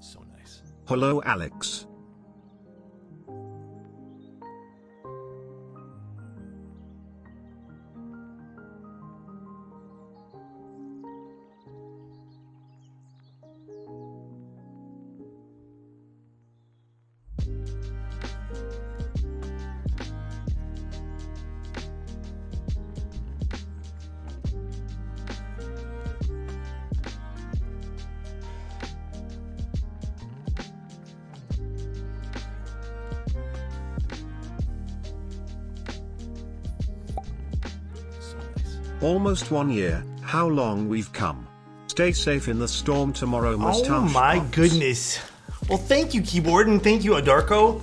So nice. Hello, Alex. Almost 1 year, how long we've come. Stay safe in the storm tomorrow, mustache. Oh my goodness. Well, thank you, keyboard, and thank you, Darko.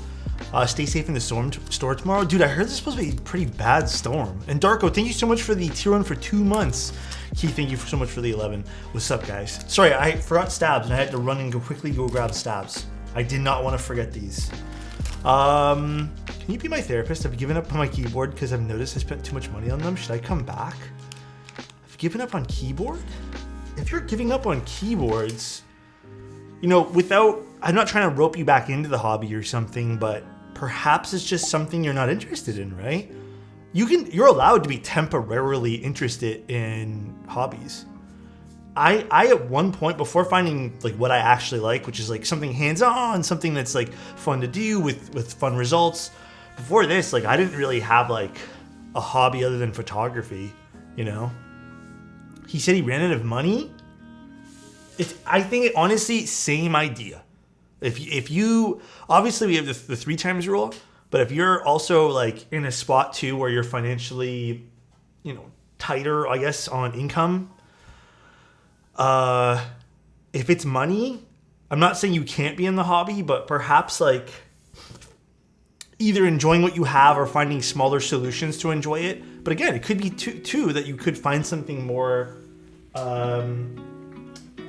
Stay safe in the store tomorrow. Dude, I heard this is supposed to be a pretty bad storm. And Darko, thank you so much for the tier 1 for 2 months. Key, thank you so much for the 11. What's up, guys? Sorry, I forgot stabs, and I had to run and quickly go grab stabs. I did not want to forget these. Can you be my therapist? I've given up on my keyboard because I've noticed I spent too much money on them. Should I come back? I've given up on keyboard? If you're giving up on keyboards, you know, I'm not trying to rope you back into the hobby or something, but perhaps it's just something you're not interested in, right? You're allowed to be temporarily interested in hobbies. I at one point, before finding like what I actually like, which is like something hands-on, something that's like fun to do with fun results. Before this, like I didn't really have like a hobby other than photography, you know? He said he ran out of money. I think honestly, same idea. If you, obviously we have the 3 times rule, but if you're also like in a spot too where you're financially, you know, tighter, I guess, on income, if it's money, I'm not saying you can't be in the hobby, but perhaps like either enjoying what you have or finding smaller solutions to enjoy it. But again, it could be too that you could find something more, again,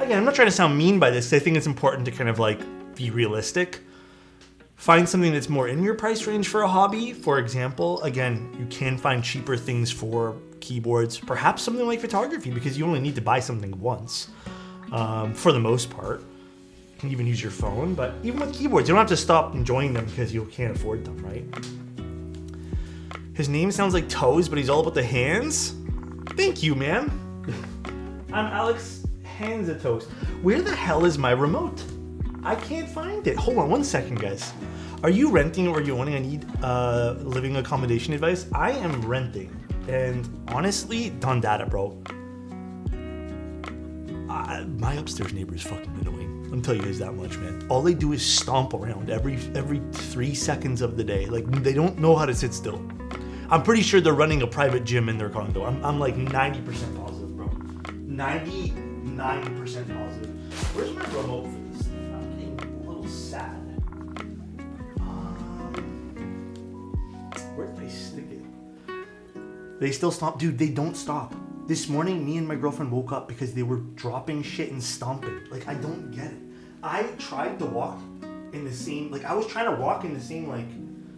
I'm not trying to sound mean by this. I think it's important to kind of like be realistic. Find something that's more in your price range for a hobby. For example, again, you can find cheaper things for keyboards, perhaps something like photography, because you only need to buy something once, for the most part. You can even use your phone, but even with keyboards, you don't have to stop enjoying them because you can't afford them, right? His name sounds like Toes, but he's all about the hands. Thank you, man. I'm Alex Hands-a-Toast. Where the hell is my remote? I can't find it. Hold on 1 second, guys. Are you renting or are you owning? I need living accommodation advice. I am renting. And honestly, done data, bro. My upstairs neighbor is fucking annoying. I'm telling you guys that much, man. All they do is stomp around every 3 seconds of the day. Like, they don't know how to sit still. I'm pretty sure they're running a private gym in their condo. I'm like 90% positive, bro. 99% positive. Where's my remote for this thing? I'm getting a little sad. Where did I stick it? They still stomp. Dude, they don't stop. This morning, me and my girlfriend woke up because they were dropping shit and stomping. Like, I don't get it. I tried to walk in the same, like, I was trying to walk in the same, like,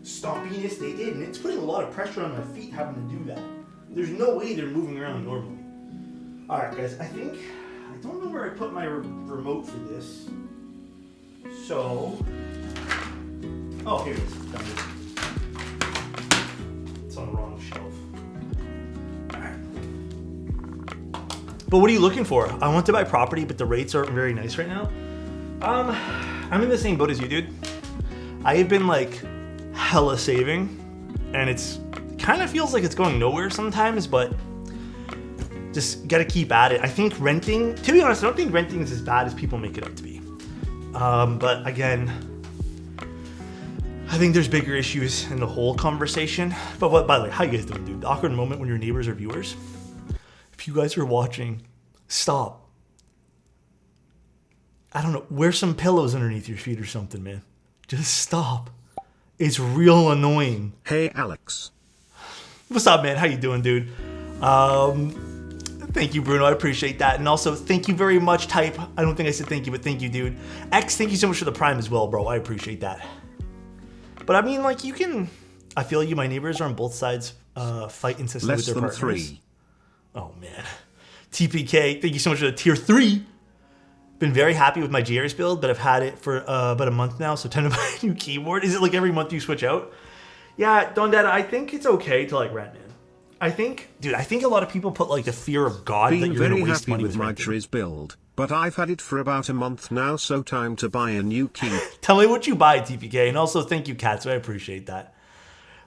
stompiness they did, and it's putting a lot of pressure on my feet having to do that. There's no way they're moving around normally. Alright, guys, I don't know where I put my remote for this. So, oh, here it is. It's on the wrong shelf. But what are you looking for? I want to buy property, but the rates aren't very nice right now. I'm in the same boat as you, dude. I have been like hella saving, and it kind of feels like it's going nowhere sometimes, but just gotta keep at it. I think renting, to be honest, I don't think renting is as bad as people make it out to be. But again, I think there's bigger issues in the whole conversation. But what, by the way, how you guys doing, dude? The awkward moment when your neighbors are viewers. If you guys are watching, stop. I don't know, wear some pillows underneath your feet or something, man. Just stop. It's real annoying. Hey, Alex. What's up, man? How you doing, dude? Thank you, Bruno. I appreciate that. And also, thank you very much, Type. I don't think I said thank you, but thank you, dude. X, thank you so much for the Prime as well, bro. I appreciate that. But I mean, like, you can... I feel you, my neighbors are on both sides fight incessantly with their partners. Less than 3. Oh, man. TPK, thank you so much for the tier 3. Been very happy with my GRS build, but I've had it for about a month now, so time to buy a new keyboard. Is it like every month you switch out? Yeah, Don Dada, I think it's okay to like rent, man. I think a lot of people put like the fear of God that you're going to waste money with renting. My GRS build, but I've had it for about a month now, so time to buy a new key. Tell me what you buy, TPK, and also thank you, Katsu. I appreciate that.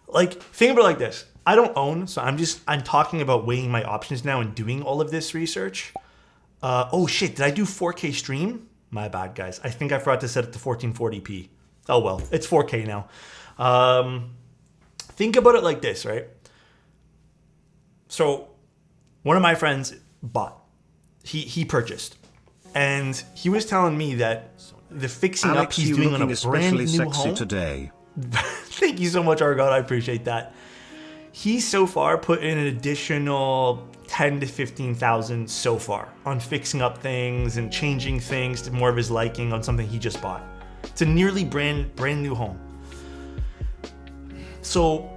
Like, think about it like this. I don't own, so I'm talking about weighing my options now and doing all of this research. Oh shit, did I do 4K stream? My bad, guys. I think I forgot to set it to 1440p. Oh well, it's 4K now. Think about it like this, right? So, one of my friends bought. He purchased. And he was telling me that the fixing Alex, up he's doing on a brand new home. Today. Thank you so much, Argot. I appreciate that. He's so far put in an additional 10 to 15,000 so far on fixing up things and changing things to more of his liking on something he just bought. It's a nearly brand new home. So,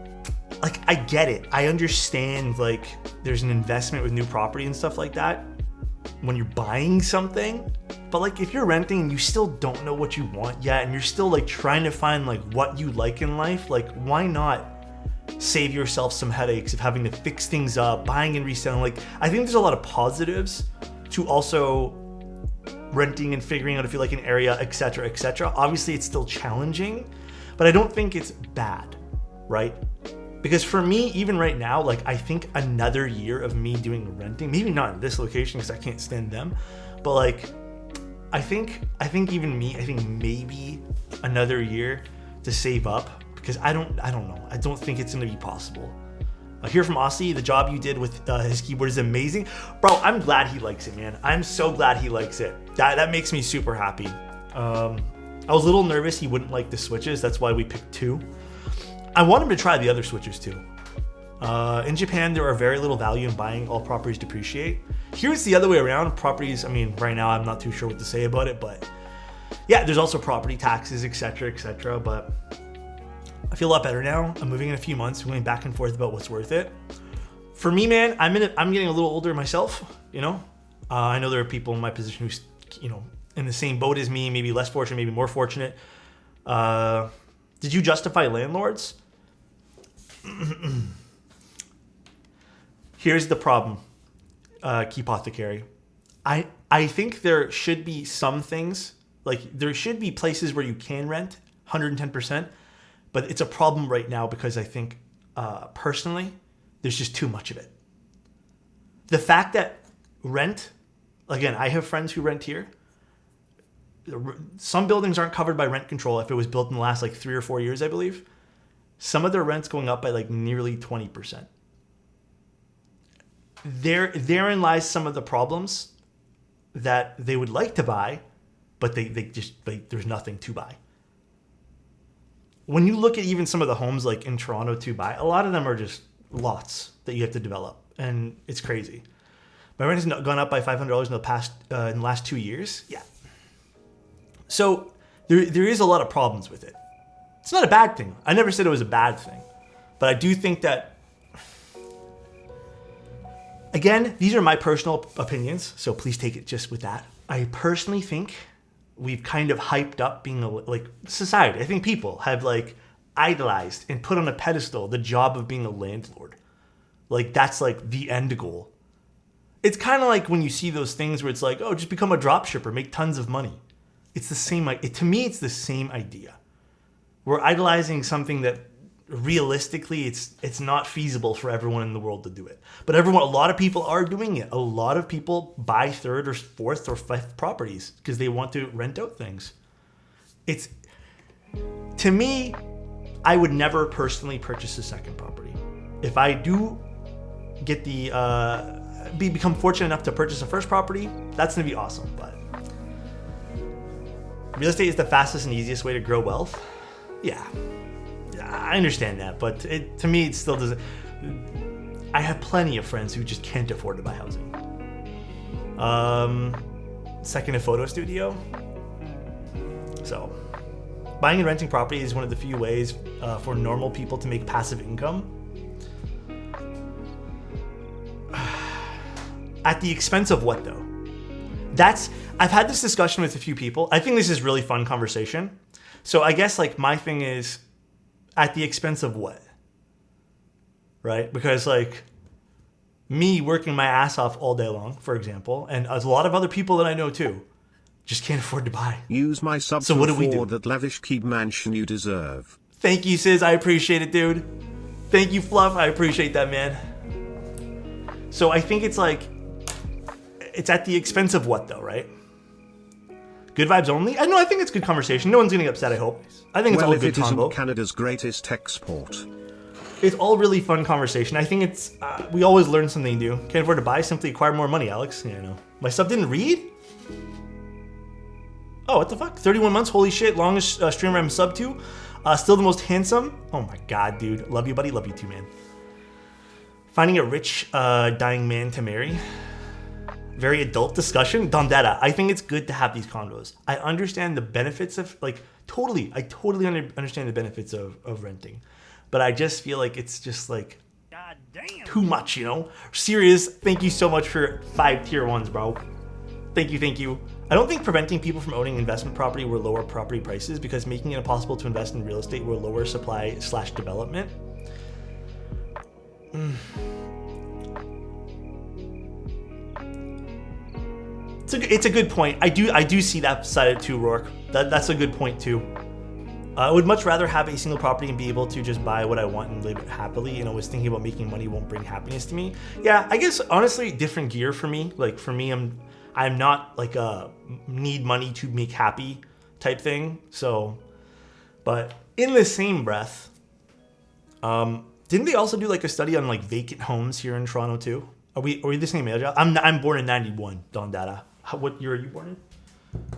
like, I get it. I understand, like, there's an investment with new property and stuff like that when you're buying something. But, like, if you're renting and you still don't know what you want yet and you're still, like, trying to find, like, what you like in life, like, why not save yourself some headaches of having to fix things up, buying and reselling? Like, I think there's a lot of positives to also renting and figuring out if you like an area, etc., etc. Obviously, it's still challenging, but I don't think it's bad, right? Because for me, even right now, like, I think another year of me doing renting, maybe not in this location because I can't stand them, but like, I think even me, I think maybe another year to save up, because I don't know. I don't think it's going to be possible. I hear from Aussie, the job you did with his keyboard is amazing. Bro, I'm glad he likes it, man. I'm so glad he likes it. That makes me super happy. I was a little nervous he wouldn't like the switches. That's why we picked 2. I want him to try the other switches too. In Japan, there are very little value in buying all properties depreciate. Here it's the other way around. Properties, I mean, right now I'm not too sure what to say about it, but yeah, there's also property taxes, etc., etc. But I feel a lot better now. I'm moving in a few months, going back and forth about what's worth it. For me, man, I'm getting a little older myself, you know? I know there are people in my position who's, you know, in the same boat as me, maybe less fortunate, maybe more fortunate. Did you justify landlords? Here's the problem, Keepothecary. I think there should be some things, like there should be places where you can rent 110%, but it's a problem right now because I think, personally, there's just too much of it. The fact that rent, again, I have friends who rent here. Some buildings aren't covered by rent control if it was built in the last like 3 or 4 years, I believe. Some of their rent's going up by like nearly 20%. Therein lies some of the problems that they would like to buy, but they just, like, there's nothing to buy. When you look at even some of the homes like in Toronto to buy, a lot of them are just lots that you have to develop, and it's crazy. My rent has gone up by $500 in the last 2 years. Yeah. So there is a lot of problems with it. It's not a bad thing. I never said it was a bad thing, but I do think that, again, these are my personal opinions, so please take it just with that. I personally think we've kind of hyped up being like society. I think people have like idolized and put on a pedestal the job of being a landlord. Like that's like the end goal. It's kind of like when you see those things where it's like, oh, just become a drop shipper, make tons of money. It's the same. To me, it's the same idea. We're idolizing something that realistically it's not feasible for everyone in the world to do it. But a lot of people are doing it. A lot of people buy third or fourth or fifth properties because they want to rent out things. To me, I would never personally purchase a second property. If I do get become fortunate enough to purchase a first property, that's gonna be awesome. But real estate is the fastest and easiest way to grow wealth. Yeah, I understand that, but to me, it still doesn't. I have plenty of friends who just can't afford to buy housing. Second, a photo studio. So, buying and renting property is one of the few ways for normal people to make passive income. At the expense of what, though? I've had this discussion with a few people. I think this is really fun conversation. So I guess like my thing is, at the expense of what? Right? Because like me working my ass off all day long, for example, and a lot of other people that I know too, just can't afford to buy. Use my sub so to what do we afford do? that lavish key mansion you deserve. Thank you, Sis. I appreciate it, dude. Thank you, Fluff. I appreciate that, man. So I think it's like, it's at the expense of what though, right? Good vibes only? I know, I think it's good conversation. No one's getting upset, I hope. I think it's all good isn't convo. Canada's greatest export. It's all really fun conversation. I think it's, we always learn something new. Can't afford to buy, simply acquire more money, Alex. Yeah, I know. My sub didn't read? Oh, what the fuck? 31 months, holy shit. Longest streamer I'm sub to. Still the most handsome. Oh my God, dude. Love you, buddy. Love you too, man. Finding a rich, dying man to marry. Very adult discussion. Dondetta, I think it's good to have these condos. I understand the benefits of, I totally understand the benefits of renting. But I just feel like it's just like, God damn, too much, you know? Serious, thank you so much for 5 tier 1s, bro. Thank you. I don't think preventing people from owning investment property will lower property prices, because making it impossible to invest in real estate will lower supply/development. It's a good point. I do see that side of it too, Rourke. That's a good point too. I would much rather have a single property and be able to just buy what I want and live happily. And always thinking about making money won't bring happiness to me. Yeah, I guess honestly, different gear for me. Like for me, I'm not like a need money to make happy type thing. So, but in the same breath, didn't they also do like a study on like vacant homes here in Toronto too? Are we the same age? I'm born in 91, Don Data. What year are you born in?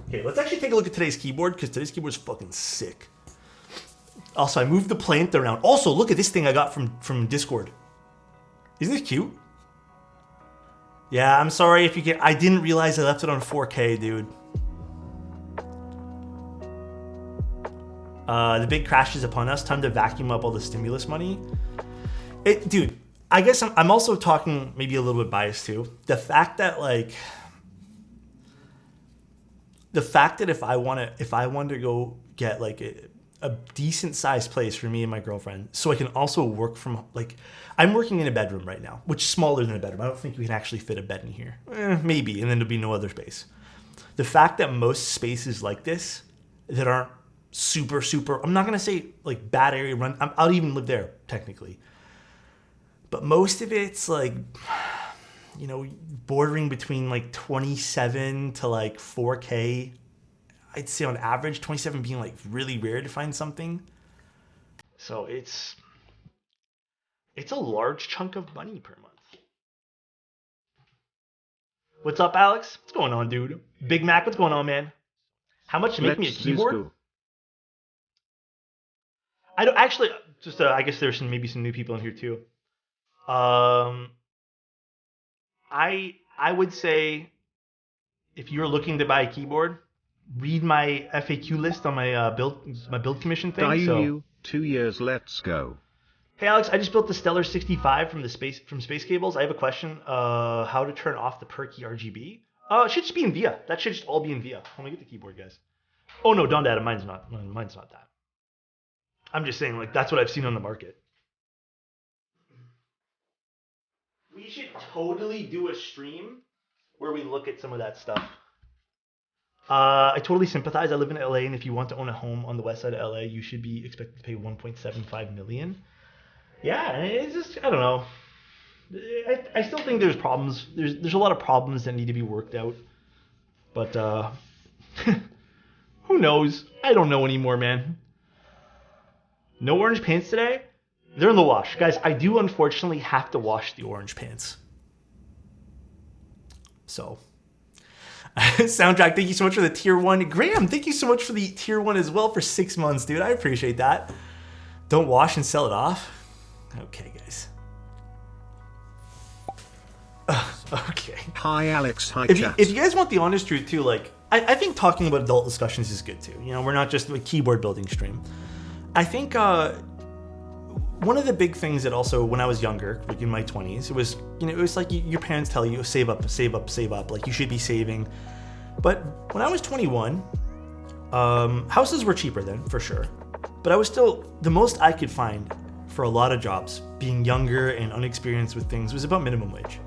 Okay, let's actually take a look at today's keyboard, because today's keyboard is fucking sick. Also, I moved the plant around. Also, look at this thing I got from Discord. Isn't this cute? Yeah, I'm sorry if you can. I didn't realize I left it on 4K, dude. The big crash is upon us. Time to vacuum up all the stimulus money. Dude, I guess I'm also talking maybe a little bit biased too. The fact that if I want to go get like a decent sized place for me and my girlfriend, so I can also work from, like, I'm working in a bedroom right now, which is smaller than a bedroom. I don't think we can actually fit a bed in here. Maybe, and then there'll be no other space. The fact that most spaces like this that aren't super, I'm not gonna say like bad area run. I'll even live there technically, but most of it's like, you know, bordering between like 27 to like 4K. I'd say on average, 27 being like really rare to find something. So it's a large chunk of money per month. What's up, Alex? What's going on, dude? Big Mac, what's going on, man? How much to make me a keyboard? I don't actually. Just I guess there's maybe some new people in here too. I would say if you're looking to buy a keyboard, read my FAQ list on my build commission thing. So 2 years, let's go. Hey Alex, I just built the Stellar 65 from Space Cables. I have a question. How to turn off the perky RGB? It should just be in VIA. That should just all be in VIA. Let me get the keyboard, guys. Oh no, don't data. Mine's not that. I'm just saying, like, that's what I've seen on the market. We should totally do a stream where we look at some of that stuff. I totally sympathize. I live in LA, and if you want to own a home on the west side of LA, you should be expected to pay $1.75 million. Yeah, it's just, I don't know. I still think there's problems. There's a lot of problems that need to be worked out. But who knows? I don't know anymore, man. No orange pants today? They're in the wash. Guys, I do unfortunately have to wash the orange pants. So, Soundtrack, thank you so much for the tier 1. Graham, thank you so much for the tier 1 as well for 6 months, dude. I appreciate that. Don't wash and sell it off. Okay, guys. Okay. Hi, Alex. Hi, if chat. you guys want the honest truth too, like, I think talking about adult discussions is good too. You know, we're not just a keyboard building stream. I think one of the big things that also, when I was younger, like in my 20s, it was, you know, it was like your parents tell you, save up, save up, save up. Like, you should be saving. But when I was 21, houses were cheaper then, for sure. But I was still, the most I could find for a lot of jobs, being younger and unexperienced with things, was about minimum wage.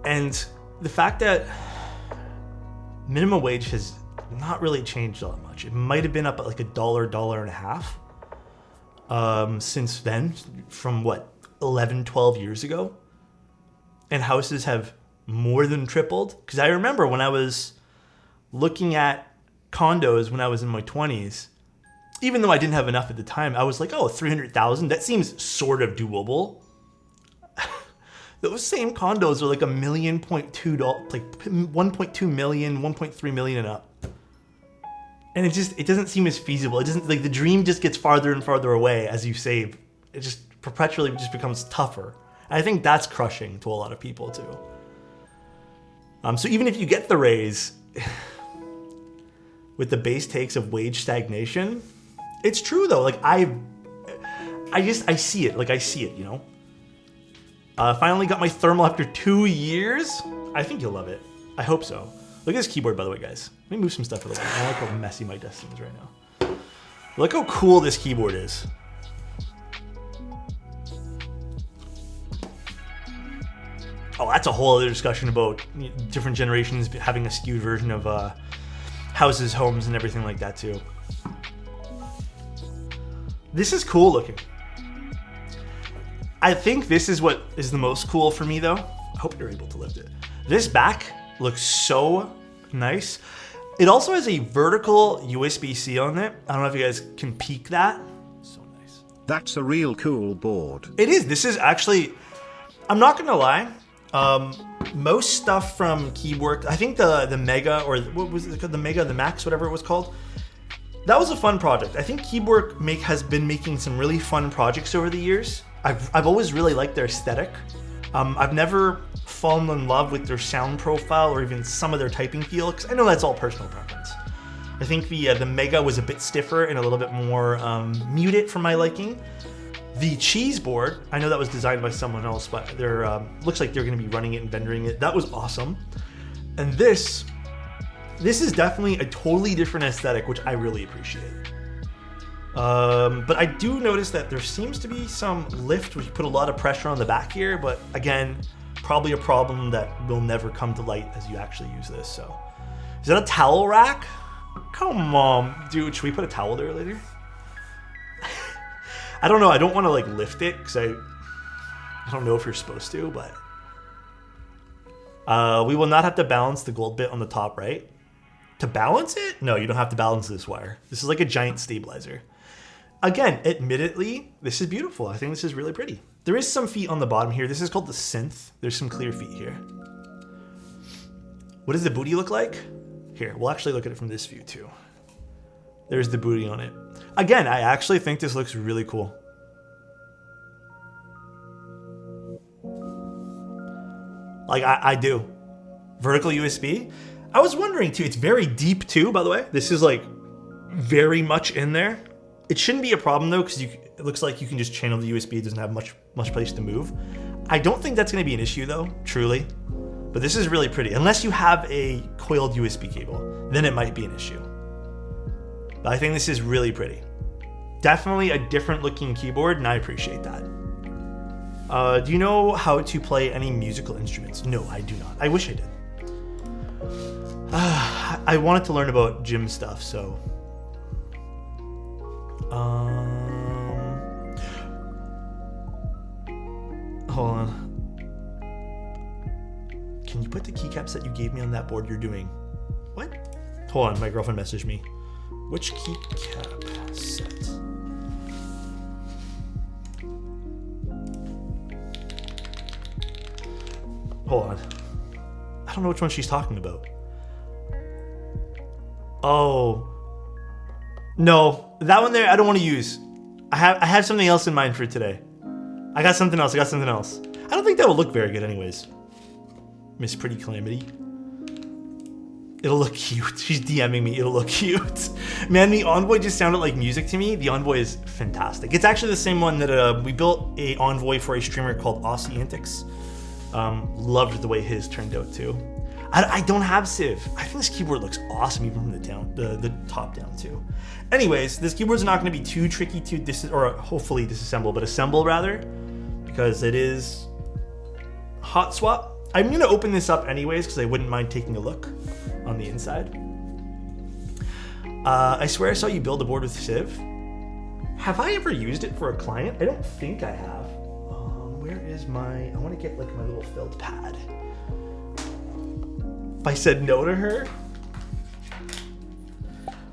And the fact that minimum wage has not really changed all that much. It might have been up at like $1.50 since then, from what, 11, 12 years ago. And houses have more than tripled. Because I remember when I was looking at condos when I was in my 20s, even though I didn't have enough at the time, I was like, oh, 300,000, that seems sort of doable. Those same condos are like $1.2 million, like $1.2 million, $1.3 million and up. And it doesn't seem as feasible. It doesn't, like, the dream just gets farther and farther away as you save. It just perpetually just becomes tougher. And I think that's crushing to a lot of people too. So even if you get the raise, with the base takes of wage stagnation, it's true though. Like, I see it. Like, I see it, you know? Finally got my thermal after 2 years. I think you'll love it. I hope so. Look at this keyboard, by the way, guys. Let me move some stuff out of the way. I like how messy my desk is right now. Look how cool this keyboard is. Oh, that's a whole other discussion about different generations having a skewed version of houses, homes, and everything like that too. This is cool looking. I think this is what is the most cool for me though. I hope you're able to lift it. This back looks so nice. It also has a vertical USB-C on it. I don't know if you guys can peek that. So nice. That's a real cool board. It is. This is actually, I'm not gonna lie. Most stuff from Keyboard, I think the Mega, or what was it called? The Mega, the Max, whatever it was called. That was a fun project. I think Keyboard has been making some really fun projects over the years. I've always really liked their aesthetic. I've never fallen in love with their sound profile or even some of their typing feel, because I know that's all personal preference. I think the Mega was a bit stiffer and a little bit more muted for my liking. The cheese board, I know that was designed by someone else, but they're looks like they're going to be running it and vendoring it. That was awesome. And this is definitely a totally different aesthetic, which I really appreciate. But I do notice that there seems to be some lift, which put a lot of pressure on the back here, but again, probably a problem that will never come to light as you actually use this. So, is that a towel rack? Come on, dude, should we put a towel there later? I don't know, I don't want to like lift it, because I don't know if you're supposed to, but we will not have to balance the gold bit on the top right. To balance it? No, you don't have to balance this wire. This is like a giant stabilizer. Again, admittedly, this is beautiful. I think this is really pretty. There is some feet on the bottom here. This is called the synth. There's some clear feet here. What does the booty look like? Here, we'll actually look at it from this view too. There's the booty on it. Again, I actually think this looks really cool. Like, I do. Vertical USB. I was wondering too, it's very deep too, by the way. This is like very much in there. It shouldn't be a problem though, because it looks like you can just channel the USB. It doesn't have much place to move. I don't think that's gonna be an issue though, truly. But this is really pretty. Unless you have a coiled USB cable, then it might be an issue. But I think this is really pretty. Definitely a different looking keyboard, and I appreciate that. Do you know how to play any musical instruments? No, I do not. I wish I did. I wanted to learn about gym stuff, so. Hold on. Can you put the keycaps that you gave me on that board you're doing? What? Hold on, my girlfriend messaged me. Which keycap set? Hold on. I don't know which one she's talking about. Oh. No, that one there I don't want to use. I have something else in mind for today. I got something else. I don't think that will look very good anyways. Miss Pretty Calamity. It'll look cute. She's DMing me. It'll look cute. Man, the Envoy just sounded like music to me. The Envoy is fantastic. It's actually the same one that we built a Envoy for a streamer called Aussie Antics. Loved the way his turned out too. I don't have Civ. I think this keyboard looks awesome even from the top down too. Anyways, this keyboard's not going to be too tricky to hopefully disassemble, but assemble rather, because it is hot swap. I'm going to open this up anyways because I wouldn't mind taking a look on the inside. I swear I saw you build a board with Civ. Have I ever used it for a client? I don't think I have. Where is my... I want to get like my little felt pad. If I said no to her...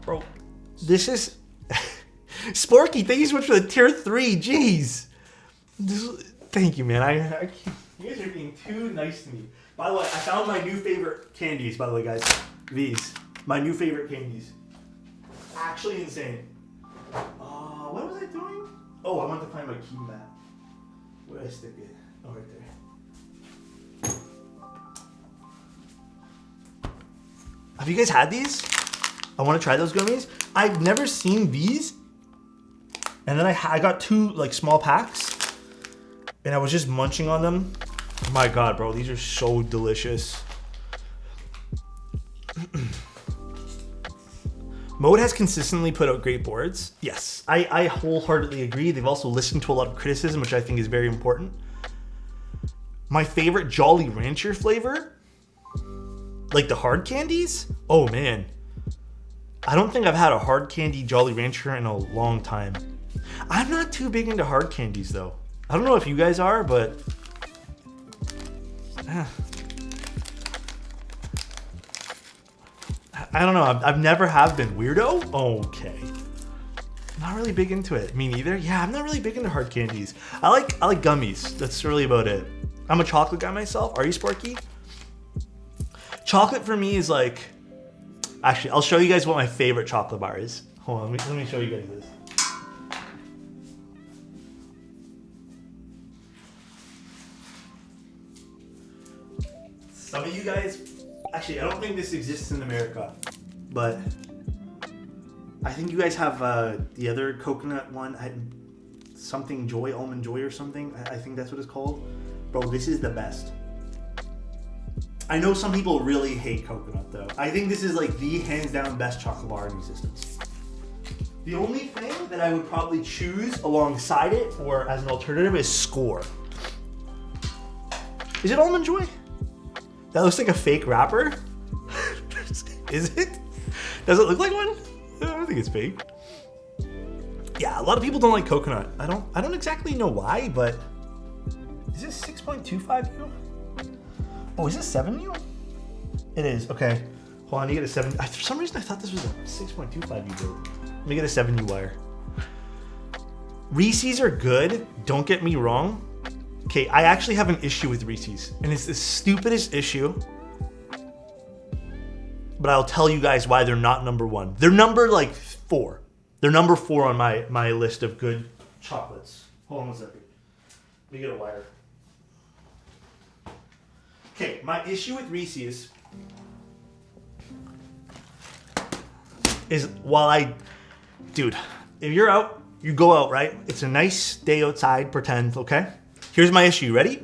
Bro, this is... Sporky, thank you so much for the tier 3. Jeez. Thank you, man. You guys are being too nice to me. By the way, I found my new favorite candies, by the way, guys. These. My new favorite candies. Actually insane. What was I doing? Oh, I wanted to find my key mat. Where did I stick it? Oh, right there. Have you guys had these? I want to try those gummies. I've never seen these. And then I got 2 like small packs. And I was just munching on them. My God, bro, these are so delicious. Mode has consistently put out great boards. Yes, I wholeheartedly agree. They've also listened to a lot of criticism, which I think is very important. My favorite Jolly Rancher flavor, like the hard candies. Oh man, I don't think I've had a hard candy Jolly Rancher in a long time. I'm not too big into hard candies though. I don't know if you guys are, but I don't know. I've never have been. Weirdo? Okay. Not really big into it. Me neither. Yeah, I'm not really big into hard candies. I like gummies. That's really about it. I'm a chocolate guy myself. Are you, Sparky? Chocolate for me is like... Actually, I'll show you guys what my favorite chocolate bar is. Hold on, let me show you guys this. Some of you guys... Actually, I don't think this exists in America, but I think you guys have the other coconut one, something Joy, Almond Joy or something. I think that's what it's called. Bro, this is the best. I know some people really hate coconut though. I think this is like the hands down best chocolate bar in existence. The only thing that I would probably choose alongside it or as an alternative is Score. Is it Almond Joy? That looks like a fake wrapper. Is it? Does it look like one? I don't think it's fake. Yeah, a lot of people don't like coconut. I don't exactly know why, but is this 6.25U? Oh, is this 7U? It is. Okay. Hold on, you get a 7. For some reason, I thought this was a 6.25U build. Let me get a 7U wire. Reese's are good. Don't get me wrong. Okay, I actually have an issue with Reese's, and it's the stupidest issue. But I'll tell you guys why they're not number 1. They're number like 4. They're number 4 on my list of good chocolates. Hold on one second. Let me get a wire. Okay, my issue with Reese's is dude, if you're out, you go out, right? It's a nice day outside, pretend, okay? Here's my issue, ready?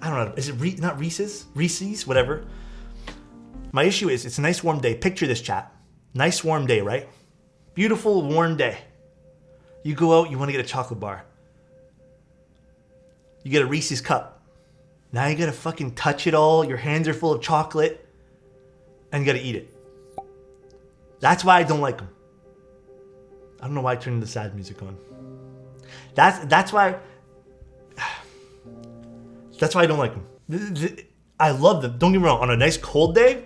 I don't know, is it not Reese's? Reese's, whatever. My issue is, it's a nice warm day. Picture this, chat. Nice warm day, right? Beautiful warm day. You go out, you want to get a chocolate bar. You get a Reese's cup. Now you gotta fucking touch it all. Your hands are full of chocolate. And you gotta eat it. That's why I don't like them. I don't know why I turned the sad music on. That's why I don't like them. I love them. Don't get me wrong. On a nice cold day,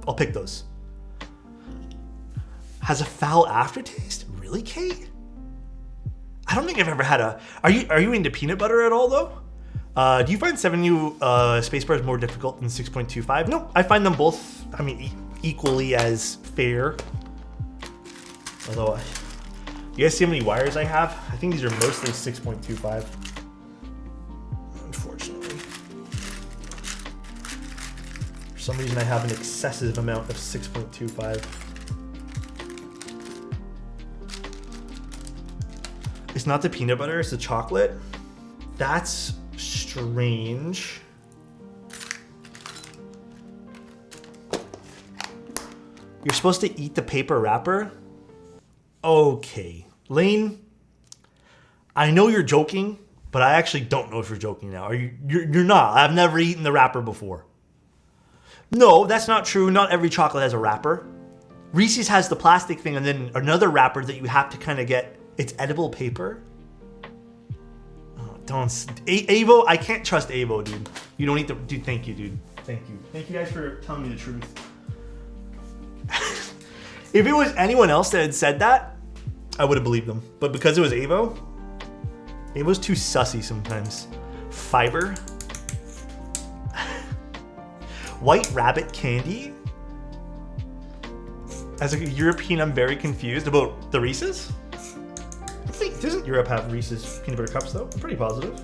I'll pick those. Has a foul aftertaste? Really, Kate? I don't think I've ever had a... Are you into peanut butter at all, though? Do you find 7U spacebar more difficult than 6.25? No, I find them both, I mean, equally as fair. Although, you guys see how many wires I have? I think these are mostly 6.25. Unfortunately. For some reason, I have an excessive amount of 6.25. It's not the peanut butter, it's the chocolate. That's strange. You're supposed to eat the paper wrapper? Okay. Lane, I know you're joking, but I actually don't know if you're joking now. You're not. I've never eaten the wrapper before. No, that's not true. Not every chocolate has a wrapper. Reese's has the plastic thing and then another wrapper that you have to kind of get. It's edible paper. Oh, don't. Avo, I can't trust Avo, dude. You don't need to. Dude, thank you, dude. Thank you. Thank you guys for telling me the truth. If it was anyone else that had said that, I would have believed them. But because it was Avo, Avo's too sussy sometimes. Fiber. White rabbit candy. As a European, I'm very confused about the Reese's. Wait, doesn't Europe have Reese's peanut butter cups though? I'm pretty positive.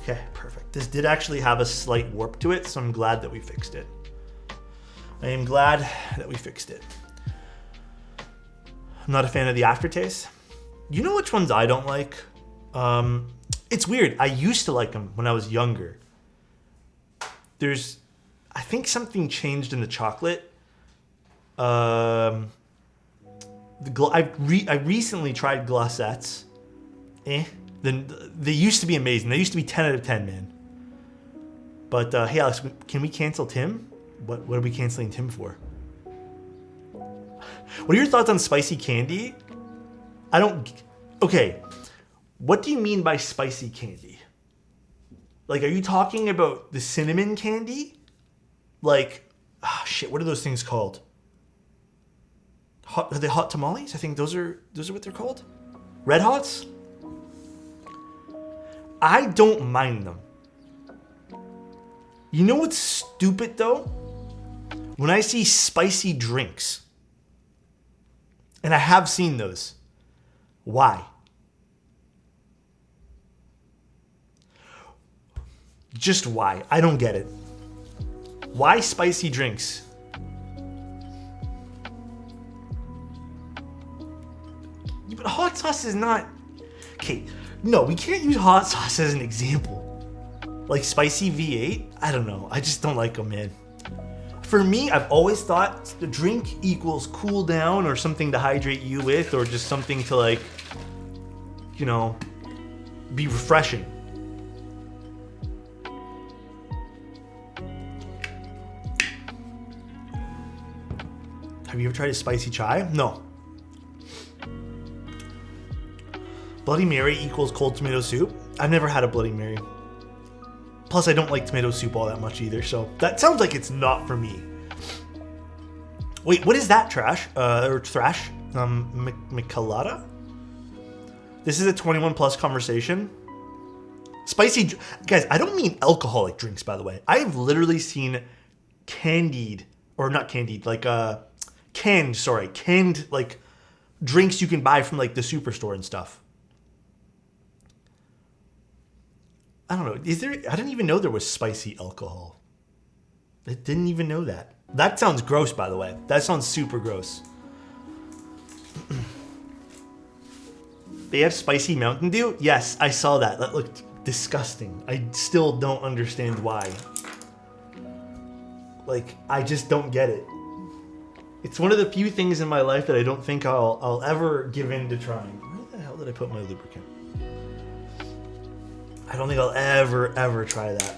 Okay, perfect. This did actually have a slight warp to it, so I'm glad that we fixed it. I am glad that we fixed it. I'm not a fan of the aftertaste. You know which ones I don't like? It's weird. I used to like them when I was younger. I think something changed in the chocolate. I recently tried glacettes. Then they used to be amazing. They used to be 10 out of 10, man. But hey, Alex, can we cancel Tim? What are we canceling Tim for? What are your thoughts on spicy candy? Okay. What do you mean by spicy candy? Like, are you talking about the cinnamon candy? Like, shit, what are those things called? Are they hot tamales? I think those are what they're called. Red Hots? I don't mind them. You know what's stupid though? When I see spicy drinks. And I have seen those. Why? Just why? I don't get it. Why spicy drinks? Yeah, but hot sauce is not... Okay, no, we can't use hot sauce as an example. Like spicy V8? I don't know. I just don't like them, man. For me, I've always thought the drink equals cool down or something to hydrate you with or just something to like, you know, be refreshing. Have you ever tried a spicy chai? No. Bloody Mary equals cold tomato soup? I've never had a Bloody Mary. Plus, I don't like tomato soup all that much either, so that sounds like it's not for me. Wait, what is that trash? Or thrash? Michelada? This is a 21 plus conversation. Spicy, guys, I don't mean alcoholic drinks, by the way. I've literally seen canned, like canned like drinks you can buy from like the superstore and stuff. I don't know. I didn't even know there was spicy alcohol. I didn't even know that. That sounds gross, by the way. That sounds super gross. They have spicy Mountain Dew? Yes, I saw that. That looked disgusting. I still don't understand why. Like, I just don't get it. It's one of the few things in my life that I don't think I'll ever give in to trying. Where the hell did I put my lubricant? I don't think I'll ever try that.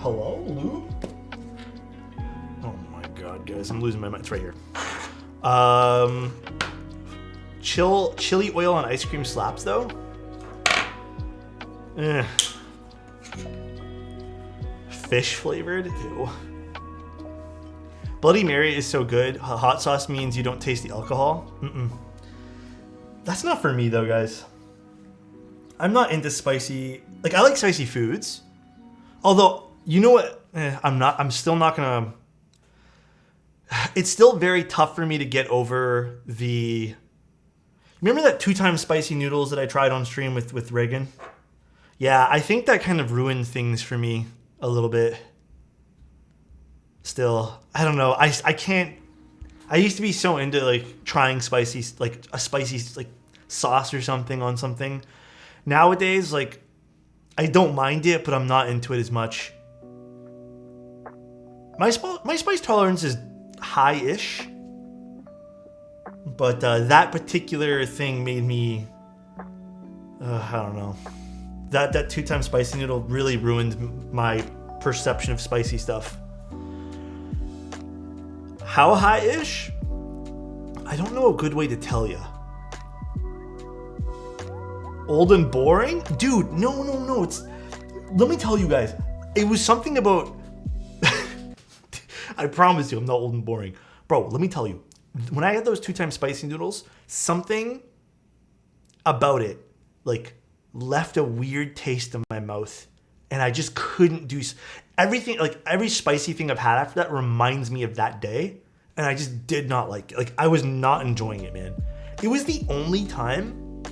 Hello, lube? Oh my god, guys, I'm losing my mind. It's right here. Chili oil on ice cream slaps though. Fish flavored? Ew. Bloody Mary is so good. Hot sauce means you don't taste the alcohol. That's not for me though, guys. I'm not into spicy. Like, I like spicy foods. Although, you know what? I'm still not gonna. It's still very tough for me to get over the. Remember that 2-time spicy noodles that I tried on stream with Reagan? Yeah, I think that kind of ruined things for me a little bit. Still, I don't know. I can't. I used to be so into like trying spicy, like a spicy like sauce or something on something. Nowadays, like, I don't mind it, but I'm not into it as much. My spice tolerance is high-ish, but that particular thing made me. I don't know. That 2-time spicy noodle really ruined my perception of spicy stuff. How high-ish? I don't know a good way to tell you. Old and boring? Dude, no. Let me tell you guys. It was something about... I promise you, I'm not old and boring. Bro, let me tell you. When I had those 2-time spicy noodles, something about it, like, left a weird taste in my mouth. And I just couldn't do... Everything, like, every spicy thing I've had after that reminds me of that day. And I just did not like it. Like, I was not enjoying it, man. It was the only time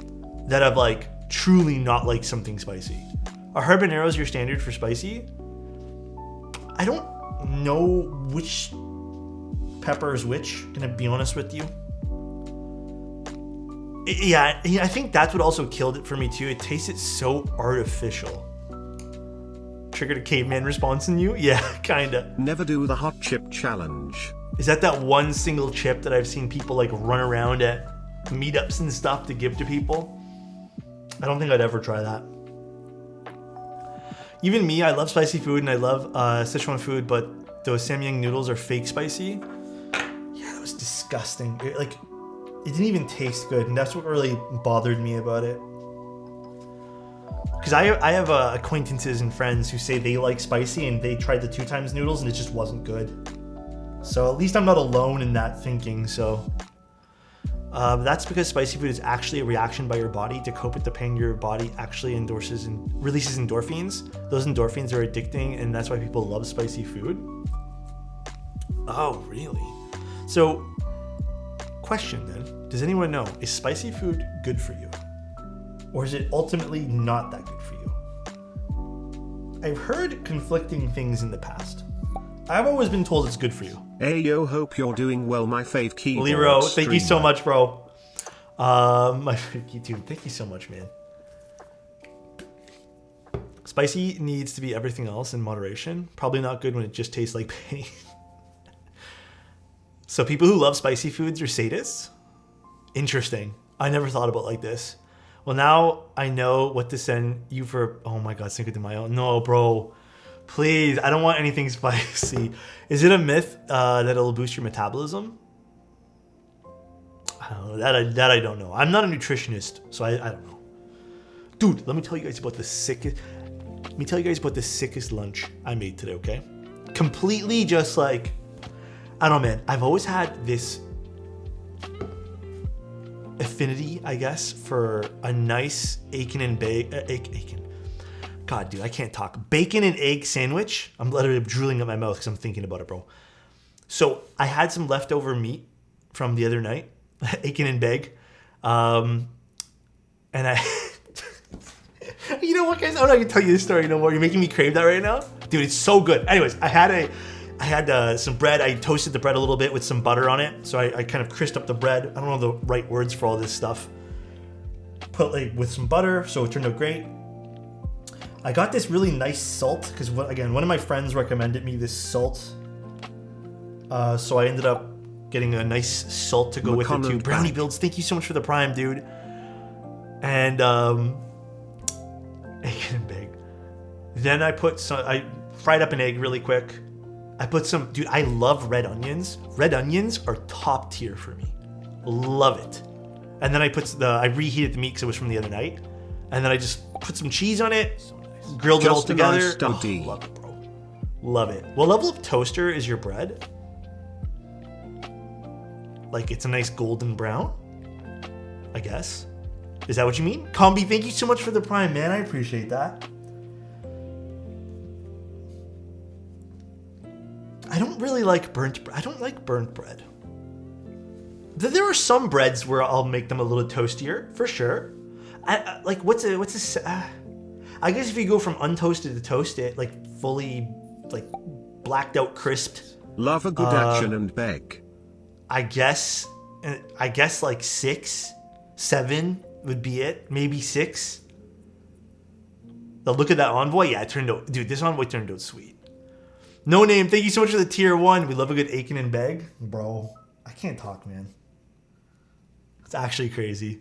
that I've, like, truly not liked something spicy. Are habaneros your standard for spicy? I don't know which pepper is which, gonna be honest with you. Yeah, I think that's what also killed it for me, too. It tasted so artificial. Triggered a caveman response in you? Yeah, kinda. Never do the hot chip challenge. Is that one single chip that I've seen people, like, run around at meetups and stuff to give to people? I don't think I'd ever try that. Even me, I love spicy food and I love Sichuan food, but those Samyang noodles are fake spicy. Yeah, that was disgusting. It didn't even taste good, and that's what really bothered me about it. Because I have acquaintances and friends who say they like spicy and they tried the 2-times noodles and it just wasn't good. So at least I'm not alone in that thinking, so... that's because spicy food is actually a reaction by your body to cope with the pain. Your body actually endorses and releases endorphins. Those endorphins are addicting, and that's why people love spicy food. Oh, really? So, question then. Does anyone know, is spicy food good for you? Or is it ultimately not that good for you? I've heard conflicting things in the past. I've always been told it's good for you. Hey yo, hope you're doing well, my fave keyboard Lero, thank you so streamer. much, bro. My fave YouTube, thank you so much, man. Spicy needs to be everything else in moderation. Probably not good when it just tastes like pain. So people who love spicy foods are sadists? Interesting. I never thought about it like this. Well, now I know what to send you for... Oh my god, Cinco de Mayo. No, bro. Please, I don't want anything spicy. Is it a myth that it'll boost your metabolism? I don't know. That I don't know. I'm not a nutritionist, so I don't know. Dude, let me tell you guys about the sickest... Let me tell you guys about the sickest lunch I made today, okay? Completely just like... I don't know, man. I've always had this affinity, I guess, for a nice bacon and bacon. God, dude, I can't talk. Bacon and egg sandwich. I'm literally drooling at my mouth because I'm thinking about it, bro. So I had some leftover meat from the other night, bacon and beg, and I. You know what, guys? I'm not gonna tell you this story no more. You're making me crave that right now, dude. It's so good. Anyways, I had some bread. I toasted the bread a little bit with some butter on it. So I kind of crisped up the bread. I don't know the right words for all this stuff. Put with some butter, so it turned out great. I got this really nice salt because, again, one of my friends recommended me this salt. So I ended up getting a nice salt to go with it too. Brownie Builds, thank you so much for the Prime, dude. And egg and bake. Then I fried up an egg really quick. I put some, dude, I love red onions. Red onions are top tier for me. Love it. And then I reheated the meat because it was from the other night. And then I just put some cheese on it, grilled it all together. Nice love it, bro. Love it. What level of toaster is your bread? Like it's a nice golden brown, I guess. Is that what you mean? Combi, thank you so much for the Prime, man. I appreciate that. I don't really like burnt bread. There are some breads where I'll make them a little toastier, for sure. I like I guess if you go from untoasted to toasted, like fully like blacked out crisped. Love a good action and beg. I guess like 6, 7 would be it. Maybe 6. Now look at that envoy. Yeah, it turned out, dude, this envoy turned out sweet. No Name, thank you so much for the tier 1. We love a good Aiken and Beg. Bro, I can't talk, man. It's actually crazy.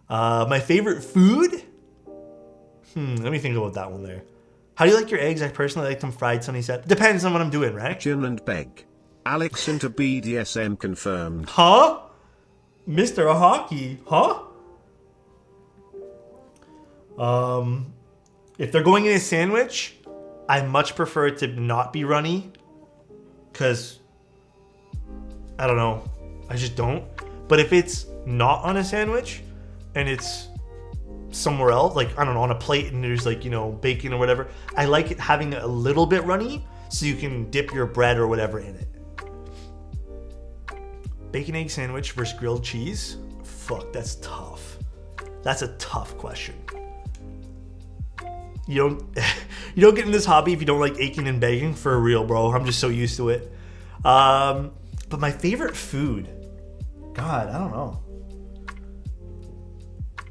My favorite food? Let me think about that one there. How do you like your eggs? I personally like them fried, Sunny said. Depends on what I'm doing, right? Gin and Beg. Alex into BDSM confirmed. Huh? Mr. Hockey, huh? If they're going in a sandwich, I much prefer it to not be runny. Because, I don't know. I just don't. But if it's not on a sandwich, and it's somewhere else, like, I don't know, on a plate, and there's like, you know, bacon or whatever, I like it having a little bit runny, so you can dip your bread or whatever in it. Bacon egg sandwich versus grilled cheese? Fuck, that's tough. That's a tough question. You don't get in this hobby if you don't like aching and begging, for real, bro. I'm just so used to it. But my favorite food, God, I don't know.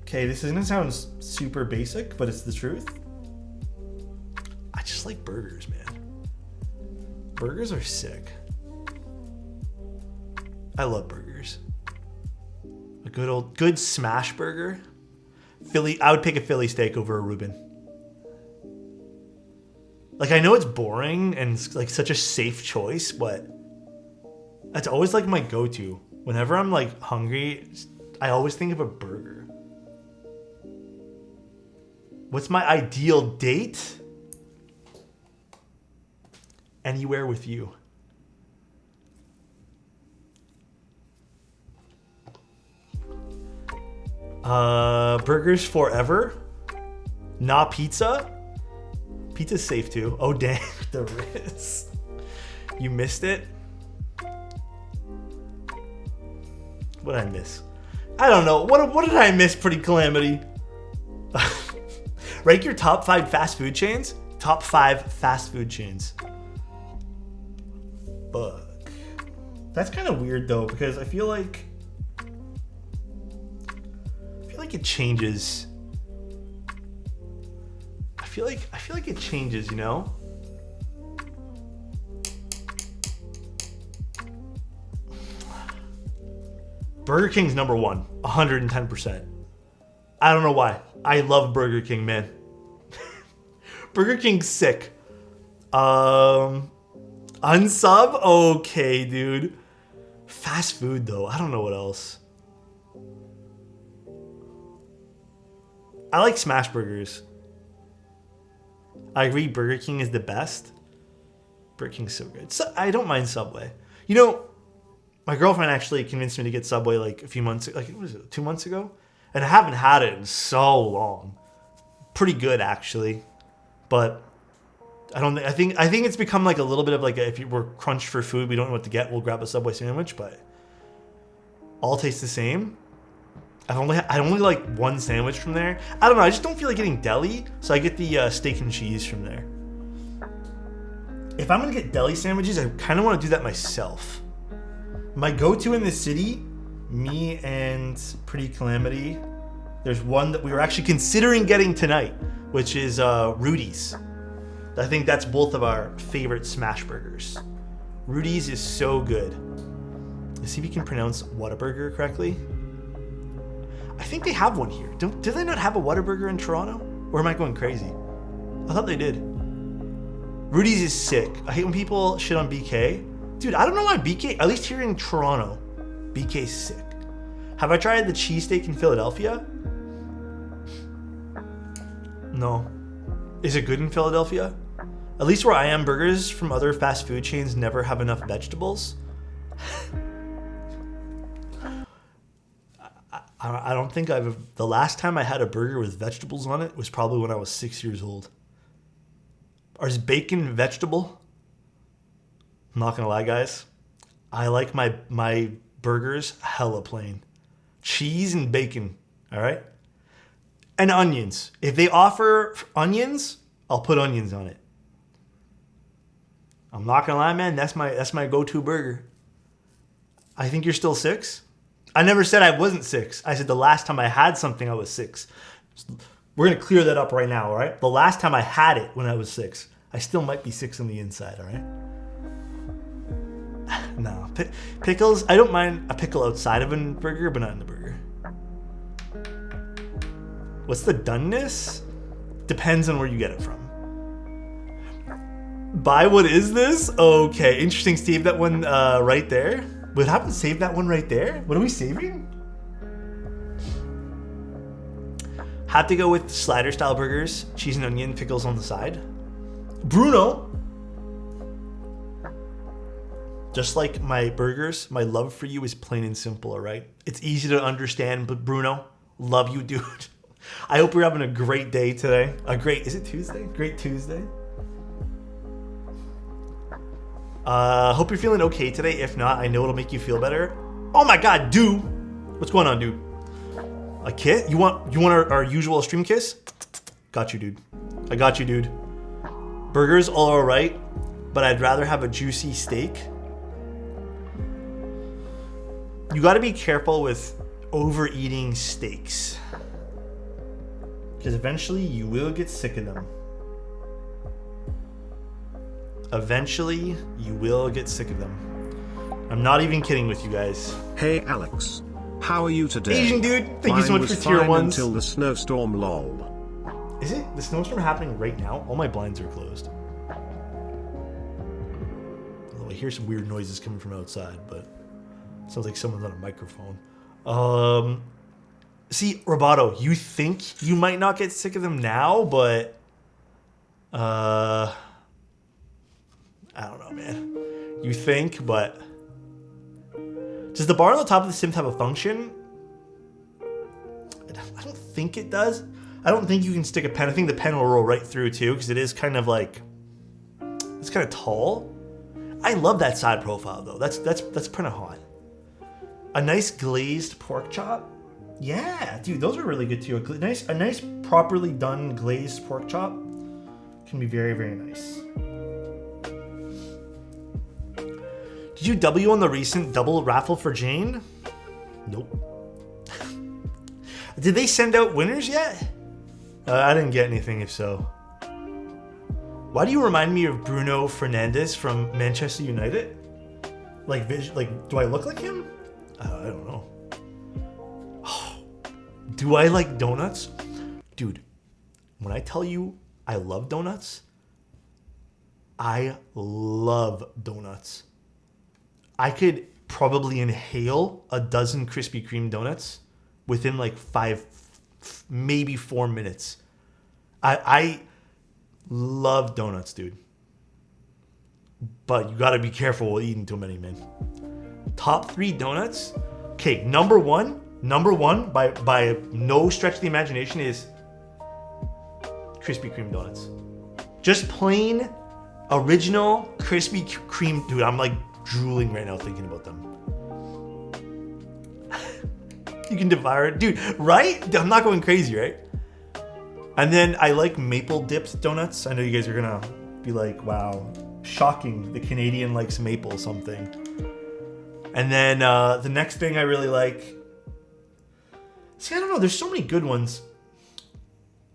Okay, this is gonna sound super basic, but it's the truth. I just like burgers, man. Burgers are sick. I love burgers. A good smash burger. I would pick a Philly steak over a Reuben. Like, I know it's boring and it's like such a safe choice, but that's always like my go-to. Whenever I'm like hungry, I always think of a burger. What's my ideal date? Anywhere with you. Burgers forever. Not pizza. Pizza's safe too. Oh dang, the Ritz. You missed it? What did I miss? I don't know. What did I miss, Pretty Calamity? Rank your top 5 fast food chains. Top 5 fast food chains. Fuck. That's kind of weird though, because I feel like it changes. I feel like it changes, you know? Burger King's number 1, 110%. I don't know why. I love Burger King, man. Burger King's sick. Unsub? Okay, dude. Fast food, though. I don't know what else. I like smash burgers. I agree Burger King is the best. Burger King's so good. So, I don't mind Subway. You know, my girlfriend actually convinced me to get Subway like a few months ago. Like, what was it, 2 months ago? And I haven't had it in so long. Pretty good, actually. But I think it's become like a little bit of like if we're crunched for food, we don't know what to get, we'll grab a Subway sandwich, but all taste the same. I only like one sandwich from there. I don't know, I just don't feel like getting deli, so I get the steak and cheese from there. If I'm gonna get deli sandwiches, I kind of want to do that myself. My go-to in the city, me and Pretty Calamity, there's one that we were actually considering getting tonight, which is Rudy's. I think that's both of our favorite smash burgers. Rudy's is so good. Let's see if you can pronounce Whataburger correctly. I think they have one here. Do they not have a Whataburger in Toronto? Or am I going crazy? I thought they did. Rudy's is sick. I hate when people shit on BK. Dude, I don't know why BK, at least here in Toronto, BK's sick. Have I tried the cheesesteak in Philadelphia? No. Is it good in Philadelphia? At least where I am, burgers from other fast food chains never have enough vegetables. I don't think the last time I had a burger with vegetables on it was probably when I was 6 years old. Or is bacon vegetable? I'm not gonna lie, guys. I like my burgers hella plain. Cheese and bacon, all right? And onions. If they offer onions, I'll put onions on it. I'm not gonna lie, man. That's my go-to burger. I think you're still 6. I never said I wasn't 6. I said the last time I had something, I was 6. We're going to clear that up right now, all right? The last time I had it when I was 6. I still might be 6 on the inside, all right? No. Pickles, I don't mind a pickle outside of a burger, but not in the burger. What's the doneness? Depends on where you get it from. Buy what is this? Okay, interesting. Save that one right there. What happened? Save that one right there? What are we saving? Have to go with slider style burgers, cheese and onion, pickles on the side. Bruno. Just like my burgers, my love for you is plain and simple, all right? It's easy to understand, but Bruno, love you, dude. I hope you're having a great day today. Is it Tuesday? Great Tuesday. Hope you're feeling okay today. If not, I know it'll make you feel better. Oh my God, dude. What's going on, dude? A kiss? You want our usual stream kiss? Got you, dude. I got you, dude. Burgers, all right, but I'd rather have a juicy steak. You got to be careful with overeating steaks, because eventually you will get sick of them. Eventually, you will get sick of them. I'm not even kidding with you guys. Hey Alex, how are you today? Asian dude, thank you so much for tier 1s. Until the snowstorm, lol. Is it? The snowstorm happening right now? All my blinds are closed. Although I hear some weird noises coming from outside, but it sounds like someone's on a microphone. See, Roboto, you think you might not get sick of them now, but I don't know, man. You think, but does the bar on the top of the Synth have a function? I don't think it does. I don't think you can stick a pen. I think the pen will roll right through too, because it is kind of like, it's kind of tall. I love that side profile though. That's kind of hot. A nice glazed pork chop. Yeah, dude, those are really good too. A nice properly done glazed pork chop can be very, very nice. Did you W on the recent double raffle for Jane? Nope. Did they send out winners yet? I didn't get anything if so. Why do you remind me of Bruno Fernandes from Manchester United? Like, do I look like him? I don't know. Oh, do I like donuts? Dude, when I tell you I love donuts, I love donuts. I could probably inhale a dozen Krispy Kreme donuts within like 5, maybe 4 minutes. I love donuts, dude. But you gotta be careful with eating too many, man. Top 3 donuts. Okay, number one by no stretch of the imagination is Krispy Kreme donuts. Just plain, original Krispy Kreme. Dude, I'm like drooling right now thinking about them. You can devour it. Dude, right? I'm not going crazy, right? And then I like maple dipped donuts. I know you guys are gonna be like, wow, shocking. The Canadian likes maple something. And then the next thing I really like, see, I don't know, there's so many good ones.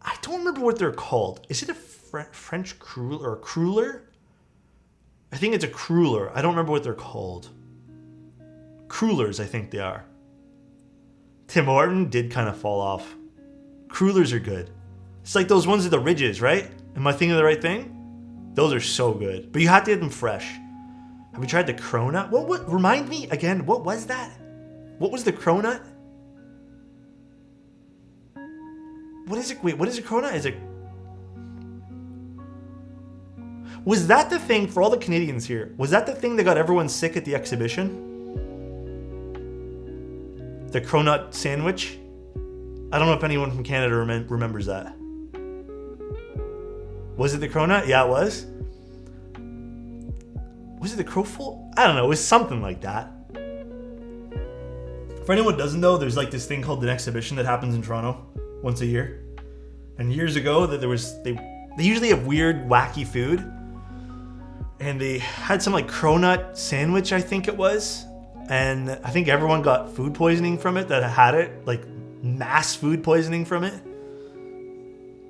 I don't remember what they're called. Is it a French cruller or cruller? I think it's a cruller. I don't remember what they're called. Crullers, I think they are. Tim Horton did kind of fall off. Crullers are good. It's like those ones with the ridges, right? Am I thinking of the right thing? Those are so good. But you have to get them fresh. Have you tried the cronut? What? Remind me again, what was that? What was the cronut? What is it? Wait, what is a cronut? Is it... Was that the thing, for all the Canadians here, was that the thing that got everyone sick at the exhibition? The cronut sandwich? I don't know if anyone from Canada remembers that. Was it the cronut? Yeah, it was. Was it the crowful? I don't know. It was something like that. For anyone who doesn't know, there's like this thing called an exhibition that happens in Toronto once a year. And years ago, that they usually have weird, wacky food. And they had some like cronut sandwich, I think it was. And I think everyone got food poisoning from it that had it, like mass food poisoning from it.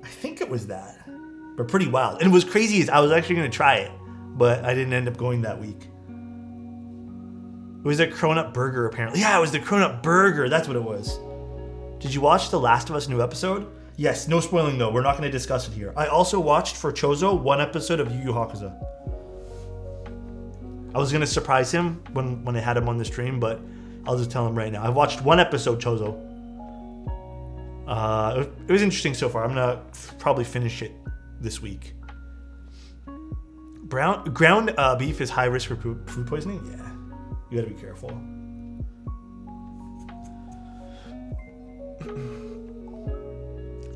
I think it was that, but pretty wild. And it was crazy is I was actually going to try it, but I didn't end up going that week. It was a cronut burger apparently. Yeah, it was the cronut burger. That's what it was. Did you watch The Last of Us new episode? Yes, no spoiling though. We're not going to discuss it here. I also watched for Chozo one episode of Yu Yu Hakusho. I was going to surprise him when I had him on the stream, but I'll just tell him right now. I watched one episode, Chozo. It was interesting so far. I'm going to probably finish it this week. Ground beef is high risk for food poisoning? Yeah. You got to be careful.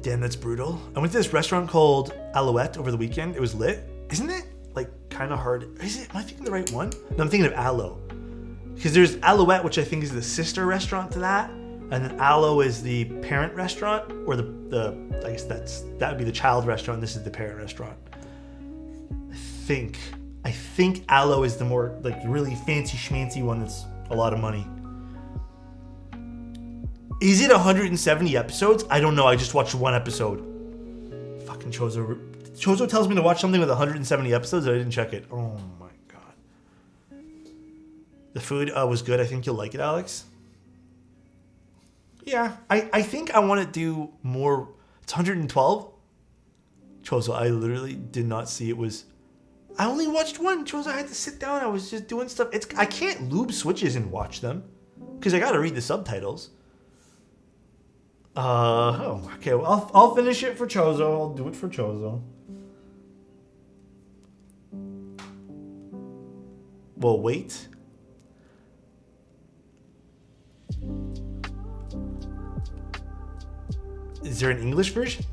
Damn, that's brutal. I went to this restaurant called Alouette over the weekend. It was lit. Isn't it? Like kind of hard. Is it? Am I thinking the right one? No, I'm thinking of Aloe. Because there's Alouette, which I think is the sister restaurant to that, and then Aloe is the parent restaurant, or the I guess that would be the child restaurant. This is the parent restaurant. I think Aloe is the more like really fancy schmancy one that's a lot of money. Is it 170 episodes? I don't know. I just watched one episode. Fucking Chozo. Chozo tells me to watch something with 170 episodes and I didn't check it. Oh my god. The food was good. I think you'll like it, Alex. Yeah, I think I want to do more. It's 112. Chozo, I literally did not see it was... I only watched one. Chozo, I had to sit down. I was just doing stuff. I can't lube switches and watch them because I got to read the subtitles. Okay. Well, I'll finish it for Chozo. I'll do it for Chozo. Well, wait. Is there an English version?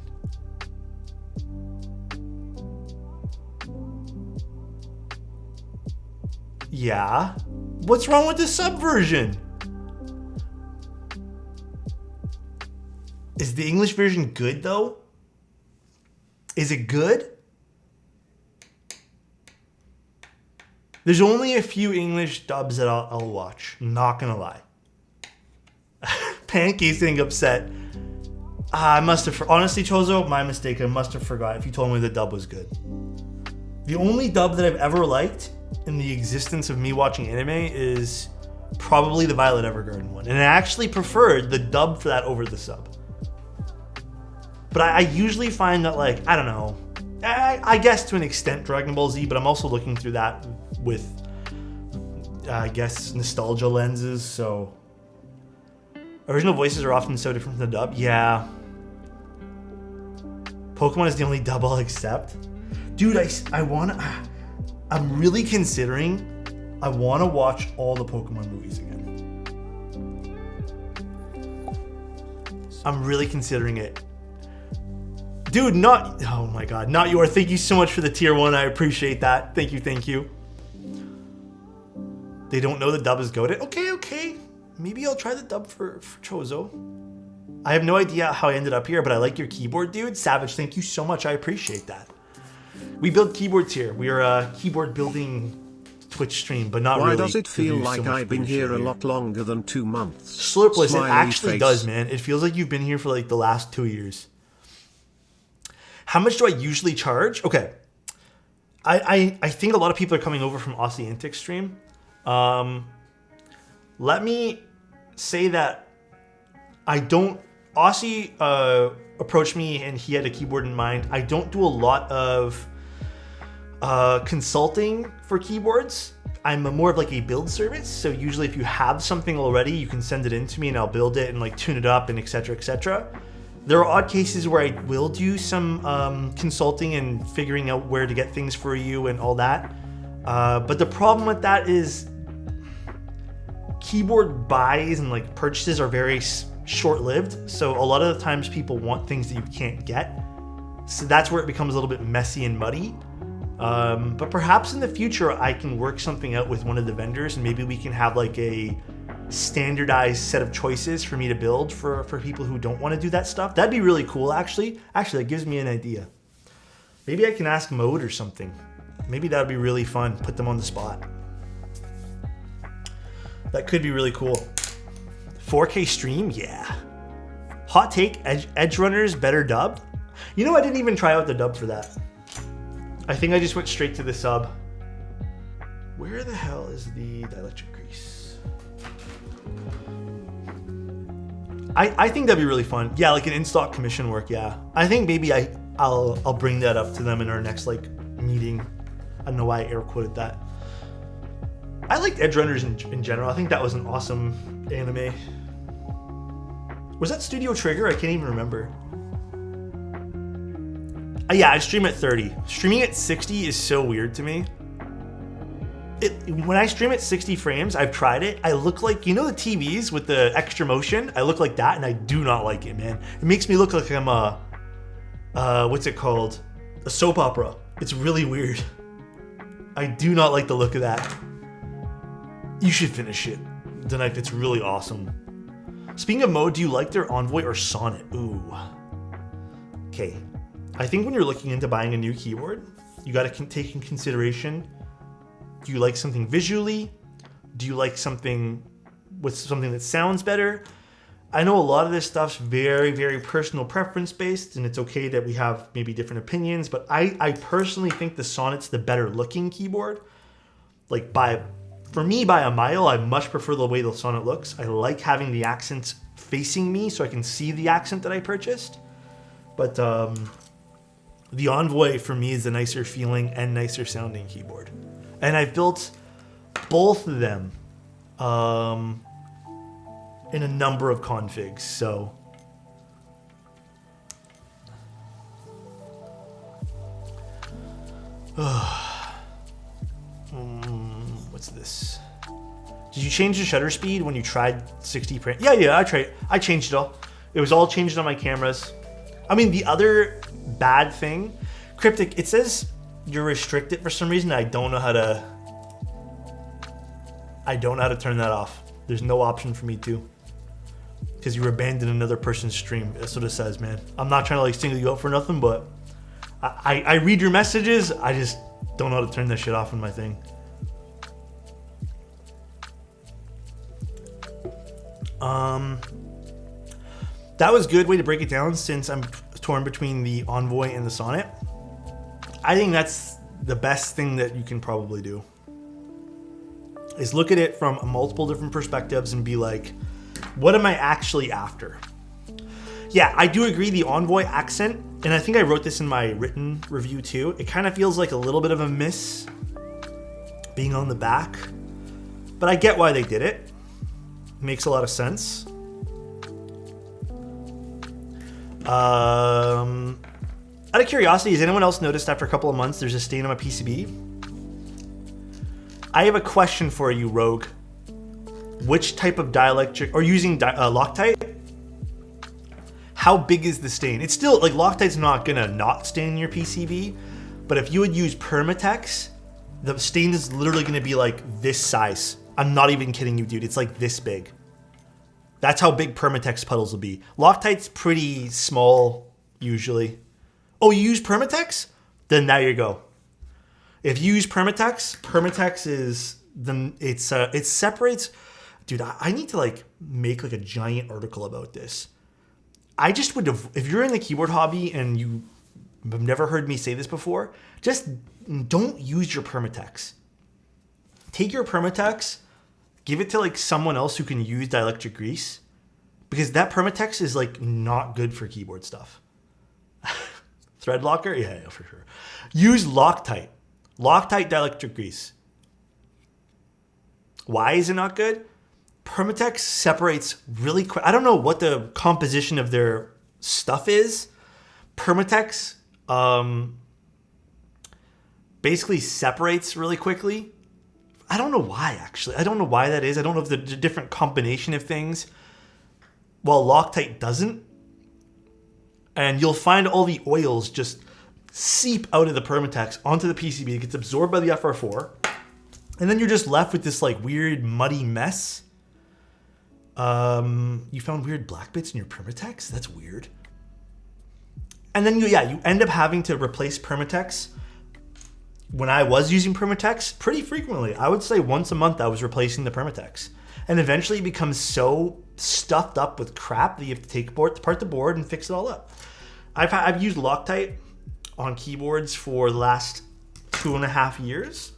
Yeah. What's wrong with the sub version? Is the English version good though? Is it good? There's only a few English dubs that I'll watch. I'm not gonna lie. Pancake's getting upset. I must have... Honestly, Chozo, my mistake. I must have forgot if you told me the dub was good. The only dub that I've ever liked in the existence of me watching anime is probably the Violet Evergarden one. And I actually preferred the dub for that over the sub. But I usually find that, like, I don't know. I guess to an extent Dragon Ball Z, but I'm also looking through that with, I guess, nostalgia lenses, so... Original voices are often so different from the dub. Yeah. Pokemon is the only dub I'll accept. Dude, I'm really considering, I want to watch all the Pokemon movies again. I'm really considering it. Dude, oh my god, not your. Thank you so much for the tier 1. I appreciate that. Thank you. They don't know the dub is goated. Okay. Maybe I'll try the dub for Chozo. I have no idea how I ended up here, but I like your keyboard, dude. Savage, thank you so much. I appreciate that. We build keyboards here. We are a keyboard building Twitch stream, but not really. Why does it feel like I've been here a lot longer than 2 months? Slurpless, it actually does, man. It feels like you've been here for like the last 2 years. How much do I usually charge? Okay. I think a lot of people are coming over from Aussie Antics stream. Let me say that Aussie approached me and he had a keyboard in mind. I don't do a lot of consulting for keyboards. I'm more of like a build service. So usually if you have something already, you can send it in to me and I'll build it and like tune it up and etc. etc. There are odd cases where I will do some consulting and figuring out where to get things for you and all that. But the problem with that is keyboard buys and like purchases are very short-lived. So a lot of the times people want things that you can't get. So that's where it becomes a little bit messy and muddy. But perhaps in the future I can work something out with one of the vendors and maybe we can have like a standardized set of choices for me to build for people who don't want to do that stuff. That'd be really cool, actually. Actually, that gives me an idea. Maybe I can ask Mode or something. Maybe that'd be really fun. Put them on the spot. That could be really cool. 4K stream? Yeah. Hot take, Edge Runners better dubbed? You know, I didn't even try out the dub for that. I think I just went straight to the sub. Where the hell is the dielectric grease? I think that'd be really fun. Yeah, like an in-stock commission work, yeah. I think maybe I'll bring that up to them in our next like meeting. I don't know why I air quoted that. I liked Edge Runners in general. I think that was an awesome anime. Was that Studio Trigger? I can't even remember. Yeah, I stream at 30. Streaming at 60 is so weird to me. When I stream at 60 frames, I've tried it. I look like, you know the TVs with the extra motion? I look like that and I do not like it, man. It makes me look like I'm what's it called? A soap opera. It's really weird. I do not like the look of that. You should finish it tonight. It's really awesome. Speaking of Mode, do you like their Envoy or Sonnet? Ooh. Okay. I think when you're looking into buying a new keyboard, you got to take in consideration, do you like something visually? Do you like something with something that sounds better? I know a lot of this stuff's very, very personal preference based, and it's okay that we have maybe different opinions, but I personally think the Sonnet's the better looking keyboard. Like for me, by a mile, I much prefer the way the Sonnet looks. I like having the accents facing me so I can see the accent that I purchased. But the Envoy for me is a nicer feeling and nicer sounding keyboard. And I've built both of them in a number of configs, so. What's this? Did you change the shutter speed when you tried 60 frame? Yeah, I changed it all. It was all changed on my cameras. I mean, the other bad thing, Cryptic, it says you're restricted for some reason. I don't know how to turn that off. There's no option for me to. Because you abandoned another person's stream. That's what it says, man. I'm not trying to like single you out for nothing, but I read your messages. I just don't know how to turn that shit off on my thing. That was a good way to break it down since I'm torn between the Envoy and the Sonnet. I think that's the best thing that you can probably do. Is look at it from multiple different perspectives and be like, what am I actually after? Yeah, I do agree the Envoy accent, and I think I wrote this in my written review too, it kind of feels like a little bit of a miss being on the back, but I get why they did it. It makes a lot of sense. Out of curiosity, has anyone else noticed after a couple of months there's a stain on my PCB? I have a question for you, Rogue. Which type of dielectric, or using Loctite? How big is the stain? It's still, like, Loctite's not gonna not stain your PCB, but if you would use Permatex, the stain is literally gonna be like this size. I'm not even kidding you, dude. It's like this big. That's how big Permatex puddles will be. Loctite's pretty small, usually. Oh, you use Permatex? Then there you go. If you use Permatex, Permatex is it separates. Dude, I need to like make like a giant article about this. I just would have, if you're in the keyboard hobby and you have never heard me say this before, just don't use your Permatex. Take your Permatex, give it to like someone else who can use dielectric grease, because that Permatex is like not good for keyboard stuff. Thread locker? Yeah, for sure. Use Loctite. Loctite dielectric grease. Why is it not good? Permatex separates really quick. I don't know what the composition of their stuff is. Permatex basically separates really quickly. I don't know why, actually. I don't know why that is. I don't know if the different combination of things. Well, Loctite doesn't. And you'll find all the oils just seep out of the Permatex onto the PCB. It gets absorbed by the FR4. And then you're just left with this like weird muddy mess. You found weird black bits in your Permatex? That's weird. And then you end up having to replace Permatex. When I was using Permatex, pretty frequently. I would say once a month I was replacing the Permatex. And eventually it becomes so stuffed up with crap that you have to take apart the board and fix it all up. I've used Loctite on keyboards for the last 2.5 years.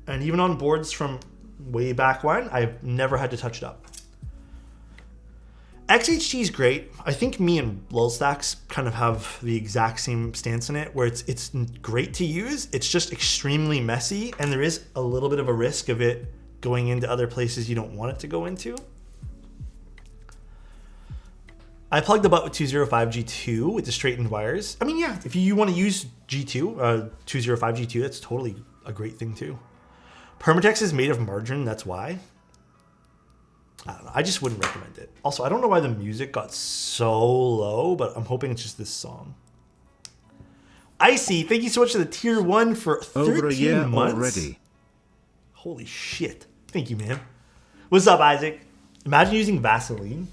And even on boards from way back when, I've never had to touch it up. XHT is great. I think me and Lulstacks kind of have the exact same stance in it, where it's great to use. It's just extremely messy, and there is a little bit of a risk of it going into other places you don't want it to go into. I plugged the butt with 205 G2 with the straightened wires. I mean, yeah, if you want to use G2, 205 G2, that's totally a great thing too. Permatex is made of margarine, that's why. I don't know, I just wouldn't recommend it. Also, I don't know why the music got so low, but I'm hoping it's just this song. Icy, thank you so much for the tier 1 for 13 over a year months. Already. Holy shit. Thank you, man. What's up, Isaac? Imagine using Vaseline.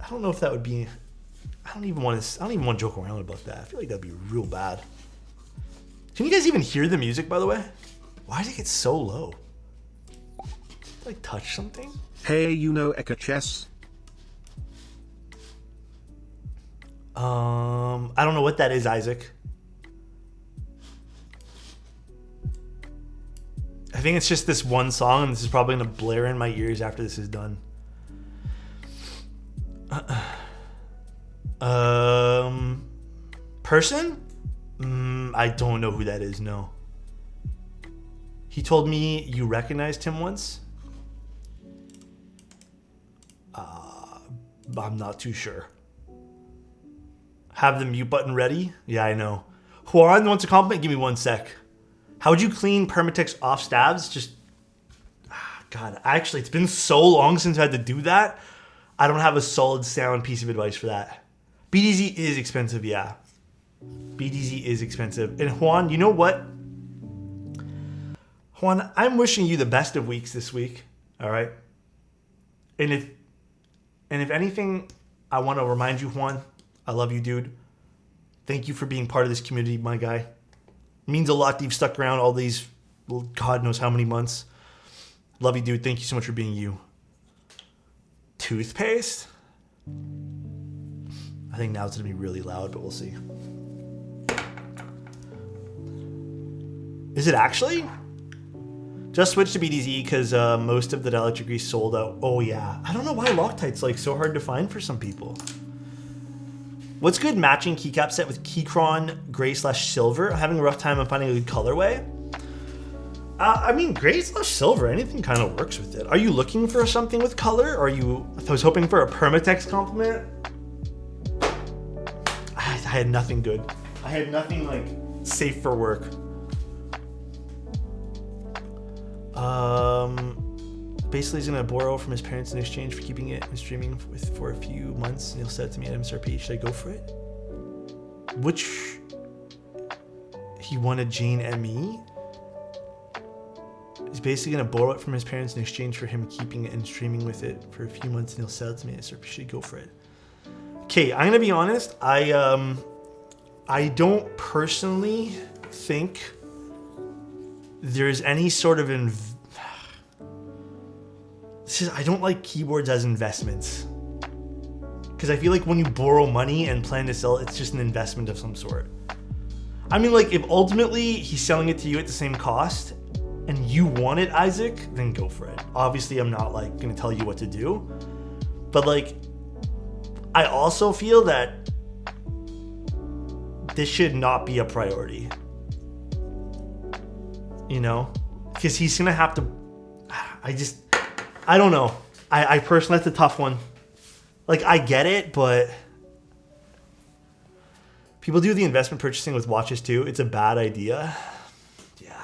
I don't know if that would be... I don't even want to joke around about that. I feel like that'd be real bad. Can you guys even hear the music, by the way? Why did it get so low? Did I touch something? Hey, you know Eka Chess? I don't know what that is, Isaac. I think it's just this one song, and this is probably gonna blare in my ears after this is done. Person? I don't know who that is, no. He told me you recognized him once. I'm not too sure. Have the mute button ready? Yeah, I know. Juan wants a compliment? Give me 1 sec. How would you clean Permatex off stabs? Just, God, actually, it's been so long since I had to do that. I don't have a solid sound piece of advice for that. BDZ is expensive, yeah. BDZ is expensive. And Juan, you know what? Juan, I'm wishing you the best of weeks this week. All right. And if anything, I want to remind you, Juan, I love you, dude. Thank you for being part of this community, my guy. It means a lot that you've stuck around all these, God knows how many months. Love you, dude. Thank you so much for being you. Toothpaste? I think now it's going to be really loud, but we'll see. Is it actually? Just switch to BDZ because most of the dielectric grease sold out. Oh, yeah. I don't know why Loctite's like so hard to find for some people. What's good matching keycap set with Keychron gray/silver? I'm having a rough time on finding a good colorway. I mean, gray/silver, anything kind of works with it. Are you looking for something with color? Or I was hoping for a Permatex compliment. I had nothing good. I had nothing like safe for work. Basically he's gonna borrow from his parents in exchange for keeping it and streaming for a few months, and he'll set it to me at MSRP. Should I go for it? Which he wanted Jane ME. He's basically gonna borrow it from his parents in exchange for him keeping it and streaming with it for a few months, and he'll sell it to me at MSRP. Should I go for it? Okay, I'm gonna be honest. I don't personally think there's any sort of I don't like keyboards as investments. because I feel like when you borrow money and plan to sell, it's just an investment of some sort. I mean, like, if ultimately he's selling it to you at the same cost and you want it, Isaac, then go for it. Obviously, I'm not like gonna tell you what to do, but like, I also feel that this should not be a priority, you know, because he's gonna have to. I don't know. I personally, that's a tough one. Like, I get it, but people do the investment purchasing with watches too. It's a bad idea. Yeah.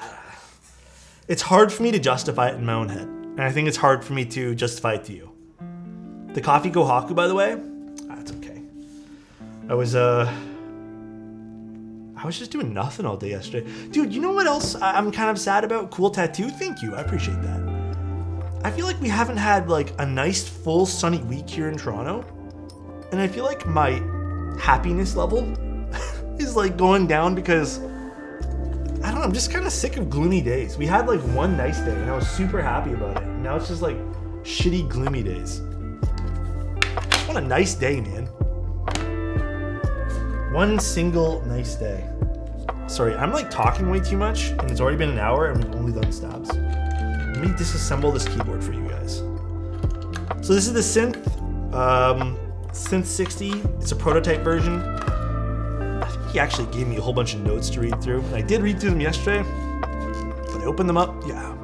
It's hard for me to justify it in my own head. And I think it's hard for me to justify it to you. The coffee go Haku, by the way, that's okay. I was just doing nothing all day yesterday. Dude, you know what else I'm kind of sad about? Cool tattoo. Thank you. I appreciate that. I feel like we haven't had like a nice full sunny week here in Toronto. And I feel like my happiness level is like going down because I don't know, I'm just kind of sick of gloomy days. We had like one nice day and I was super happy about it. Now it's just like shitty gloomy days. What a nice day, man. One single nice day. Sorry, I'm like talking way too much and it's already been an hour and we've only done stabs. Let me disassemble this keyboard for you guys. So this is the Synth60. It's a prototype version. I think he actually gave me a whole bunch of notes to read through. And I did read through them yesterday, but I opened them up. Yeah.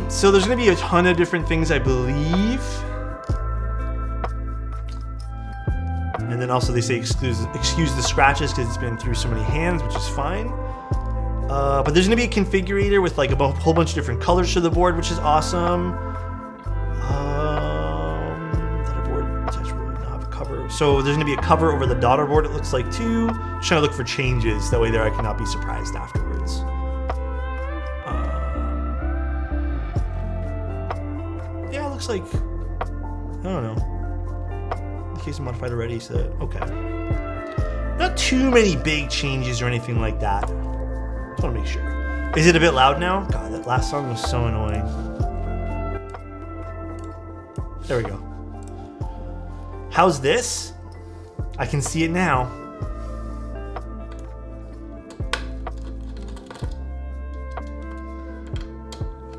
So there's gonna be a ton of different things, I believe. And then also they say excuse the scratches because it's been through so many hands, which is fine. But there's gonna be a configurator with like a whole bunch of different colors to the board, which is awesome. Daughter board attached will not have a cover. So there's gonna be a cover over the daughter board, it looks like too. Just trying to look for changes, that way there I cannot be surprised afterwards. Yeah, it looks like, I don't know. The case is modified already, so okay. Not too many big changes or anything like that. Just want to make sure. Is it a bit loud now? God, that last song was so annoying. There we go. How's this? I can see it now.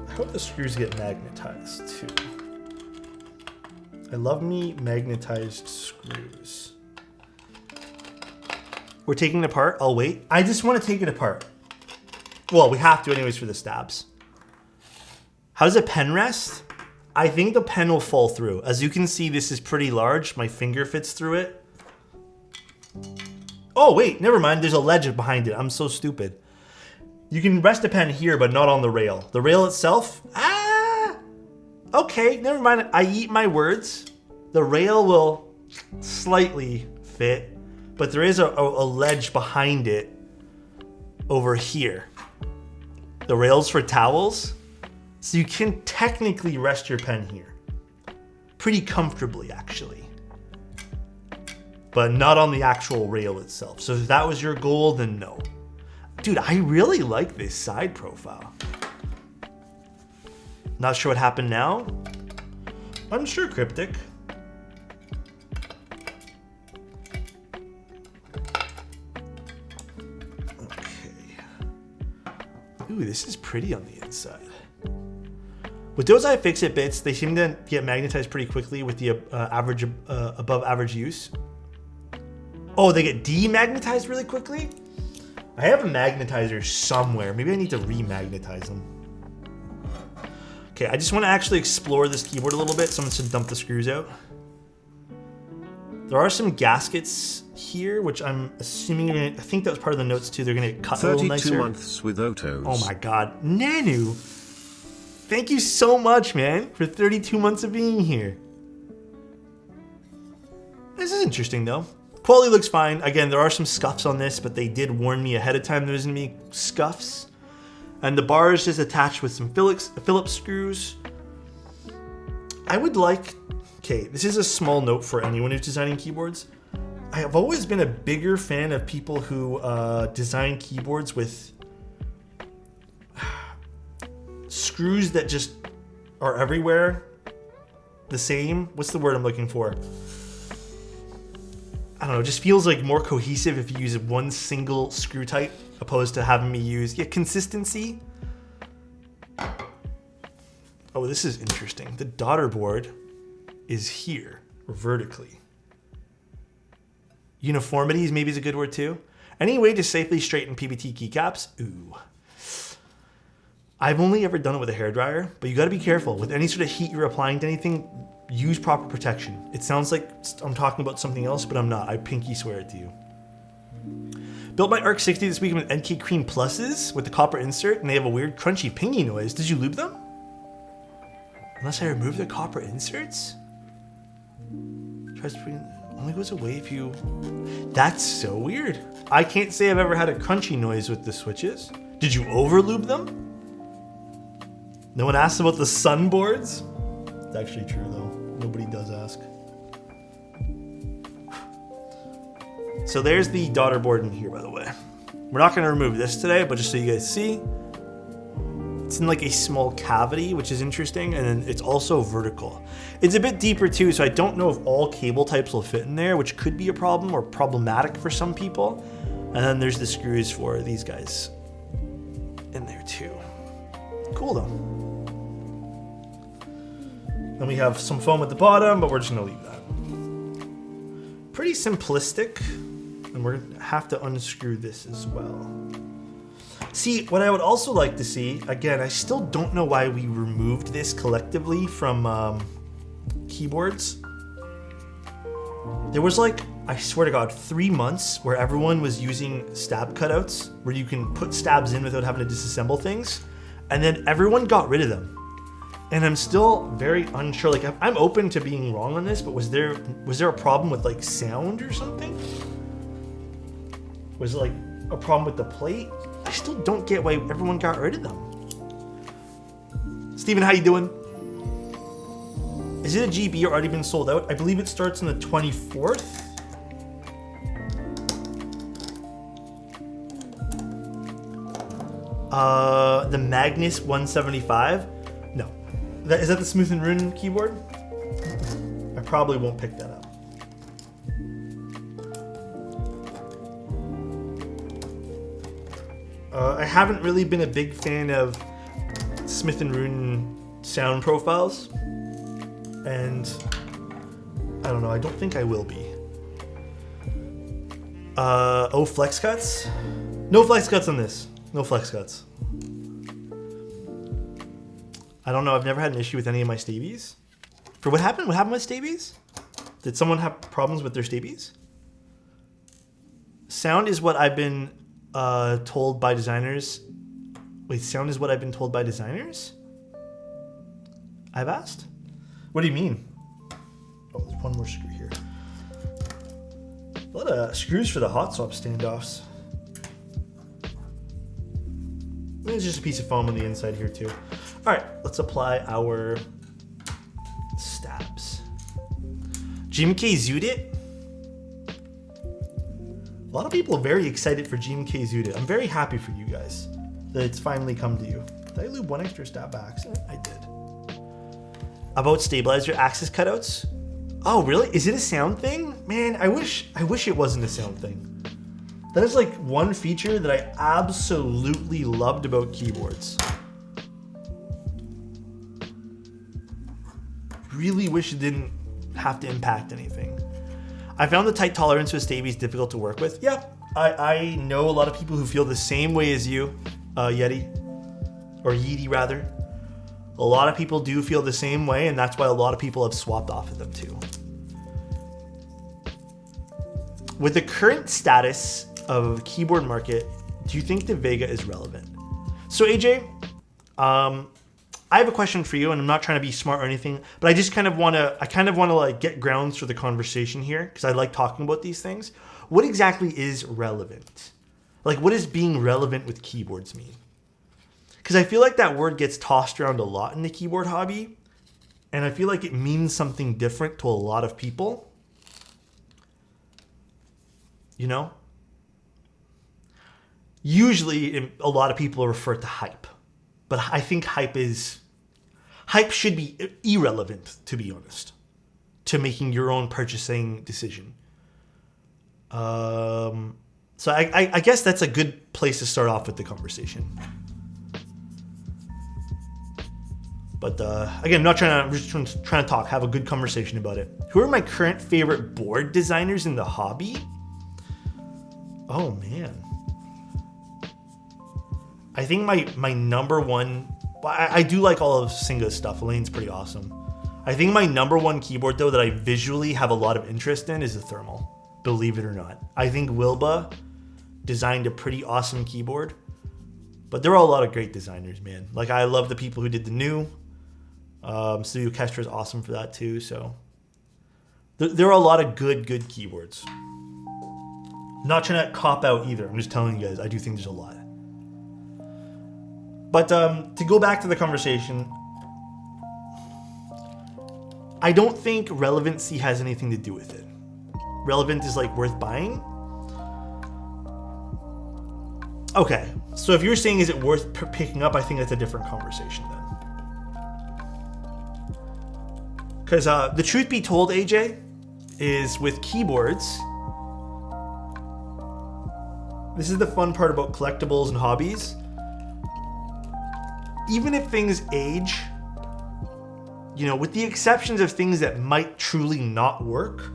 I hope the screws get magnetized too. I love me magnetized screws. We're taking it apart? I'll wait. I just want to take it apart. Well, we have to anyways for the stabs. How does a pen rest? I think the pen will fall through. As you can see, this is pretty large. My finger fits through it. Oh, wait, never mind. There's a ledge behind it. I'm so stupid. You can rest a pen here, but not on the rail. The rail itself? Okay, never mind. I eat my words. The rail will slightly fit, but there is a ledge behind it over here. The rail's for towels, so you can technically rest your pen here. Pretty comfortably, actually. But not on the actual rail itself. So if that was your goal, then no. Dude, I really like this side profile. Not sure what happened now. I'm sure cryptic. Okay. Ooh, this is pretty on the inside. With those iFixit bits, they seem to get magnetized pretty quickly with the above average use. Oh, they get demagnetized really quickly? I have a magnetizer somewhere. Maybe I need to remagnetize them. Okay, I just want to actually explore this keyboard a little bit. Someone should dump the screws out. There are some gaskets here, which I'm assuming I think that was part of the notes too. They're gonna get cut a little nicer. 32 months with Otos. Oh my God, Nanu! Thank you so much, man, for 32 months of being here. This is interesting though. Quality looks fine. Again, there are some scuffs on this, but they did warn me ahead of time there was gonna be scuffs. And the bar is just attached with some Phillips screws. I would like, okay, this is a small note for anyone who's designing keyboards. I have always been a bigger fan of people who design keyboards with screws that just are everywhere the same. What's the word I'm looking for? don't know, it just feels like more cohesive if you use one single screw type opposed to having me use consistency. Oh, this is interesting. The daughter board is here vertically. Uniformities maybe is a good word too. Any way to safely straighten PBT keycaps? Ooh. I've only ever done it with a hairdryer, but you gotta be careful. With any sort of heat you're applying to anything, use proper protection. It sounds like I'm talking about something else, but I'm not. I pinky swear it to you. Built my Arc 60 this weekend with NK Cream Pluses with the copper insert, and they have a weird crunchy pingy noise. Did you lube them? Unless I remove the copper inserts? Tries to bring, only goes away if you... That's so weird. I can't say I've ever had a crunchy noise with the switches. Did you over lube them? No one asked about the sun boards? It's actually true though. Nobody does ask. So there's the daughter board in here, by the way. We're not going to remove this today, but just so you guys see, it's in like a small cavity, which is interesting, and then it's also vertical. It's a bit deeper too, so I don't know if all cable types will fit in there, which could be a problem or problematic for some people. And then there's the screws for these guys in there too. Cool though. Then we have some foam at the bottom, but we're just gonna leave that. Pretty simplistic, and we're gonna have to unscrew this as well. See, what I would also like to see, again, I still don't know why we removed this collectively from keyboards. There was like, I swear to God, 3 months where everyone was using stab cutouts, where you can put stabs in without having to disassemble things, and then everyone got rid of them. And I'm still very unsure. Like, I'm open to being wrong on this, but was there a problem with like sound or something? Was it like a problem with the plate? I still don't get why everyone got rid of them. Steven, how you doing? Is it a GB or already been sold out? I believe it starts on the 24th. The Magnus 175? No. Is that the Smooth and Rune keyboard? I probably won't pick that up. I haven't really been a big fan of Smith and Rune sound profiles, and I don't know, I don't think I will be. Oh, flex cuts? No flex cuts on this. No flex cuts. I don't know, I've never had an issue with any of my stabies. For what happened? What happened with stabies? Did someone have problems with their stabies? Sound is what I've been told by designers. Wait, sound is what I've been told by designers? I've asked? What do you mean? Oh, there's one more screw here. A lot of screws for the hot swap standoffs. There's just a piece of foam on the inside here too. All right, let's apply our stabs. GMK Zudit. A lot of people are very excited for GMK Zudit. I'm very happy for you guys that it's finally come to you. Did I lube one extra stab by accident? I did. About stabilizer axis cutouts. Oh, really? Is it a sound thing? Man, I wish it wasn't a sound thing. That is like one feature that I absolutely loved about keyboards. Really wish it didn't have to impact anything. I found the tight tolerance with stabies difficult to work with. Yeah, I know a lot of people who feel the same way as you, Yeti, or Yeety rather. A lot of people do feel the same way, and that's why a lot of people have swapped off of them too. With the current status of the keyboard market, do you think the Vega is relevant? So AJ, I have a question for you, and I'm not trying to be smart or anything, but I just kind of want to like get grounds for the conversation here because I like talking about these things. What exactly is relevant? Like, what does being relevant with keyboards mean? Because I feel like that word gets tossed around a lot in the keyboard hobby, and I feel like it means something different to a lot of people. You know? Usually, a lot of people refer to hype, but I think hype should be irrelevant, to be honest, to making your own purchasing decision. So I guess that's a good place to start off with the conversation. But again, I'm just trying to talk, have a good conversation about it. Who are my current favorite board designers in the hobby? Oh man. I think my number one, I do like all of Synth's stuff. Elaine's pretty awesome. I think my number one keyboard though that I visually have a lot of interest in is the Thermal, believe it or not. I think Wilba designed a pretty awesome keyboard, but there are a lot of great designers, man. Like I love the people who did the new. Studio Kestra is awesome for that too. So there are a lot of good keyboards. Not trying to cop out either. I'm just telling you guys, I do think there's a lot. But to go back to the conversation, I don't think relevancy has anything to do with it. Relevant is like worth buying. Okay, so if you're saying is it worth picking up, I think that's a different conversation then. Because the truth be told, AJ, is with keyboards, this is the fun part about collectibles and hobbies. Even if things age, you know, with the exceptions of things that might truly not work,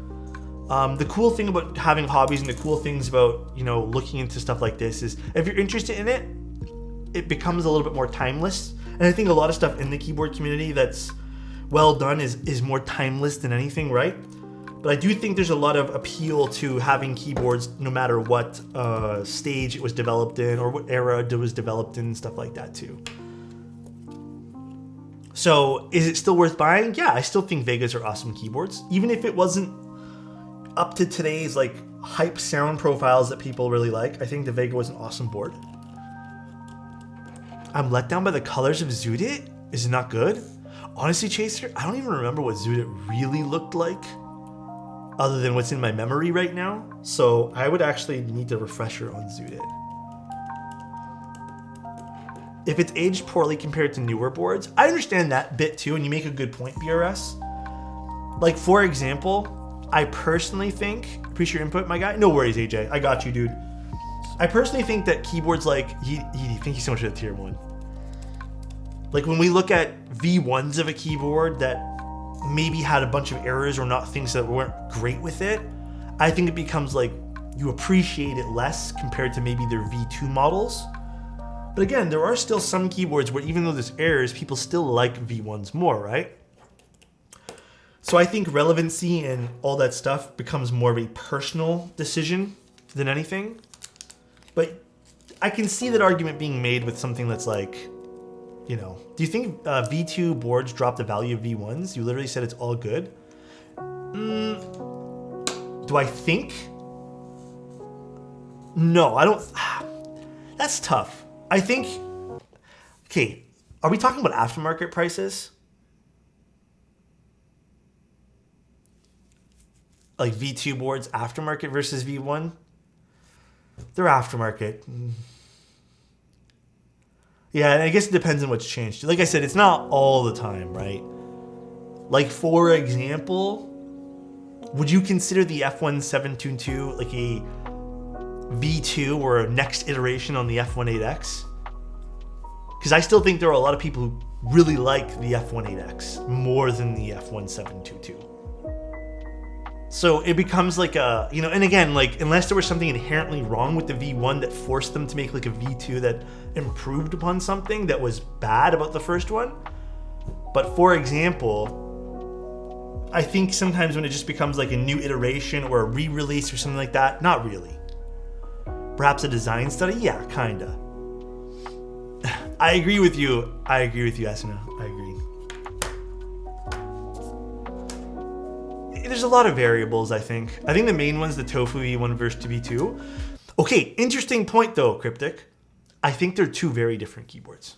the cool thing about having hobbies and the cool things about, you know, looking into stuff like this is if you're interested in it, it becomes a little bit more timeless. And I think a lot of stuff in the keyboard community that's well done is more timeless than anything, right? But I do think there's a lot of appeal to having keyboards no matter what stage it was developed in or what era it was developed in, stuff like that too. So is it still worth buying? Yeah, I still think Vegas are awesome keyboards. Even if it wasn't up to today's like hype sound profiles that people really like, I think the Vega was an awesome board. I'm let down by the colors of Zudit. Is it not good? Honestly, Chaser, I don't even remember what Zudit really looked like other than what's in my memory right now. So I would actually need a refresher on Zudit. If it's aged poorly compared to newer boards, I understand that bit too, and you make a good point, BRS. Like, for example, I personally think, appreciate your input, my guy. No worries, AJ. I got you, dude. I personally think that keyboards like, thank you so much for the tier 1. Like, when we look at V1s of a keyboard that maybe had a bunch of errors or not things that weren't great with it, I think it becomes like you appreciate it less compared to maybe their V2 models. But again, there are still some keyboards where even though there's errors, people still like V1s more, right? So I think relevancy and all that stuff becomes more of a personal decision than anything. But I can see that argument being made with something that's like, you know, do you think V2 boards drop the value of V1s? You literally said it's all good. Do I think? No, I don't. That's tough. I think, okay, are we talking about aftermarket prices? Like V2 boards aftermarket versus V1? They're aftermarket. Yeah, and I guess it depends on what's changed. Like I said, it's not all the time, right? Like, for example, would you consider the F1722 like a V2 or a next iteration on the F18X? Because I still think there are a lot of people who really like the F18X more than the F1722. So it becomes like a, you know, and again, like, unless there was something inherently wrong with the V1 that forced them to make like a V2 that improved upon something that was bad about the first one. But for example, I think sometimes when it just becomes like a new iteration or a re-release or something like that, not really. Perhaps a design study? Yeah, kinda. I agree with you. Asuna. I agree. There's a lot of variables, I think. I think the main one's the Tofu V1 versus V2. Okay, interesting point though, Cryptic. I think they're two very different keyboards.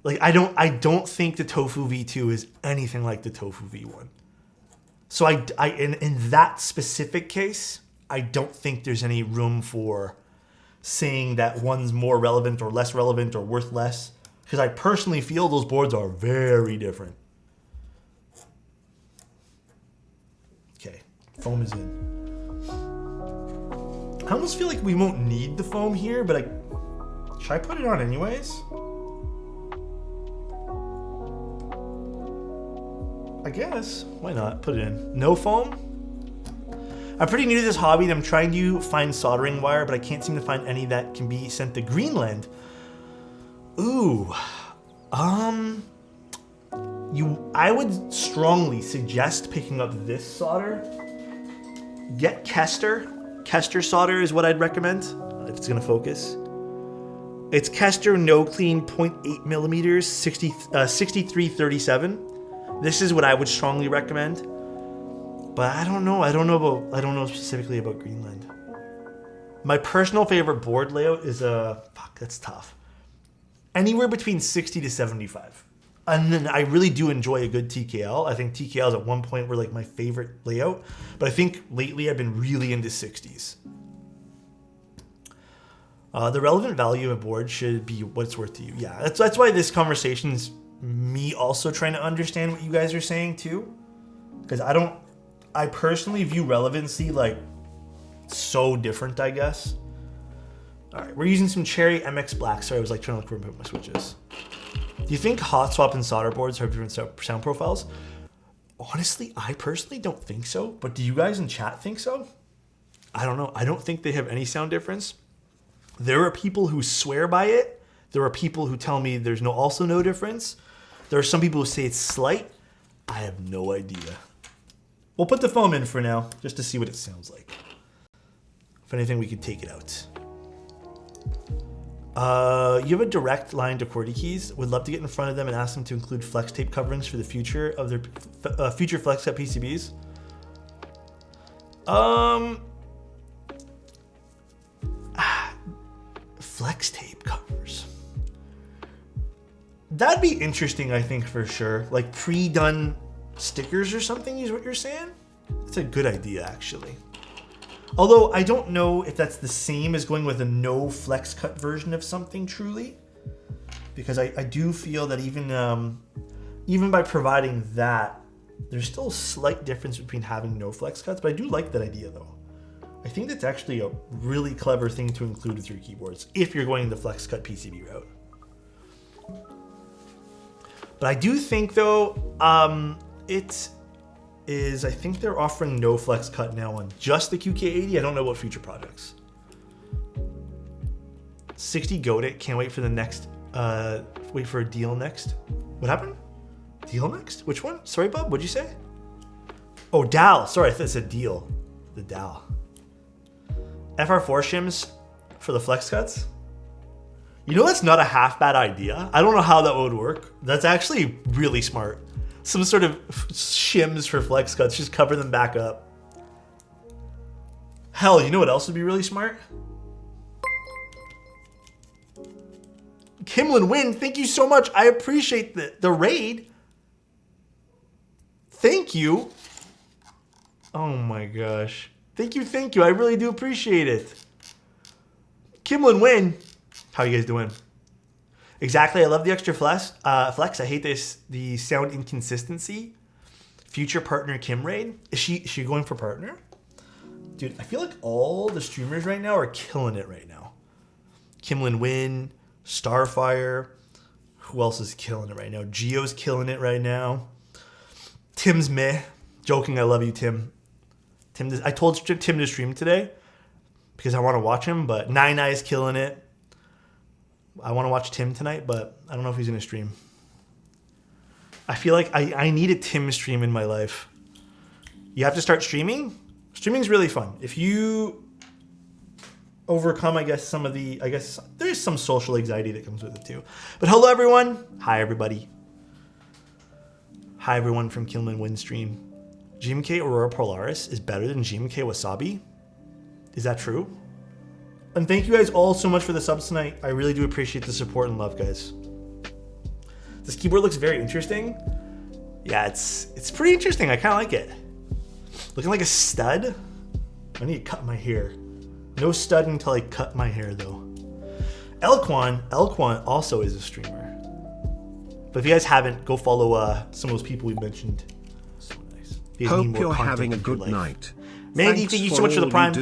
Like, I don't think the Tofu V2 is anything like the Tofu V1. So in that specific case, I don't think there's any room for saying that one's more relevant or less relevant or worth less, because I personally feel those boards are very different. Okay, foam is in. I almost feel like we won't need the foam here, but should I put it on anyways? I guess. Why not? Put it in. No foam? I'm pretty new to this hobby and I'm trying to find soldering wire, but I can't seem to find any that can be sent to Greenland. Ooh. I would strongly suggest picking up this solder. Get Kester. Kester solder is what I'd recommend if it's gonna focus. It's Kester No Clean 0.8 millimeters, 6337. This is what I would strongly recommend. But I don't know specifically about Greenland. My personal favorite board layout is fuck, that's tough. Anywhere between 60 to 75. And then I really do enjoy a good TKL. I think TKLs at one point were like my favorite layout, but I think lately I've been really into 60s. The relevant value of a board should be what it's worth to you. Yeah, that's why this conversation's me also trying to understand what you guys are saying too. Because I personally view relevancy like so different, I guess. All right, we're using some Cherry MX Black. Sorry, I was like trying to look for my switches. Do you think hot swap and solder boards have different sound profiles? Honestly, I personally don't think so. But do you guys in chat think so? I don't know. I don't think they have any sound difference. There are people who swear by it. There are people who tell me there's also no difference. There are some people who say it's slight. I have no idea. We'll put the foam in for now, just to see what it sounds like. If anything, we could take it out. You have a direct line to QWERTY keys. Would love to get in front of them and ask them to include flex tape coverings for the future of their future flex cut PCBs. Flex tape covers. That'd be interesting, I think, for sure. Like pre-done stickers or something is what you're saying? That's a good idea, actually. Although I don't know if that's the same as going with a no flex cut version of something truly. Because I do feel that even by providing that, there's still a slight difference between having no flex cuts, but I do like that idea though. I think that's actually a really clever thing to include with your keyboards if you're going the flex cut PCB route. But I do think though, it is, I think they're offering no flex cut now on just the QK80. I don't know about future projects. 60 goat it. Can't wait for the next, wait for a deal next. What happened? Deal next? Which one? Sorry, Bob, what'd you say? Oh, DAL. Sorry, I thought it said deal. The DAL. FR4 shims for the flex cuts. You know, that's not a half bad idea. I don't know how that would work. That's actually really smart. Some sort of shims for flex cuts, just cover them back up. Hell, you know what else would be really smart? Kimlin Win, thank you so much. I appreciate the raid. Thank you. Oh my gosh. Thank you. I really do appreciate it. Kimlin Win. How you guys doing? Exactly. I love the extra flex. I hate the sound inconsistency. Future partner Kim Raid. Is she going for partner? Dude, I feel like all the streamers right now are killing it right now. Kimlin Win, Starfire. Who else is killing it right now? Geo's killing it right now. Tim's meh. Joking, I love you, Tim. I told Tim to stream today because I want to watch him, but Nine Eye's killing it. I want to watch Tim tonight, but I don't know if he's going to stream. I feel like I need a Tim stream in my life. You have to start streaming. Streaming's really fun. If you overcome, I guess there's some social anxiety that comes with it too. But hello, everyone. Hi, everybody. Hi, everyone from Kilman Win stream. GMK Aurora Polaris is better than GMK Wasabi? Is that true? And thank you guys all so much for the subs tonight. I really do appreciate the support and love, guys. This keyboard looks very interesting. Yeah, it's pretty interesting. I kind of like it. Looking like a stud. I need to cut my hair. No stud until I cut my hair, though. Elquan also is a streamer. But if you guys haven't, go follow some of those people we mentioned. So nice. Hope you're having a good night. Mandy, thank you so much for the Prime.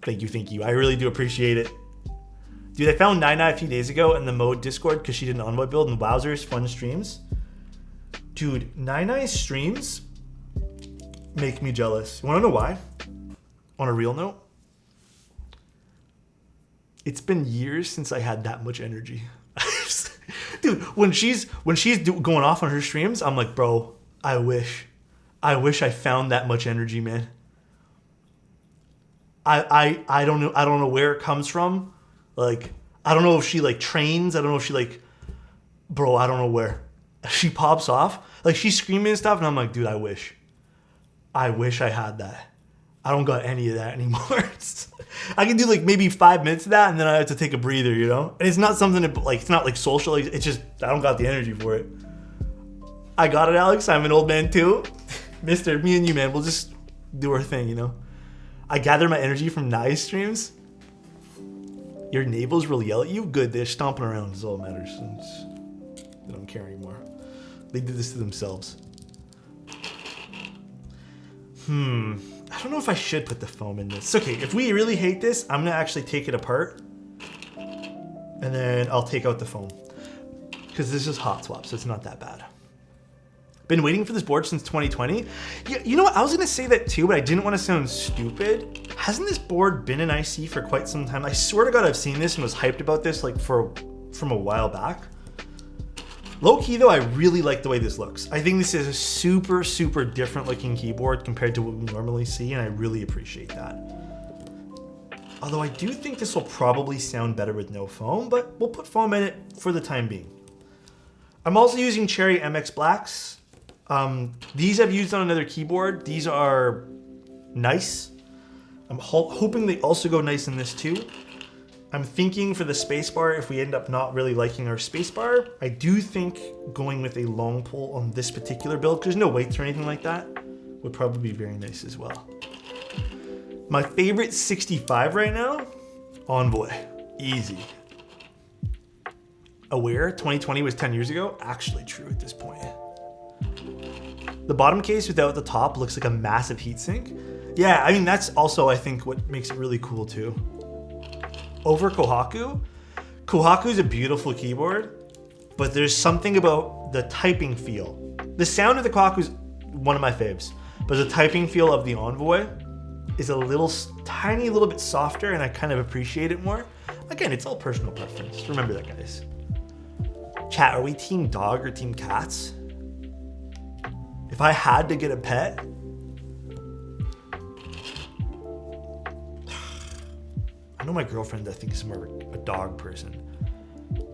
Thank you. I really do appreciate it. Dude, I found Nina a few days ago in the mode Discord because she did an Envoy build and wowzers, fun streams. Dude, Nina's streams make me jealous. You want to know why? On a real note, it's been years since I had that much energy. Dude, when she's going off on her streams, I'm like, bro, I wish I found that much energy, man. I don't know where it comes from. Like, I don't know if she like trains. I don't know if she like, bro, I don't know where. She pops off. Like, she's screaming and stuff, and I'm like, dude, I wish I had that. I don't got any of that anymore. I can do like maybe 5 minutes of that, and then I have to take a breather, you know? And it's not something that, like, it's not like social. Like, it's just, I don't got the energy for it. I got it, Alex. I'm an old man too. Mister, me and you, man, we'll just do our thing, you know? I gather my energy from nice streams. Your neighbors will yell at you? Good, they're stomping around is all that matters. They don't care anymore. They did this to themselves. I don't know if I should put the foam in this. Okay, if we really hate this, I'm gonna actually take it apart. And then I'll take out the foam. Because this is hot swap, so it's not that bad. Been waiting for this board since 2020. Yeah, you know what? I was gonna say that too, but I didn't want to sound stupid. Hasn't this board been in IC for quite some time? I swear to God, I've seen this and was hyped about this like from a while back. Low key though, I really like the way this looks. I think this is a super, super different looking keyboard compared to what we normally see, and I really appreciate that. Although I do think this will probably sound better with no foam, but we'll put foam in it for the time being. I'm also using Cherry MX Blacks. These I've used on another keyboard. These are nice. I'm hoping they also go nice in this too. I'm thinking for the spacebar, if we end up not really liking our spacebar, I do think going with a long pull on this particular build, because there's no weights or anything like that, would probably be very nice as well. My favorite 65 right now, Envoy. Easy. Aware 2020 was 10 years ago? Actually true at this point. The bottom case without the top looks like a massive heatsink. Yeah, I mean, that's also, I think, what makes it really cool too. Over Kohaku. Kohaku is a beautiful keyboard, but there's something about the typing feel. The sound of the Kohaku is one of my faves, but the typing feel of the Envoy is a little, tiny little bit softer, and I kind of appreciate it more. Again, it's all personal preference. Remember that, guys. Chat, are we team dog or team cats? If I had to get a pet, I know my girlfriend, I think, is more a dog person.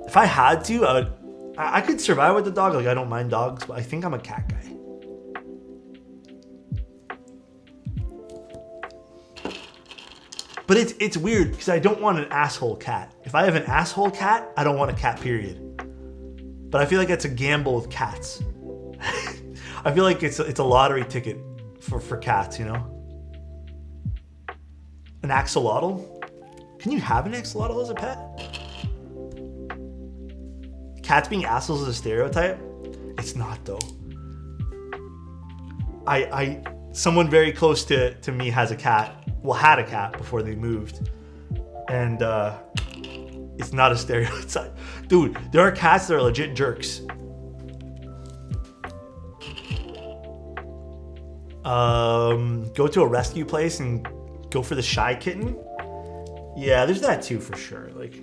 If I had to, I could survive with the dog. Like, I don't mind dogs, but I think I'm a cat guy. But it's weird because I don't want an asshole cat. If I have an asshole cat, I don't want a cat, period. But I feel like that's a gamble with cats. I feel like it's a lottery ticket for cats, you know? An axolotl? Can you have an axolotl as a pet? Cats being assholes is a stereotype? It's not though. Someone very close to me has a cat. Well, had a cat before they moved. And it's not a stereotype. Dude, there are cats that are legit jerks. Go to a rescue place and go for the shy kitten. Yeah, there's that too for sure. Like,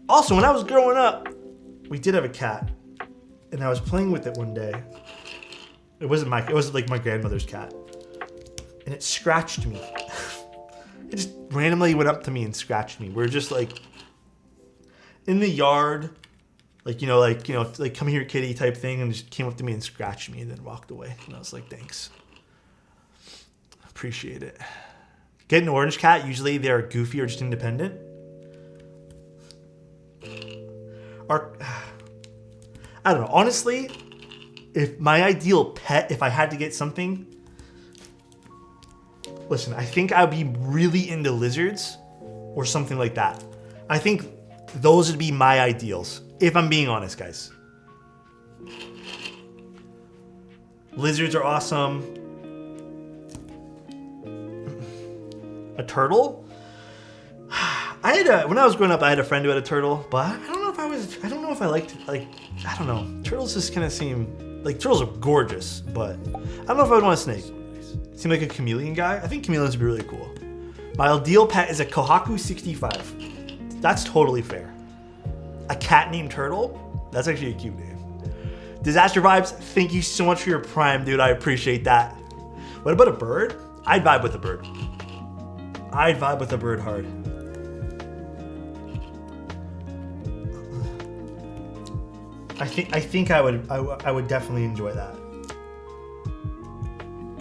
also when I was growing up, we did have a cat, and I was playing with it one day. It was like my grandmother's cat, and it scratched me. It just randomly went up to me and scratched me. We're just like in the yard, like come here, kitty type thing, and just came up to me and scratched me and then walked away. And I was like, thanks, appreciate it. Get an orange cat. Usually they're goofy or just independent. Or I don't know. Honestly, if my ideal pet, if I had to get something, listen, I think I'd be really into lizards or something like that. I think those would be my ideals, if I'm being honest, guys. Lizards are awesome. A turtle? When I was growing up, I had a friend who had a turtle, but I don't know if I liked it. Like, I don't know. Turtles just kind of seem, like, turtles are gorgeous, but I don't know if I would want a snake. Seem like a chameleon guy? I think chameleons would be really cool. My ideal pet is a Kohaku 65. That's totally fair. A cat named Turtle? That's actually a cute name. Disaster Vibes, thank you so much for your prime, dude. I appreciate that. What about a bird? I'd vibe with a bird. I'd vibe with a bird hard. I think I would definitely enjoy that.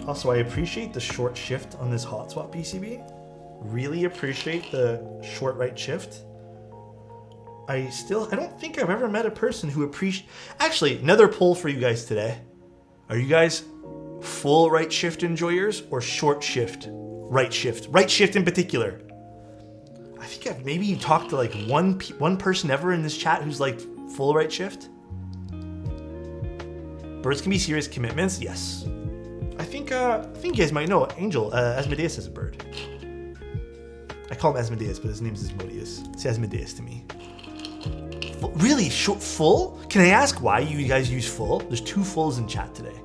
Also, I appreciate the short shift on this hot swap PCB. Really appreciate the short right shift. I don't think I've ever met a person who appreciates. Actually, another poll for you guys today. Are you guys full right shift enjoyers or short shift right shift? Right shift in particular. I think I've maybe talked to like one person ever in this chat who's like full right shift. Birds can be serious commitments. Yes. I think you guys might know Angel. Asmodeus is a bird. I call him Asmodeus, but his name is Asmodeus. It's Asmodeus to me. Really? Full? Can I ask why you guys use full? There's 2 fulls in chat today.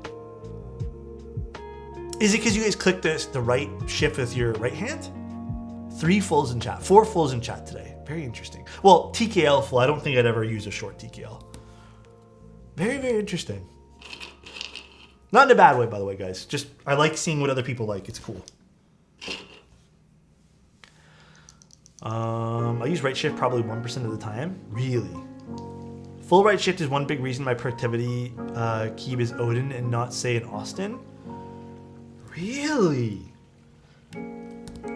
Is it because you guys clicked the right shift with your right hand? 3 fulls in chat. 4 fulls in chat today. Very interesting. Well, TKL full. I don't think I'd ever use a short TKL. Very, very interesting. Not in a bad way, by the way, guys. Just, I like seeing what other people like. It's cool. I use right shift probably 1% of the time. Really? Full right shift is one big reason my productivity key is Odin and not, say, in Austin. Really?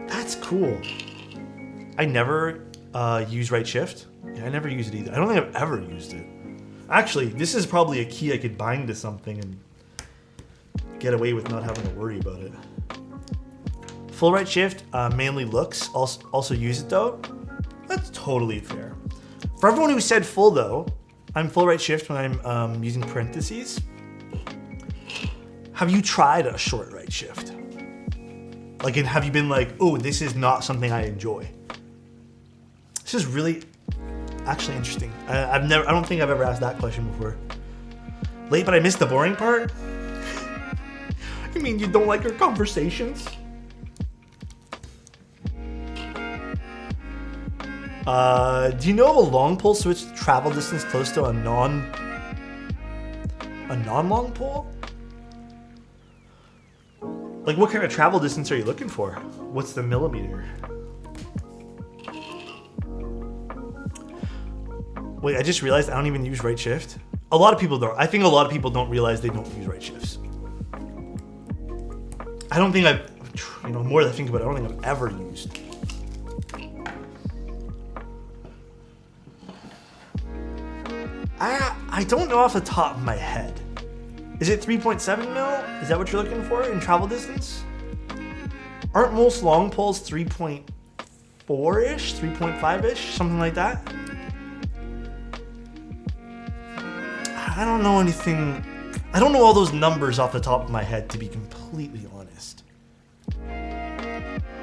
That's cool. I never use right shift. Yeah, I never use it either. I don't think I've ever used it. Actually, this is probably a key I could bind to something and get away with not having to worry about it. Full right shift, mainly looks. Also use it though. That's totally fair. For everyone who said full though, I'm full right shift when I'm using parentheses. Have you tried a short right shift? Like, have you been like, oh, this is not something I enjoy? This is really actually interesting. I don't think I've ever asked that question before. Late, but I missed the boring part? You mean you don't like your conversations? Do you know of a long pole switch travel distance close to a non-long pole? Like, what kind of travel distance are you looking for? What's the millimeter? Wait, I just realized I don't even use right shift. A lot of people don't. I think a lot of people don't realize they don't use right shifts. I don't think more than I think about it, I don't think I've ever used. I don't know off the top of my head. Is it 3.7 mil? Is that what you're looking for in travel distance? Aren't most long poles 3.4-ish, 3.5-ish, something like that? I don't know anything. I don't know all those numbers off the top of my head, to be completely honest.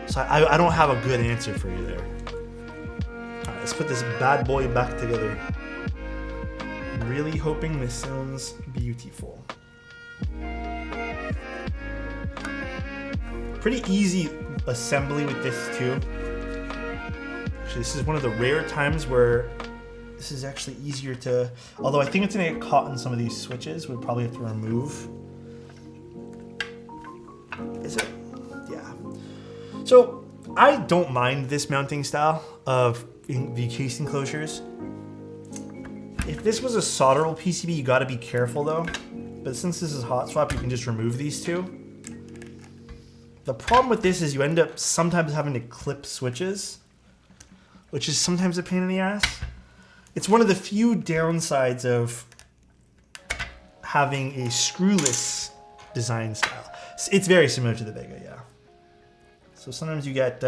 So I don't have a good answer for you there. All right, let's put this bad boy back together. I'm really hoping this sounds beautiful. Pretty easy assembly with this too. Actually, this is one of the rare times where this is actually easier to, although I think it's gonna get caught in some of these switches. We'd probably have to remove. Is it? Yeah. So I don't mind this mounting style of the case enclosures. If this was a solderable PCB, you gotta be careful though. But since this is hot swap, you can just remove these two. The problem with this is you end up sometimes having to clip switches, which is sometimes a pain in the ass. It's one of the few downsides of having a screwless design style. It's very similar to the Vega, yeah. So sometimes you get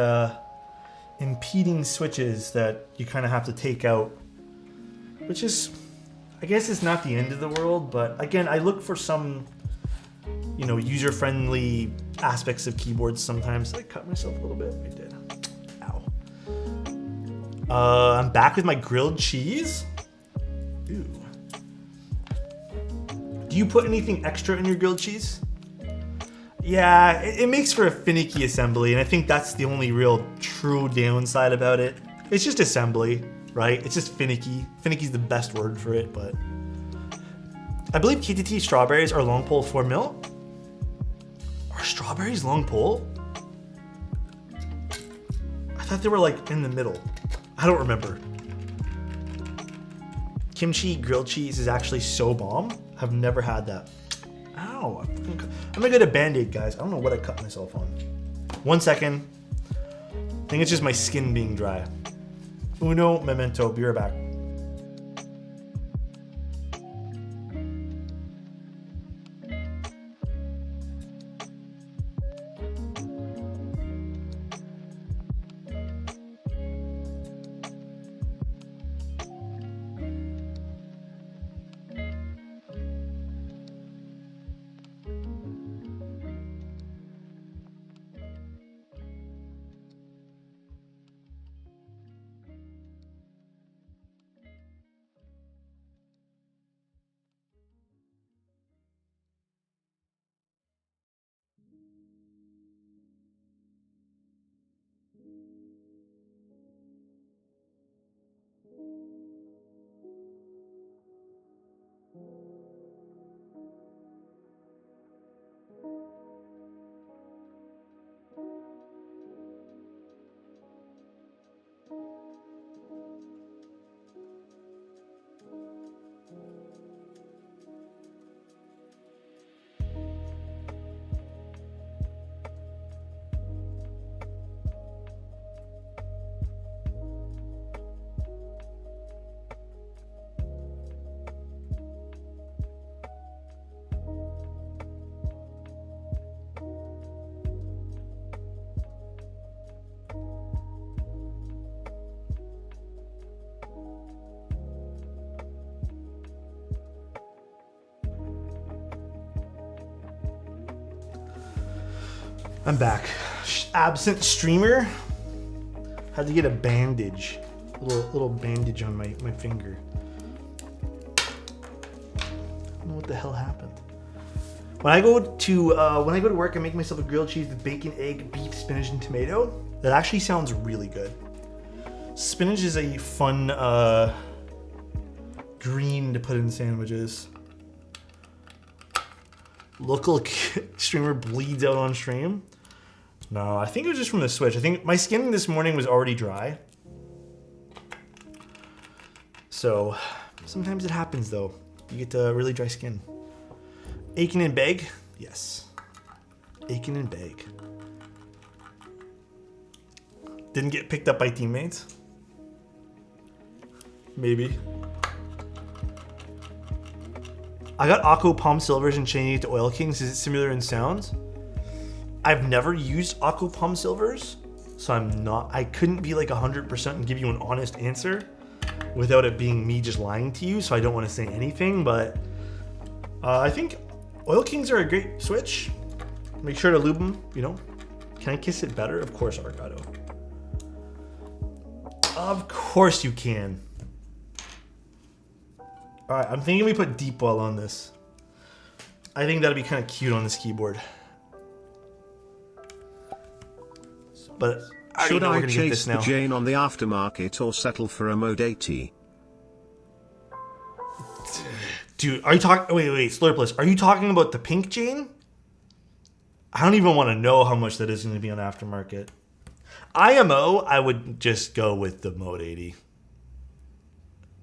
impeding switches that you kind of have to take out, which is, I guess it's not the end of the world, but again, I look for some, user-friendly aspects of keyboards sometimes. Did I cut myself a little bit? I did. I'm back with my grilled cheese. Ooh. Do you put anything extra in your grilled cheese? Yeah, it makes for a finicky assembly, and I think that's the only real true downside about it. It's just assembly, right? It's just finicky. Finicky's the best word for it, but I believe KTT strawberries are long pole 4 mil. Are strawberries long pole? I thought they were like in the middle. I don't remember. Kimchi grilled cheese is actually so bomb. I've never had that. Ow. I'm gonna get a band-aid, guys. I don't know what I cut myself on. 1 second. I think it's just my skin being dry. Uno memento. Be right back. I'm back. Absent streamer. Had to get a bandage. Little bandage on my finger. I don't know what the hell happened. When I go to work, I make myself a grilled cheese with bacon, egg, beef, spinach, and tomato. That actually sounds really good. Spinach is a fun green to put in sandwiches. Local streamer bleeds out on stream. No, I think it was just from the switch. I think my skin this morning was already dry. So sometimes it happens though. You get really dry skin. Aiken and beg? Yes. Aiken and beg. Didn't get picked up by teammates? Maybe. I got Akko Palm Silvers and changing it to Oil Kings. Is it similar in sounds? I've never used Akko Palm Silvers, so I couldn't be like 100% and give you an honest answer without it being me just lying to you, so I don't want to say anything, but I think Oil Kings are a great switch. Make sure to lube them, you know. Can I kiss it better? Of course, Argato. Of course you can. All right, I'm thinking we put deep well on this. I think that'd be kind of cute on this keyboard. But should I chase the Jane on the aftermarket or settle for a Mode 80? Dude, are you talking? Wait, Slurpless. Are you talking about the pink Jane? I don't even want to know how much that is going to be on aftermarket. IMO, I would just go with the Mode 80.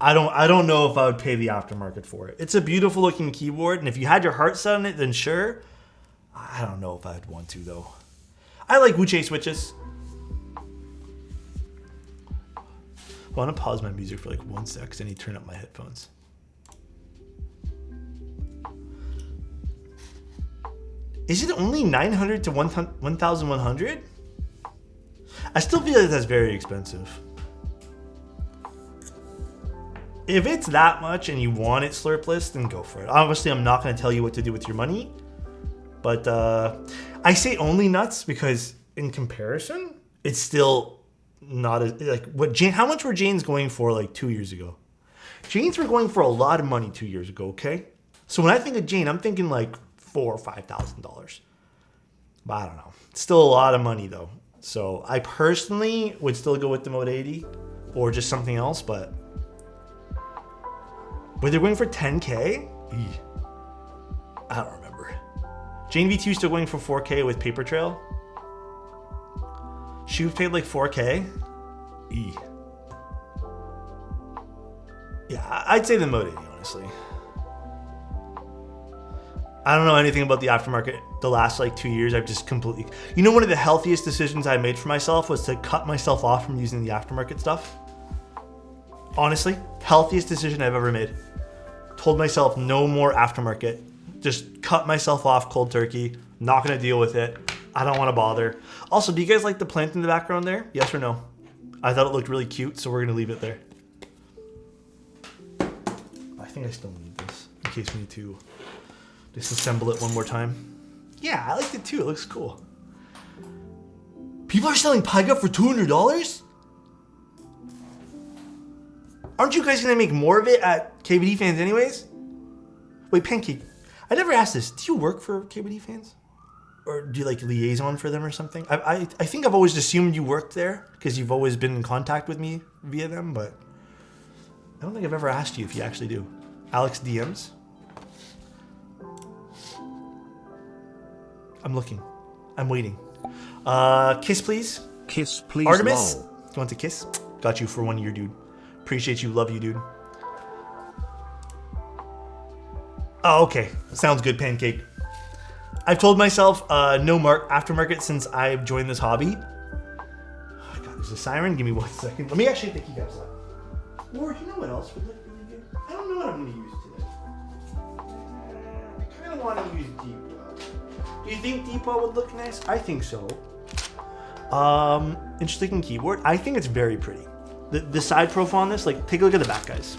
I don't know if I would pay the aftermarket for it. It's a beautiful looking keyboard, and if you had your heart set on it, then sure. I don't know if I'd want to though. I like Wuche switches. I want to pause my music for like 1 sec, because I need to turn up my headphones. Is it only 900 to 1,100? I still feel like that's very expensive. If it's that much and you want it Slurpless, then go for it. Obviously, I'm not going to tell you what to do with your money. But I say only nuts because in comparison, it's still not as like what Jane. How much were Janes going for like 2 years ago? Janes were going for a lot of money 2 years ago. Okay, so when I think of Jane, I'm thinking like $4,000 or $5,000. But I don't know. It's still a lot of money though. So I personally would still go with the Mode 80 or just something else. But they're going for 10K. I don't remember. Jane V2 still going for 4K with Paper Trail. She was paid like 4K. Yeah, I'd say the Mode 80, honestly. I don't know anything about the aftermarket the last like 2 years. I've just completely... You know, one of the healthiest decisions I made for myself was to cut myself off from using the aftermarket stuff. Honestly, healthiest decision I've ever made. Told myself no more aftermarket. Just cut myself off cold turkey. Not going to deal with it. I don't want to bother. Also, do you guys like the plant in the background there? Yes or no? I thought it looked really cute, so we're going to leave it there. I think I still need this in case we need to disassemble it one more time. Yeah, I liked it too. It looks cool. People are selling Pyga for $200? Aren't you guys going to make more of it at KBD Fans anyways? Wait, Pancake, I never asked this. Do you work for KBD Fans? Or do you like liaison for them or something? I think I've always assumed you worked there because you've always been in contact with me via them, but I don't think I've ever asked you if you actually do. Alex DMs? I'm looking. I'm waiting. Kiss, please. Kiss, please. Artemis, lol. you want to kiss? Got you for 1 year, dude. Appreciate you. Love you, dude. Oh, okay. Sounds good, Pancake. I've told myself no aftermarket since I've joined this hobby. Oh, God, there's a siren. Give me 1 second. Let me actually take you guys out. Or you know what else would look really good? I don't know what I'm going to use today. I kind of want to use Deepa. Do you think Deepa would look nice? I think so. Interesting keyboard. I think it's very pretty. The side profile on this, like, take a look at the back, guys.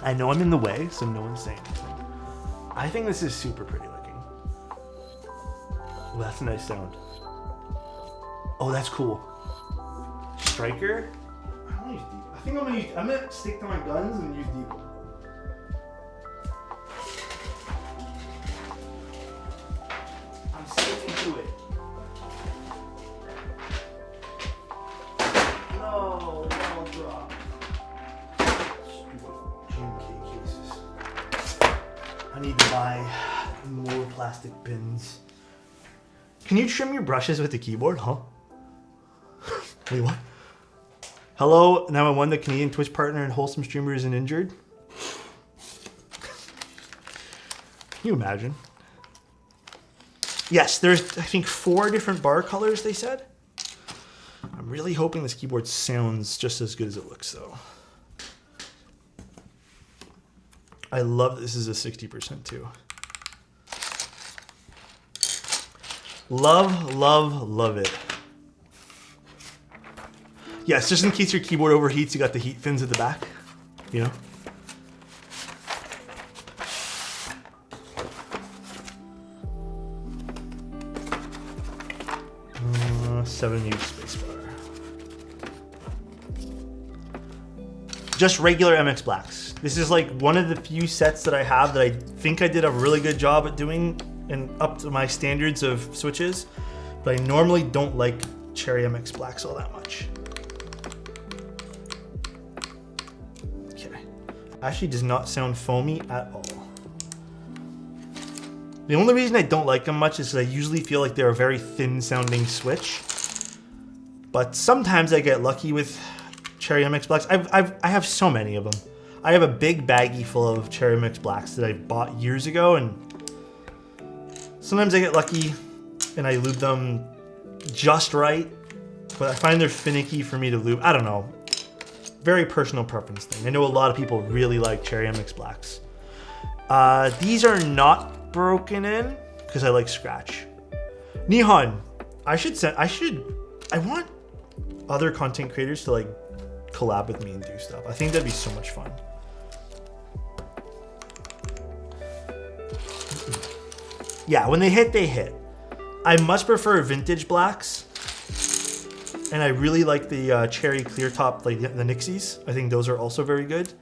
I know I'm in the way, so no one's saying anything. I think this is super pretty looking. Oh, that's a nice sound. Oh, that's cool. Striker? I don't use deep. I think I'm gonna stick to my guns and use deep. I'm sticking to it. No, don't drop. GMK cases. I need to buy more plastic bins. Can you trim your brushes with the keyboard, huh? Wait, what? Hello, now I won the Canadian Twitch partner and wholesome streamer isn't injured. Can you imagine? Yes, there's, I think, 4 different bar colors, they said. I'm really hoping this keyboard sounds just as good as it looks, though. I love this is a 60% too. Love, love, love it. Yes, just in case your keyboard overheats, you got the heat fins at the back, you know? 7 use spacebar. Just regular MX Blacks. This is like one of the few sets that I have that I think I did a really good job at doing and up to my standards of switches, but I normally don't like Cherry MX Blacks all that much. Okay, actually does not sound foamy at all. The only reason I don't like them much is because I usually feel like they're a very thin sounding switch, but sometimes I get lucky with Cherry MX Blacks. I have so many of them. I have a big baggie full of Cherry MX Blacks that I bought years ago, and sometimes I get lucky and I lube them just right, but I find they're finicky for me to lube. I don't know. Very personal preference thing. I know a lot of people really like Cherry MX Blacks. These are not broken in because I like scratch. Nihon, I want other content creators to like collab with me and do stuff. I think that'd be so much fun. Yeah, when they hit, they hit. I much prefer vintage blacks And I really like the cherry clear top, like the Nixies. I think those are also very good.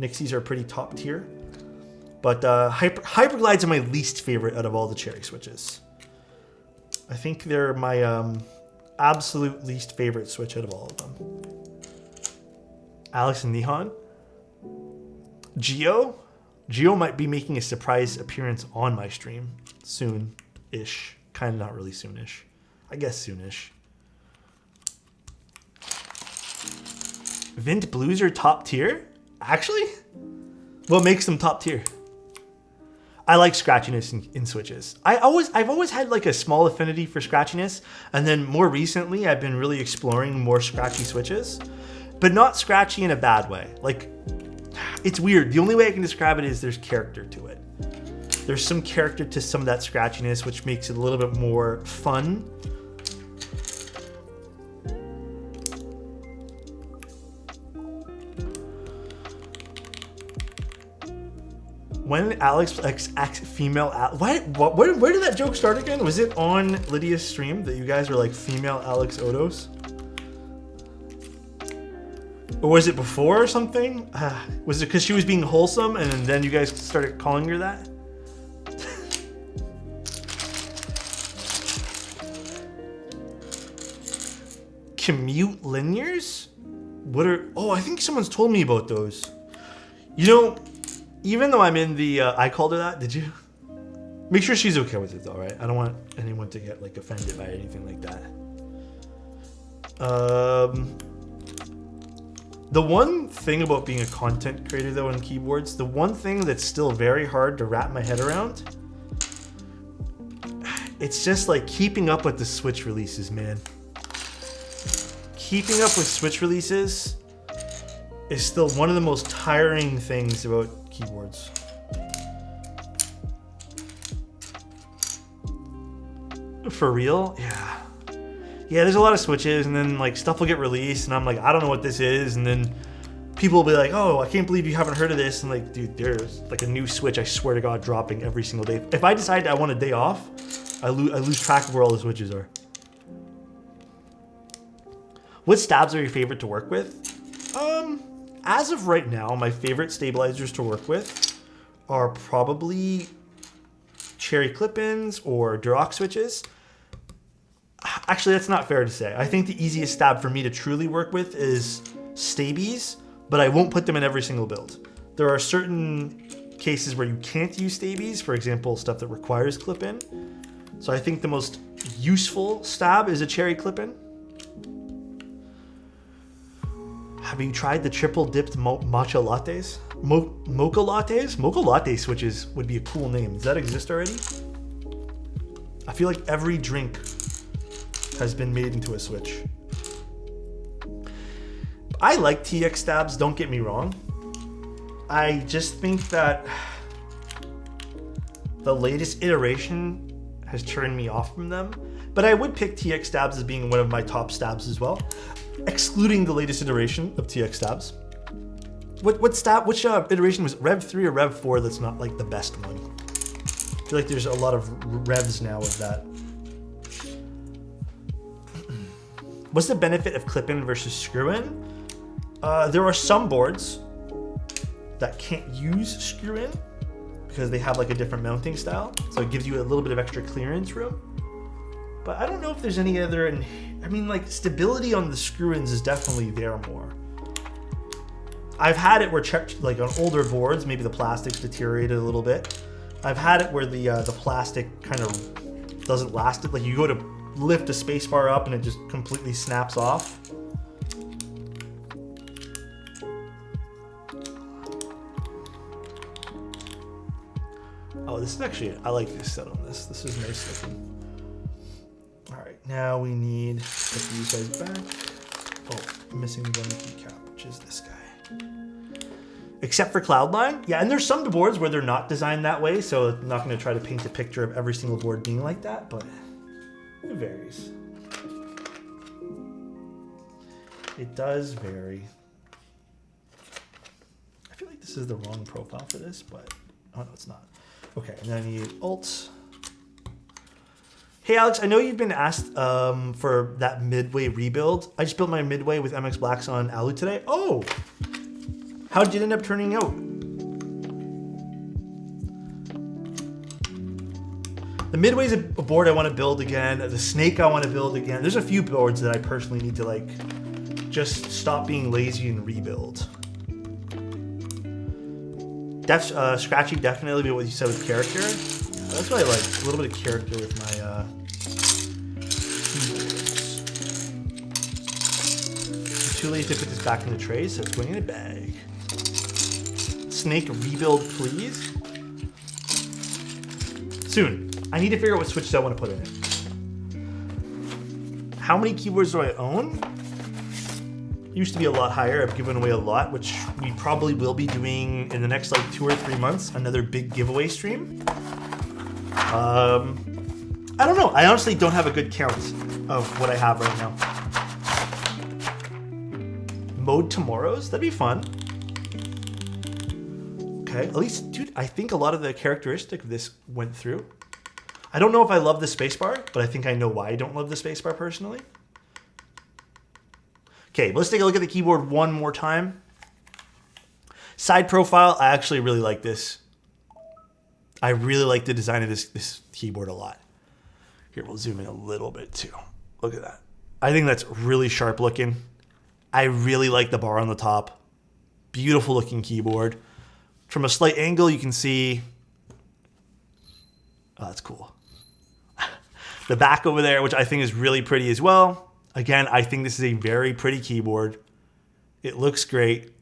Nixies are pretty top tier. But Hyperglides are my least favorite out of all the cherry switches. I think they're my absolute least favorite switch out of all of them. Alex and Nihon. Geo might be making a surprise appearance on my stream soon-ish. Kind of not really soon-ish. I guess soon-ish. Vint Blues are top tier? Actually? What makes them top tier? I like scratchiness in switches. I've always had like a small affinity for scratchiness, and then more recently I've been really exploring more scratchy switches, but not scratchy in a bad way. Like, it's weird. The only way I can describe it is there's character to it. There's some character to some of that scratchiness, which makes it a little bit more fun. When Alex acts female, where did that joke start again? Was it on Lydia's stream that you guys were like female Alexotos? Or was it before or something? Was it because she was being wholesome and then you guys started calling her that? Commute linears? What are... Oh, I think someone's told me about those. You know, even though I'm in the... I called her that, did you? Make sure she's okay with it though, right? I don't want anyone to get like offended by anything like that. The one thing about being a content creator though in keyboards, the one thing that's still very hard to wrap my head around, it's just like keeping up with the Switch releases, man. Keeping up with Switch releases is still one of the most tiring things about keyboards. For real? Yeah. Yeah, there's a lot of switches, and then like stuff will get released, and I'm like, I don't know what this is, and then people will be like, oh, I can't believe you haven't heard of this, and like, dude, there's like a new switch, I swear to God, dropping every single day. If I decide I want a day off, I lose track of where all the switches are. What stabs are your favorite to work with? As of right now, my favorite stabilizers to work with are probably cherry clip-ins or Duroc switches. Actually, that's not fair to say. I think the easiest stab for me to truly work with is stabies, but I won't put them in every single build. There are certain cases where you can't use stabies, for example, stuff that requires clip-in. So I think the most useful stab is a cherry clip-in. Have you tried the triple dipped matcha lattes? Mocha lattes? Mocha latte switches would be a cool name. Does that exist already? I feel like every drink has been made into a switch. I like TX stabs, don't get me wrong. I just think that the latest iteration has turned me off from them. But I would pick TX stabs as being one of my top stabs as well, excluding the latest iteration of TX stabs. Which iteration was it? Rev 3 or Rev 4 that's not like the best one? I feel like there's a lot of revs now of that. What's the benefit of clip-in versus screw-in? There are some boards that can't use screw-in because they have like a different mounting style. So it gives you a little bit of extra clearance room. But I don't know if there's any other, I mean like stability on the screw-ins is definitely there more. I've had it where like on older boards, maybe the plastic's deteriorated a little bit. I've had it where the plastic kind of doesn't last it. Like you go to lift a space bar up and it just completely snaps off. Oh, this is actually, I like this set on this. This is nice looking. All right, now we need to put these guys back. Oh, I'm missing one keycap, which is this guy. Except for Cloudline. Yeah, and there's some boards where they're not designed that way, so I'm not gonna try to paint a picture of every single board being like that, but it varies. It does vary. I feel like this is the wrong profile for this, but oh no, it's not. Okay, and then I need Alt. Hey Alex, I know you've been asked for that Midway rebuild. I just built my Midway with MX Blacks on Alu today. Oh, how did it end up turning out? The Midway's a board I want to build again. The Snake I want to build again. There's a few boards that I personally need to like just stop being lazy and rebuild. Scratchy definitely, but what you said with character. Yeah, that's what I like. A little bit of character with my keyboards. Too late to put this back in the tray, so it's going in a bag. Snake rebuild, please. Soon. I need to figure out what switches I want to put in it. How many keyboards do I own? Used to be a lot higher. I've given away a lot, which we probably will be doing in the next like 2 or 3 months. Another big giveaway stream. I don't know. I honestly don't have a good count of what I have right now. Mode tomorrows? That'd be fun. Okay, at least, dude, I think a lot of the characteristic of this went through. I don't know if I love the spacebar, but I think I know why I don't love the spacebar personally. Okay, let's take a look at the keyboard one more time. Side profile, I actually really like this. I really like the design of this keyboard a lot. Here, we'll zoom in a little bit too. Look at that. I think that's really sharp looking. I really like the bar on the top. Beautiful looking keyboard. From a slight angle, you can see, oh, that's cool. The back over there, which I think is really pretty as well. Again, I think this is a very pretty keyboard. It looks great.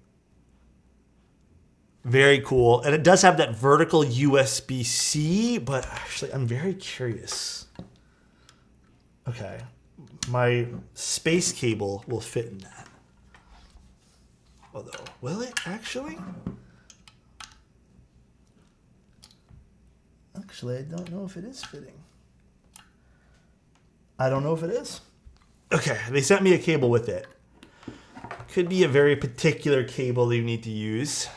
Very cool. And it does have that vertical USB-C, but actually I'm very curious. Okay. My space cable will fit in that. Although, will it actually? Actually, I don't know if it is fitting. I don't know if it is. Okay, they sent me a cable with it. Could be a very particular cable that you need to use.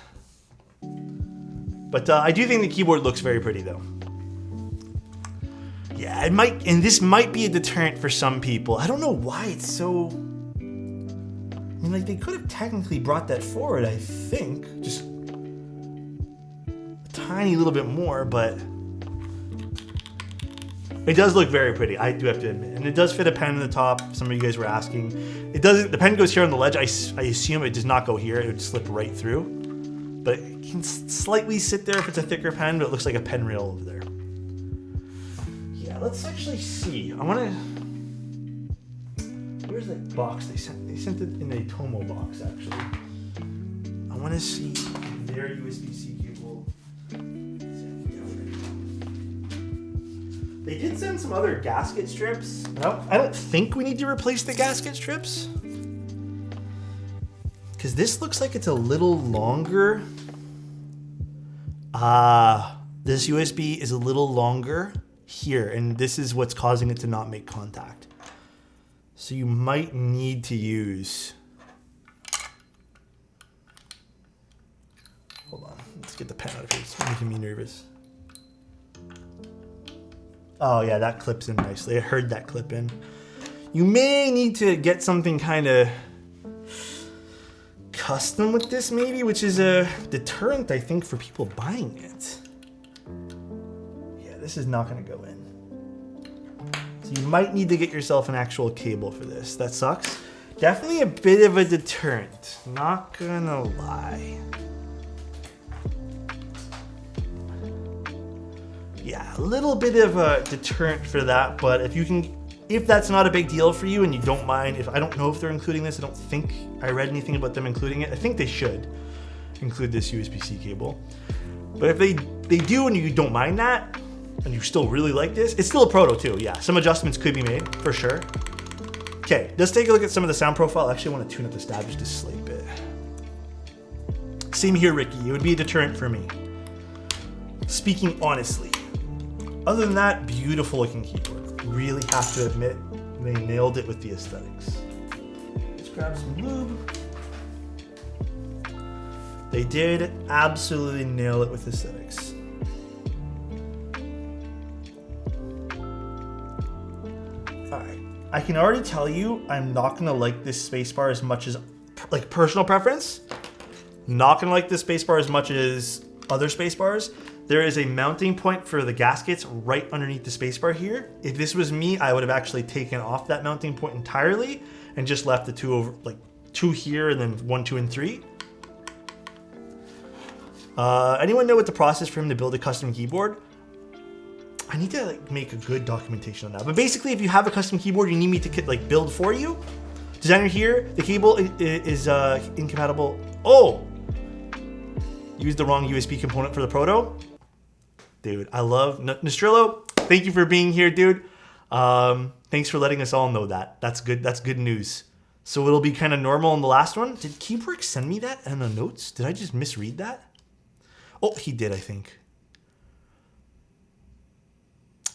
But I do think the keyboard looks very pretty though. Yeah, it might, and this might be a deterrent for some people. I don't know why it's so, I mean, like they could have technically brought that forward, I think. Just a tiny little bit more, but it does look very pretty, I do have to admit. And it does fit a pen in the top. Some of you guys were asking. It doesn't, the pen goes here on the ledge. I assume it does not go here. It would slip right through. But it can slightly sit there if it's a thicker pen, but it looks like a pen rail over there. Yeah, let's actually see. I want to, where's that box they sent? They sent it in a Tomo box, actually. I want to see their USB-C cable. They did send some other gasket strips. I don't think we need to replace the gasket strips. Because this looks like it's a little longer. This USB is a little longer here, and this is what's causing it to not make contact. So you might need to use... Hold on, let's get the pen out of here. It's making me nervous. Oh yeah, that clips in nicely. I heard that clip in. You may need to get something kind of custom with this maybe, which is a deterrent, I think, for people buying it. Yeah, this is not gonna go in. So you might need to get yourself an actual cable for this. That sucks. Definitely a bit of a deterrent, not gonna lie. Yeah, a little bit of a deterrent for that, but if that's not a big deal for you and you don't mind, I don't know if they're including this, I don't think I read anything about them including it. I think they should include this USB-C cable. But if they do and you don't mind that, and you still really like this, it's still a proto too, yeah. Some adjustments could be made, for sure. Okay, let's take a look at some of the sound profile. Actually, I want to tune up the stab just a slight bit. Same here, Ricky, it would be a deterrent for me. Speaking honestly. Other than that, beautiful looking keyboard. Really have to admit, they nailed it with the aesthetics. Let's grab some lube. They did absolutely nail it with aesthetics. All right. I can already tell you I'm not going to like this spacebar as much as, like, personal preference. Not going to like this spacebar as much as other spacebars. There is a mounting point for the gaskets right underneath the spacebar here. If this was me, I would have actually taken off that mounting point entirely and just left the two over, like 2 here and then 1, 2, and 3. Anyone know what the process for him to build a custom keyboard? I need to like make a good documentation on that. But basically, if you have a custom keyboard, you need me to like build for you. Designer here, the cable is incompatible. Oh, used the wrong USB component for the Proto. Dude, I love Nostrillo. Thank you for being here, dude. Thanks for letting us all know that. That's good. That's good news. So it'll be kind of normal in the last one. Did Keywork send me that in the notes? Did I just misread that? Oh, he did, I think.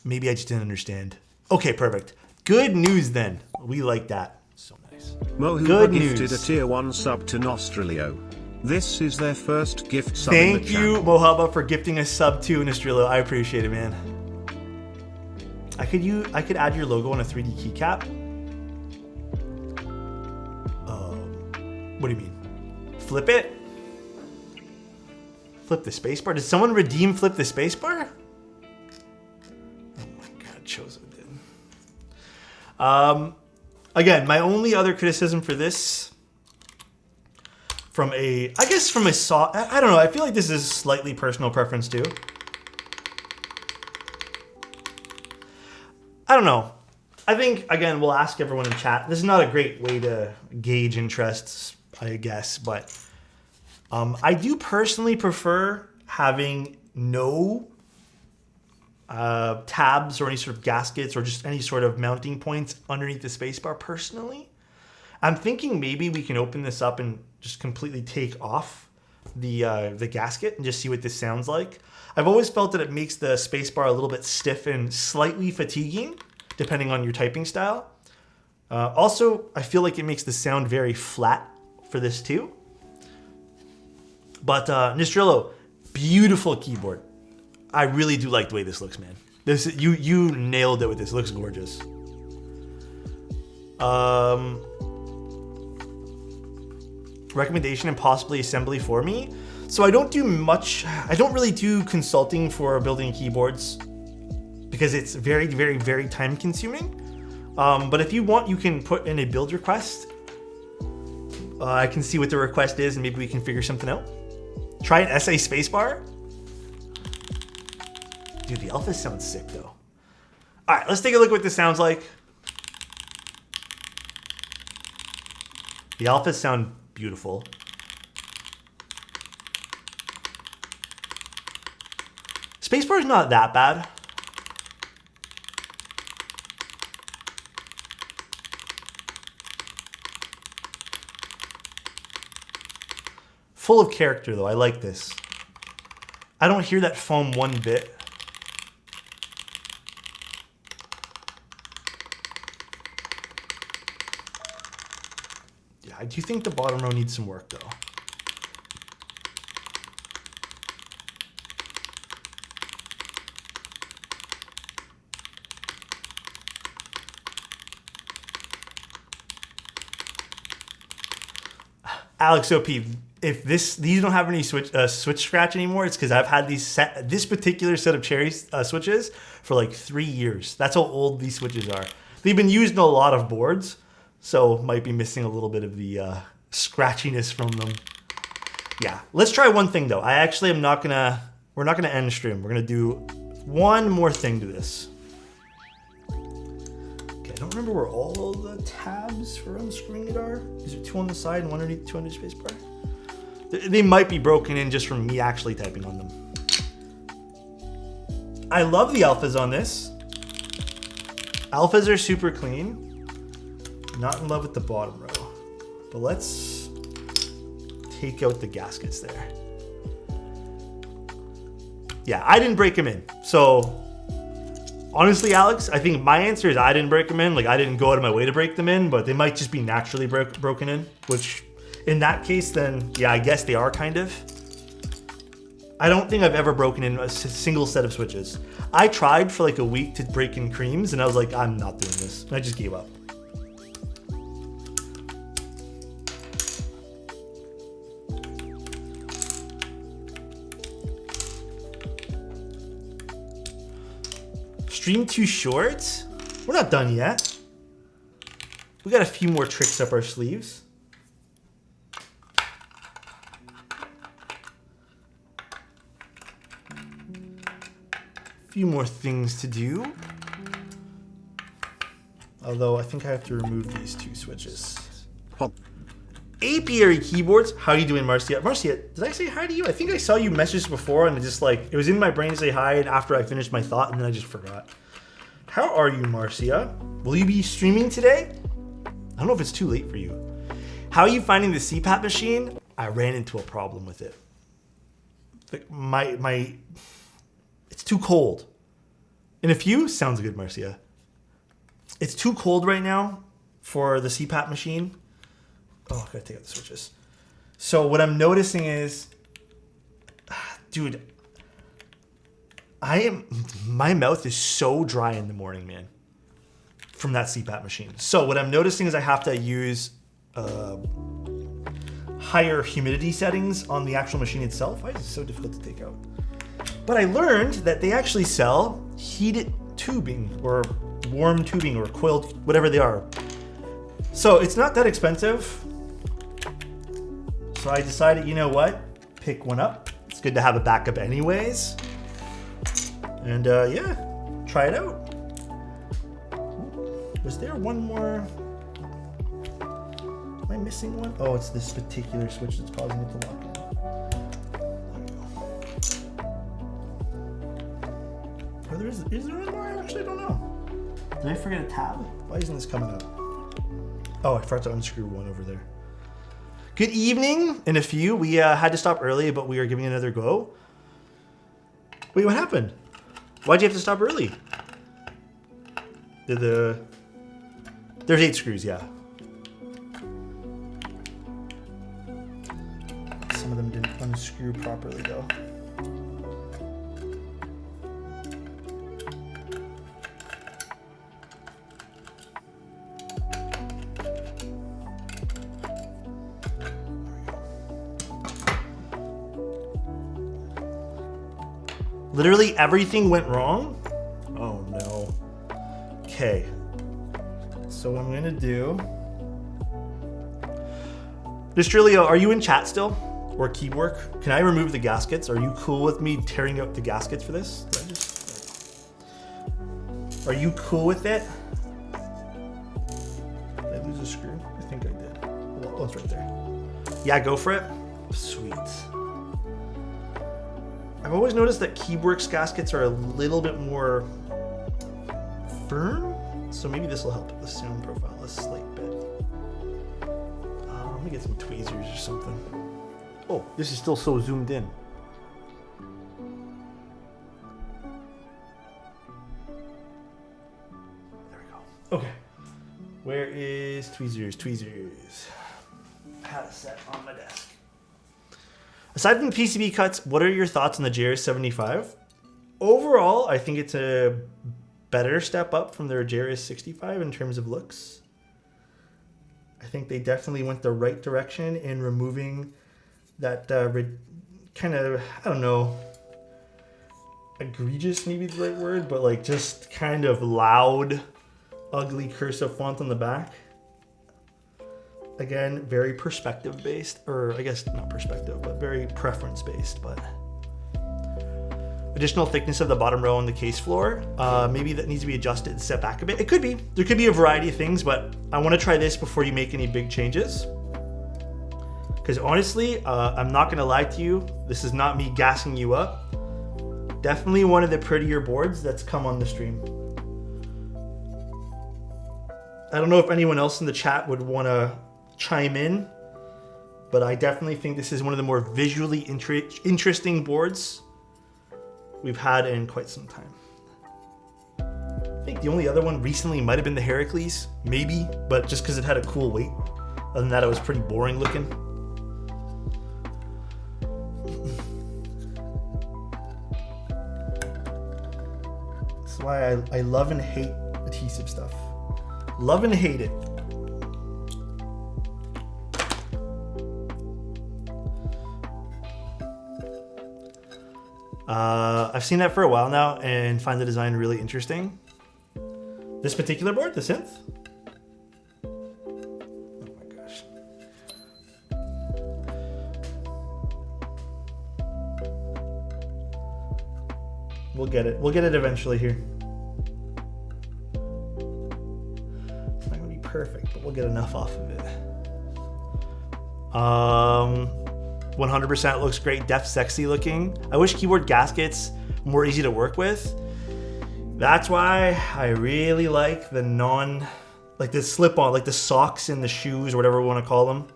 Maybe I just didn't understand. Okay, perfect. Good news then. We like that. So nice. Mohuba gifted a tier 1 sub to Nostrilio. This is their first gift sub in the Thank channel. you, Mohuba, for gifting a sub to Nostrillo. I appreciate it, man. I could add your logo on a 3D keycap. What do you mean? Flip it? Flip the spacebar? Did someone redeem flip the spacebar? Oh my god, Chozo did. Again, my only other criticism for this, from a, I guess from a I don't know, I feel like this is slightly personal preference too. I don't know. I think, again, we'll ask everyone in chat. This is not a great way to gauge interests, I guess, but I do personally prefer having no tabs or any sort of gaskets or just any sort of mounting points underneath the spacebar personally. I'm thinking maybe we can open this up and just completely take off the gasket and just see what this sounds like. I've always felt that it makes the spacebar a little bit stiff and slightly fatiguing, depending on your typing style. Also, I feel like it makes the sound very flat for this too. But Nostrillo, beautiful keyboard. I really do like the way this looks, man. This you nailed it with this. It looks gorgeous. Recommendation and possibly assembly for me. So I don't do much. I don't really do consulting for building keyboards because it's very, very, very time consuming. But if you want, you can put in a build request. I can see what the request is and maybe we can figure something out. Try an SA spacebar. Dude, the alpha sounds sick though. All right, let's take a look at what this sounds like. The alphas sound beautiful. Spacebar is not that bad. Full of character though, I like this. I don't hear that foam one bit. Yeah, I do think the bottom row needs some work though. Alexotos, if these don't have any switch scratch anymore, it's because I've had this particular set of cherry switches for like 3 years. That's how old these switches are. They've been used in a lot of boards, so might be missing a little bit of the scratchiness from them. Yeah, let's try one thing though. We're not gonna end the stream. We're gonna do one more thing to this. Okay, I don't remember where all the tabs for unscrewing it are. Is there 2 on the side and 1 underneath 2 under the spacebar? They might be broken in just from me actually typing on them. I love the alphas on this. Alphas are super clean. Not in love with the bottom row. But let's take out the gaskets there. Yeah, I didn't break them in. So honestly, Alex, I think my answer is I didn't break them in. Like I didn't go out of my way to break them in, but they might just be naturally broken in, which in that case, then yeah, I guess they are kind of. I don't think I've ever broken in a single set of switches. I tried for like a week to break in creams and I was like, I'm not doing this. And I just gave up. Stream too short? We're not done yet. We got a few more tricks up our sleeves. A few more things to do. Although I think I have to remove these two switches. Apiary keyboards. How are you doing, Marcia? Marcia, did I say hi to you? I think I saw you message before and it was in my brain to say hi and after I finished my thought and then I just forgot. How are you, Marcia? Will you be streaming today? I don't know if it's too late for you. How are you finding the CPAP machine? I ran into a problem with it. It's too cold. In a few, sounds good, Marcia. It's too cold right now for the CPAP machine. Oh, I gotta take out the switches. So what I'm noticing is, dude, my mouth is so dry in the morning, man, from that CPAP machine. So what I'm noticing is I have to use higher humidity settings on the actual machine itself. Why is it so difficult to take out? But I learned that they actually sell heated tubing or warm tubing or coiled, whatever they are. So it's not that expensive. So I decided, you know what? Pick one up. It's good to have a backup anyways. And yeah, try it out. Was there one more? Am I missing one? Oh, it's this particular switch that's causing it to lock in. Oh, is there one more? I actually don't know. Did I forget a tab? Why isn't this coming up? Oh, I forgot to unscrew one over there. Good evening. In a few, we had to stop early, but we are giving it another go. Wait, what happened? Why'd you have to stop early? There's 8 screws, yeah. Some of them didn't unscrew properly though. Literally everything went wrong? Oh no. Okay. So what I'm gonna do. Distrilio, are you in chat still? Or keywork? Can I remove the gaskets? Are you cool with me tearing out the gaskets for this? Are you cool with it? Did I lose a screw? I think I did. Oh, it's right there. Yeah, go for it. Sweet. I've always noticed that Keyworks gaskets are a little bit more firm, so maybe this will help the sound profile a slight bit. Let me get some tweezers or something. Oh, this is still so zoomed in. There we go. Okay. Where is tweezers? Tweezers. I had a set on my desk. Aside from the PCB cuts, what are your thoughts on the JRS75? Overall, I think it's a better step up from their JRS65 in terms of looks. I think they definitely went the right direction in removing that kind of, I don't know, egregious maybe the right word, but like just kind of loud, ugly cursive font on the back. Again, very perspective based, or I guess not perspective, but very preference based. But additional thickness of the bottom row on the case floor, maybe that needs to be adjusted and set back a bit. It could be. There could be a variety of things, but I want to try this before you make any big changes. Because honestly, I'm not going to lie to you. This is not me gassing you up. Definitely one of the prettier boards that's come on the stream. I don't know if anyone else in the chat would want to chime in, but I definitely think this is one of the more visually interesting boards we've had in quite some time. I think the only other one recently might have been the Heracles, maybe, but just because it had a cool weight. Other than that, it was pretty boring looking. That's why I love and hate adhesive stuff. Love and hate it. I've seen that for a while now and find the design really interesting. This particular board, the Synth. Oh my gosh. We'll get it. We'll get it eventually here. It's not gonna be perfect, but we'll get enough off of it. 100% looks great, def sexy looking. I wish keyboard gaskets were more easy to work with. That's why I really like the like the slip-on, like the socks in the shoes or whatever we want to call them.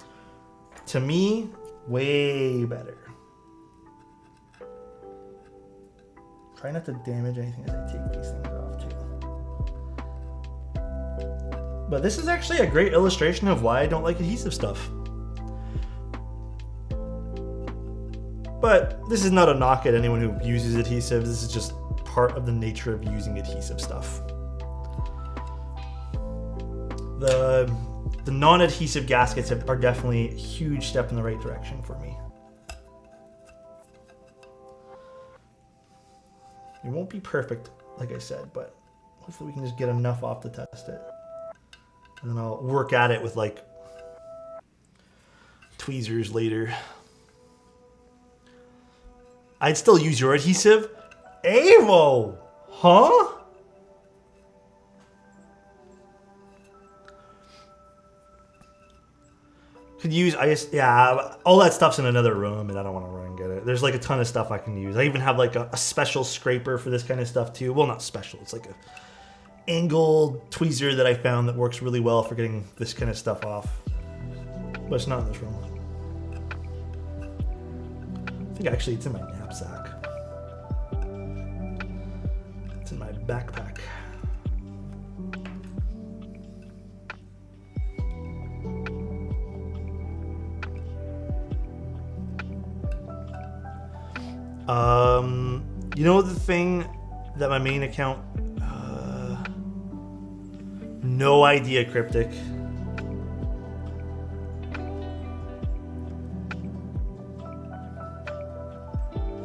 To me, way better. Try not to damage anything as I take these things off too. But this is actually a great illustration of why I don't like adhesive stuff. But this is not a knock at anyone who uses adhesives. This is just part of the nature of using adhesive stuff. The non-adhesive gaskets are definitely a huge step in the right direction for me. It won't be perfect, like I said, but hopefully we can just get enough off to test it. And then I'll work at it with like tweezers later. I'd still use your adhesive. Avo! Huh? Could use, yeah, all that stuff's in another room and I don't want to run and get it. There's like a ton of stuff I can use. I even have like a special scraper for this kind of stuff too. Well, not special, it's like a angled tweezer that I found that works really well for getting this kind of stuff off. But it's not in this room. I think actually it's in my knapsack. It's in my backpack. You know the thing that my main account, no idea, Cryptic.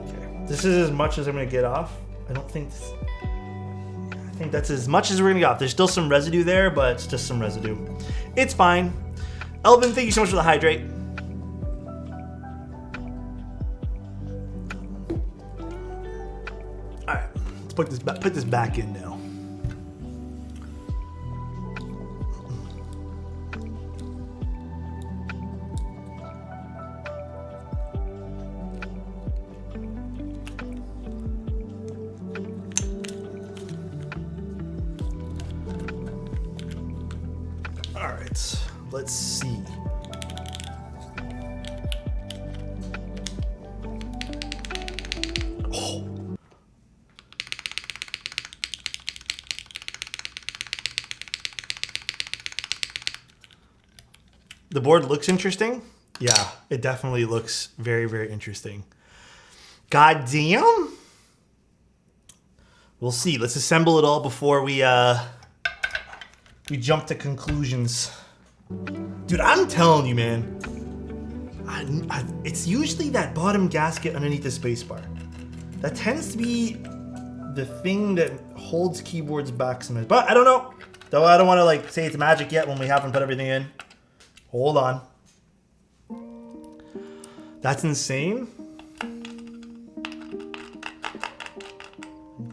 Okay, this is as much as I'm gonna get off. I think that's as much as we're gonna get off. There's still some residue there, but it's just some residue. It's fine. Elvin, thank you so much for the hydrate. Let's put this back in now. All right, let's see. The board looks interesting. Yeah, it definitely looks very, very interesting. God damn. We'll see. Let's assemble it all before we jump to conclusions. Dude, I'm telling you, man. It's usually that bottom gasket underneath the spacebar. That tends to be the thing that holds keyboards back sometimes. But I don't know. Though I don't want to like say it's magic yet when we haven't put everything in. Hold on. That's insane.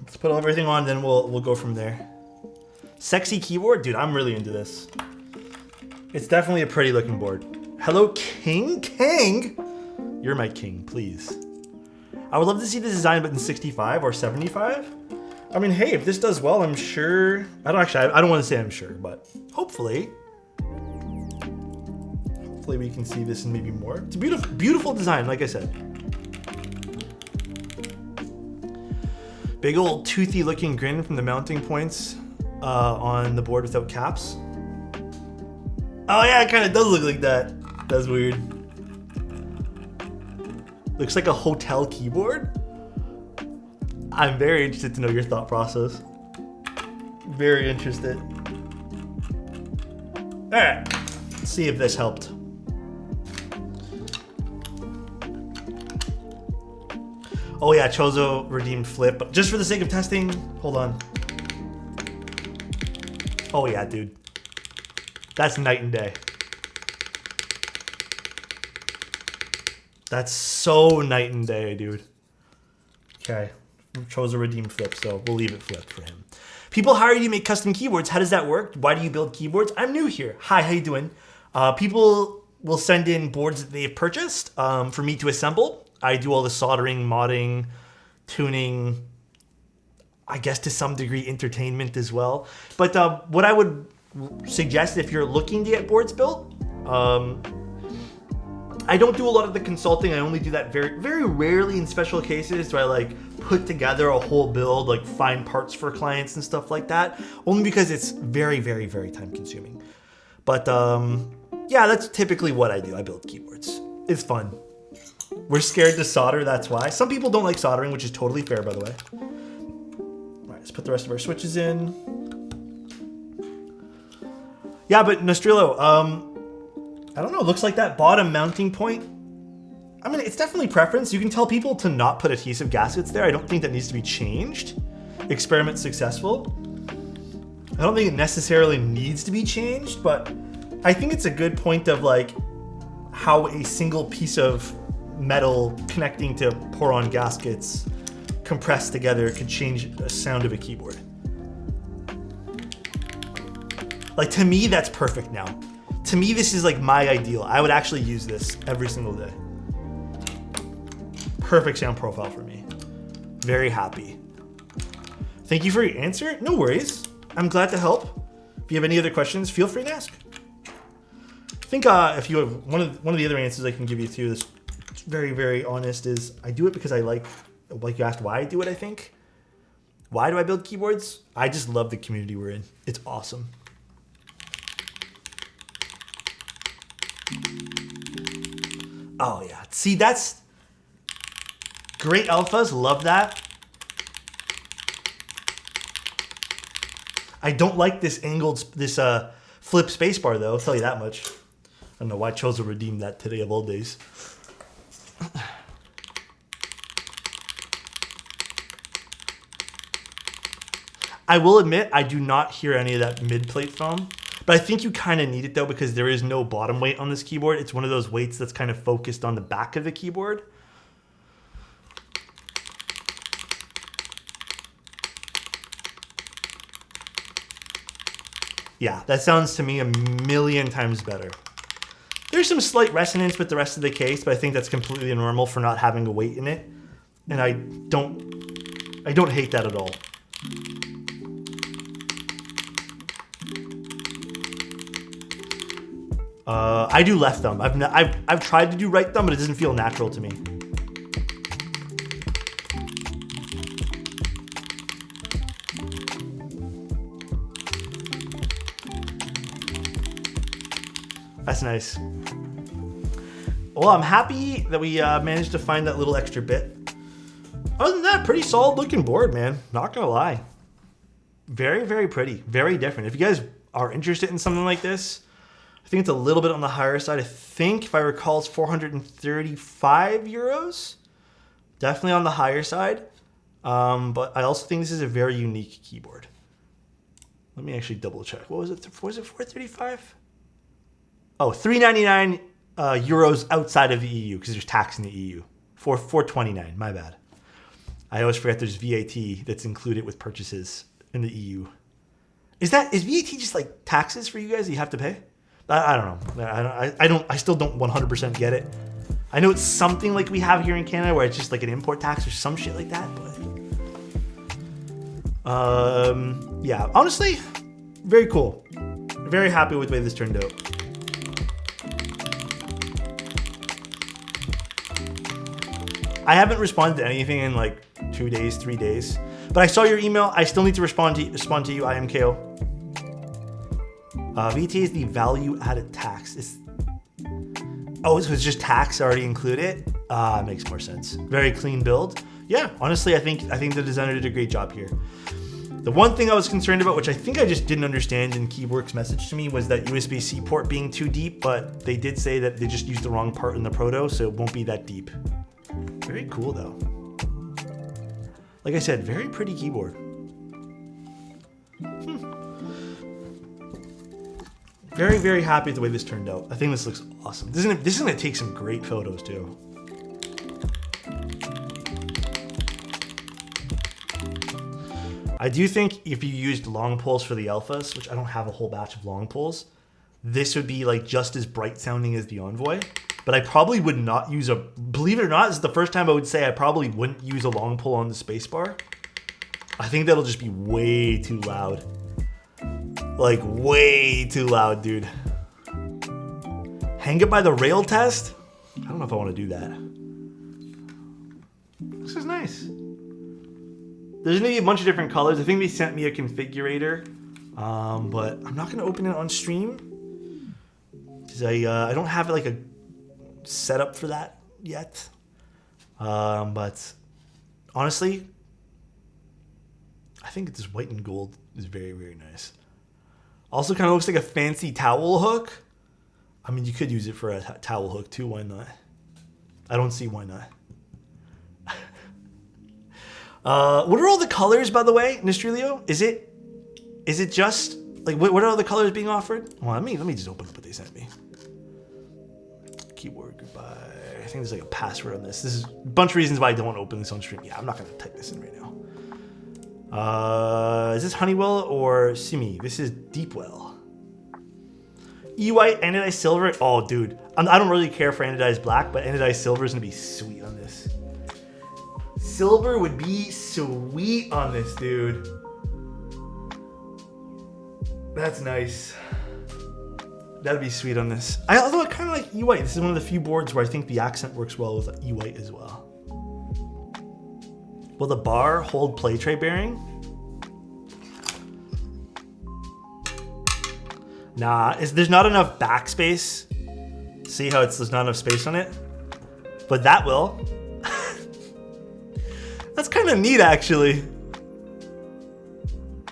Let's put everything on, then we'll go from there. Sexy keyboard? Dude, I'm really into this. It's definitely a pretty looking board. Hello, King? King? You're my king, please. I would love to see this design but in 65 or 75. I mean, hey, if this does well, I'm sure... I don't want to say I'm sure, but hopefully we can see this and maybe more. It's a beautiful, beautiful design, like I said. Big old toothy looking grin from the mounting points on the board without caps. Oh yeah, it kind of does look like that. That's weird. Looks like a hotel keyboard. I'm very interested to know your thought process. very interested. All right, let's see if this helped. Oh yeah, Chozo redeemed flip, but just for the sake of testing, hold on. Oh yeah, dude. That's night and day. That's so night and day, dude. Okay, Chozo redeemed flip, so we'll leave it flipped for him. People hire you to make custom keyboards. How does that work? Why do you build keyboards? I'm new here. Hi, how you doing? People will send in boards that they've purchased for me to assemble. I do all the soldering, modding, tuning, I guess to some degree entertainment as well. But what I would suggest if you're looking to get boards built, I don't do a lot of the consulting. I only do that very, very rarely in special cases. Do I like put together a whole build, like find parts for clients and stuff like that? Only because it's very, very, very time consuming. But yeah, that's typically what I do. I build keyboards. It's fun. We're scared to solder, that's why. Some people don't like soldering, which is totally fair, by the way. All right, let's put the rest of our switches in. Yeah, but Nostrillo, I don't know, it looks like that bottom mounting point, I mean, it's definitely preference. You can tell people to not put adhesive gaskets there. I don't think that needs to be changed. Experiment successful. I don't think it necessarily needs to be changed, but I think it's a good point of like how a single piece of metal connecting to pour-on gaskets compressed together could change the sound of a keyboard. Like to me, that's perfect now. To me, this is like my ideal. I would actually use this every single day. Perfect sound profile for me. Very happy. Thank you for your answer. No worries. I'm glad to help. If you have any other questions, feel free to ask. I think if you have one of the other answers I can give you too, this very, very honest, is I do it because I like you asked why I do it, I think. Why do I build keyboards? I just love the community we're in. It's awesome. Oh yeah, see, that's great. Alphas, love that. I don't like this angled, this flip spacebar though, I'll tell you that much. I don't know why I chose to redeem that today of all days. I will admit, I do not hear any of that mid-plate foam, but I think you kind of need it though because there is no bottom weight on this keyboard. It's one of those weights that's kind of focused on the back of the keyboard. Yeah, that sounds to me a million times better. There's some slight resonance with the rest of the case, but I think that's completely normal for not having a weight in it. And I don't hate that at all. I do left thumb. I've tried to do right thumb, but it doesn't feel natural to me. That's nice. Well, I'm happy that we managed to find that little extra bit. Other than that, pretty solid looking board, man. Not gonna lie. Very, very pretty. Very different. If you guys are interested in something like this, I think it's a little bit on the higher side. I think, if I recall, it's 435 euros. Definitely on the higher side. But I also think this is a very unique keyboard. Let me actually double check. What was it? Was it 435? Oh, 399 euros outside of the EU because there's tax in the EU. 429, my bad. I always forget there's VAT that's included with purchases in the EU. Is VAT just like taxes for you guys that you have to pay? I don't know. I still don't 100% get it. I know it's something like we have here in Canada where it's just like an import tax or some shit like that, but yeah, honestly, very cool. Very happy with the way this turned out. I haven't responded to anything in like 2 days, 3 days, but I saw your email. I still need to respond to you, IMKO. VAT is the value-added tax. So it's just tax already included? Makes more sense. Very clean build. Yeah, honestly, I think the designer did a great job here. The one thing I was concerned about, which I think I just didn't understand in Keyworks' message to me, was that USB-C port being too deep, but they did say that they just used the wrong part in the Proto, so it won't be that deep. Very cool though. Like I said, very pretty keyboard. Very, very happy with the way this turned out. I think this looks awesome. This is gonna take some great photos too. I do think if you used long poles for the alphas, which I don't have a whole batch of long poles, this would be like just as bright sounding as the Envoy. But I probably would not use a, believe it or not, this is the first time I would say I probably wouldn't use a long pole on the spacebar. I think that'll just be way too loud. Like way too loud, dude. Hang it by the rail test? I don't know if I want to do that. This is nice. There's gonna be a bunch of different colors. I think they sent me a configurator, but I'm not gonna open it on stream because I don't have like a setup for that yet. But honestly, I think this white and gold is very, very nice. Also kind of looks like a fancy towel hook. I mean, you could use it for a towel hook too, why not? I don't see why not. What are all the colors, by the way, Nostrilio? Is it just, like, what are all the colors being offered? Well, let me just open up what they sent me. Keyboard, goodbye. I think there's like a password on this. This is a bunch of reasons why I don't want to open this on stream. Yeah, I'm not going to type this in right now. Is this Honeywell or Simi? This is Deepwell. E-white, anodized silver. Oh, dude. I don't really care for anodized black, but anodized silver is going to be sweet on this. Silver would be sweet on this, dude. That's nice. That'd be sweet on this. Although I kind of like E-white. This is one of the few boards where I think the accent works well with E-white as well. Will the bar hold play tray bearing? Nah, there's not enough backspace. See how there's not enough space on it? But that will. That's kind of neat, actually.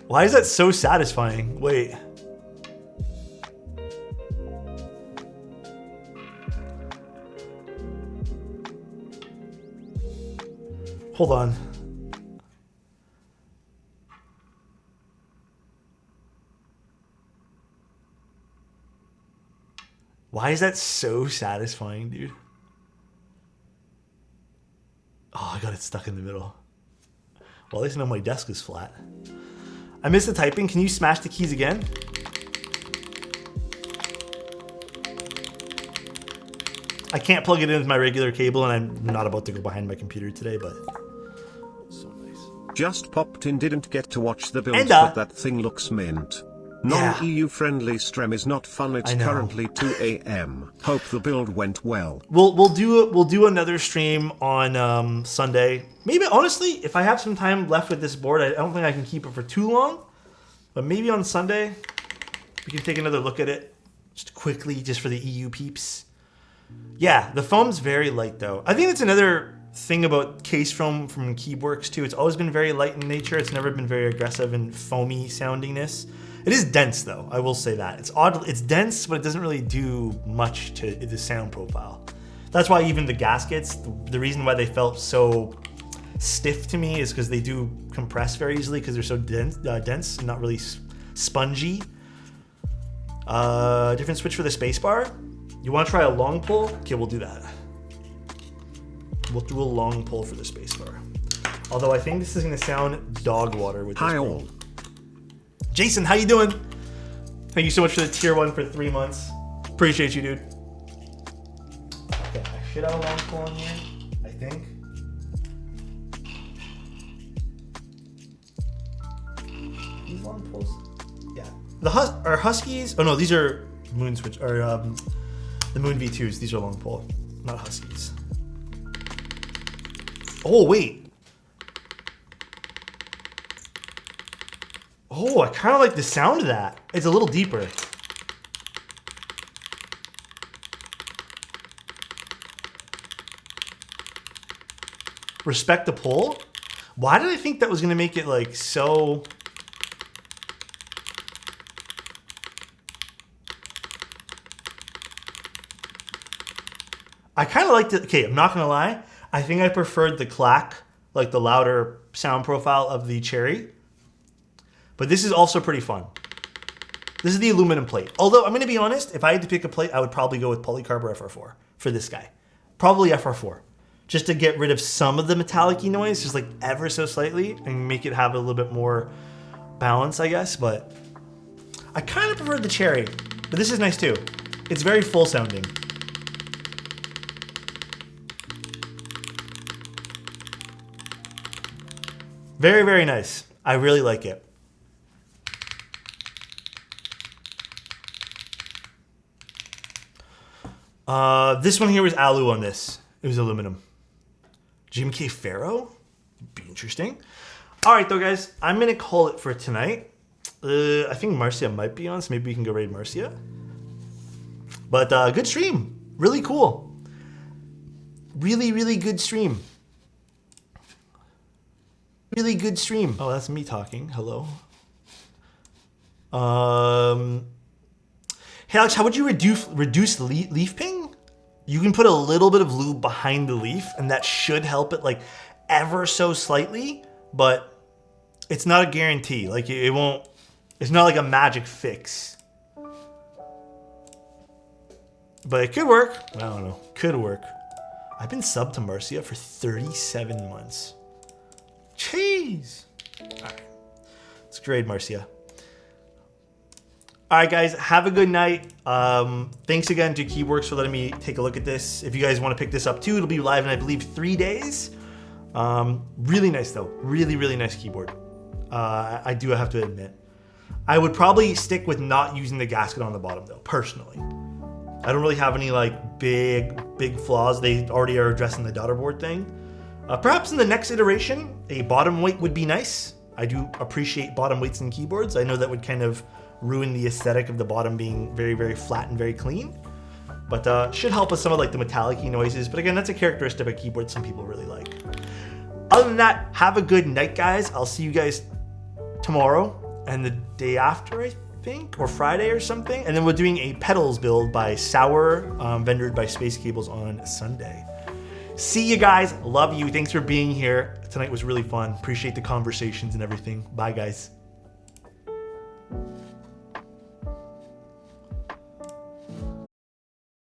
Why is that so satisfying? Wait. Hold on. Why is that so satisfying, dude? Oh, I got it stuck in the middle. Well, at least I know my desk is flat. I missed the typing. Can you smash the keys again? I can't plug it in with my regular cable, and I'm not about to go behind my computer today, but so nice. Just popped in, didn't get to watch the build, And, but that thing looks mint. Non-EU friendly stream is not fun. It's currently 2 AM. Hope the build went well. We'll do another stream on Sunday. Maybe, honestly, if I have some time left with this board, I don't think I can keep it for too long. But maybe on Sunday we can take another look at it just quickly, just for the EU peeps. Yeah, the foam's very light though. I think that's another thing about case foam from Keyworks too. It's always been very light in nature. It's never been very aggressive and foamy soundingness. It is dense though, I will say that. It's odd, it's dense, but it doesn't really do much to the sound profile. That's why even the gaskets, the reason why they felt so stiff to me is because they do compress very easily because they're so dense and not really spongy. Different switch for the spacebar. You want to try a long pull? Okay, we'll do that. We'll do a long pull for the spacebar. Although I think this is going to sound dog water with this Hi pull. all. Jason, how you doing? Thank you so much for the tier 1 for 3 months. Appreciate you, dude. Okay, I should have a long pull in here, I think. These long pulls? Yeah. Are Huskies? Oh no, these are Moon Switch, or the Moon V2s. These are long pull, not Huskies. Oh, wait. Oh, I kind of like the sound of that. It's a little deeper. Respect the pull? Why did I think that was going to make it like so I kind of liked it. Okay, I'm not gonna lie. I think I preferred the clack, like the louder sound profile of the Cherry. But this is also pretty fun. This is the aluminum plate. Although I'm gonna be honest, if I had to pick a plate, I would probably go with polycarb or FR4 for this guy. Probably FR4. Just to get rid of some of the metallic-y noise, just like ever so slightly, and make it have a little bit more balance, I guess. But I kind of prefer the Cherry. But this is nice too. It's very full sounding. Very, very nice. I really like it. This one here was alu on this. It was aluminum. GMK Ferro? Be interesting. All right, though, guys. I'm going to call it for tonight. I think Marcia might be on, so maybe we can go raid Marcia. But good stream. Really cool. Really, really good stream. Really good stream. Oh, that's me talking. Hello. Hey, Alex, how would you reduce leaf ping? You can put a little bit of lube behind the leaf, and that should help it like ever so slightly, but it's not a guarantee. Like it won't, it's not like a magic fix. But it could work. I don't know. Could work. I've been subbed to Marcia for 37 months. Jeez. All right. Let's grade Marcia. All right, guys, have a good night. Thanks again to Keyworks for letting me take a look at this. If you guys want to pick this up too, it'll be live in, I believe, 3 days. Really nice, though. Really, really nice keyboard. I do have to admit. I would probably stick with not using the gasket on the bottom, though, personally. I don't really have any like big flaws. They already are addressing the daughterboard thing. Perhaps in the next iteration, a bottom weight would be nice. I do appreciate bottom weights in keyboards. I know that would kind of ruin the aesthetic of the bottom being very, very flat and very clean. But should help with some of like the metallic-y noises. But again, that's a characteristic of a keyboard some people really like. Other than that, have a good night, guys. I'll see you guys tomorrow and the day after, I think, or Friday or something. And then we're doing a pedals build by Sour, vendored by Space Cables on Sunday. See you guys. Love you. Thanks for being here. Tonight was really fun. Appreciate the conversations and everything. Bye, guys.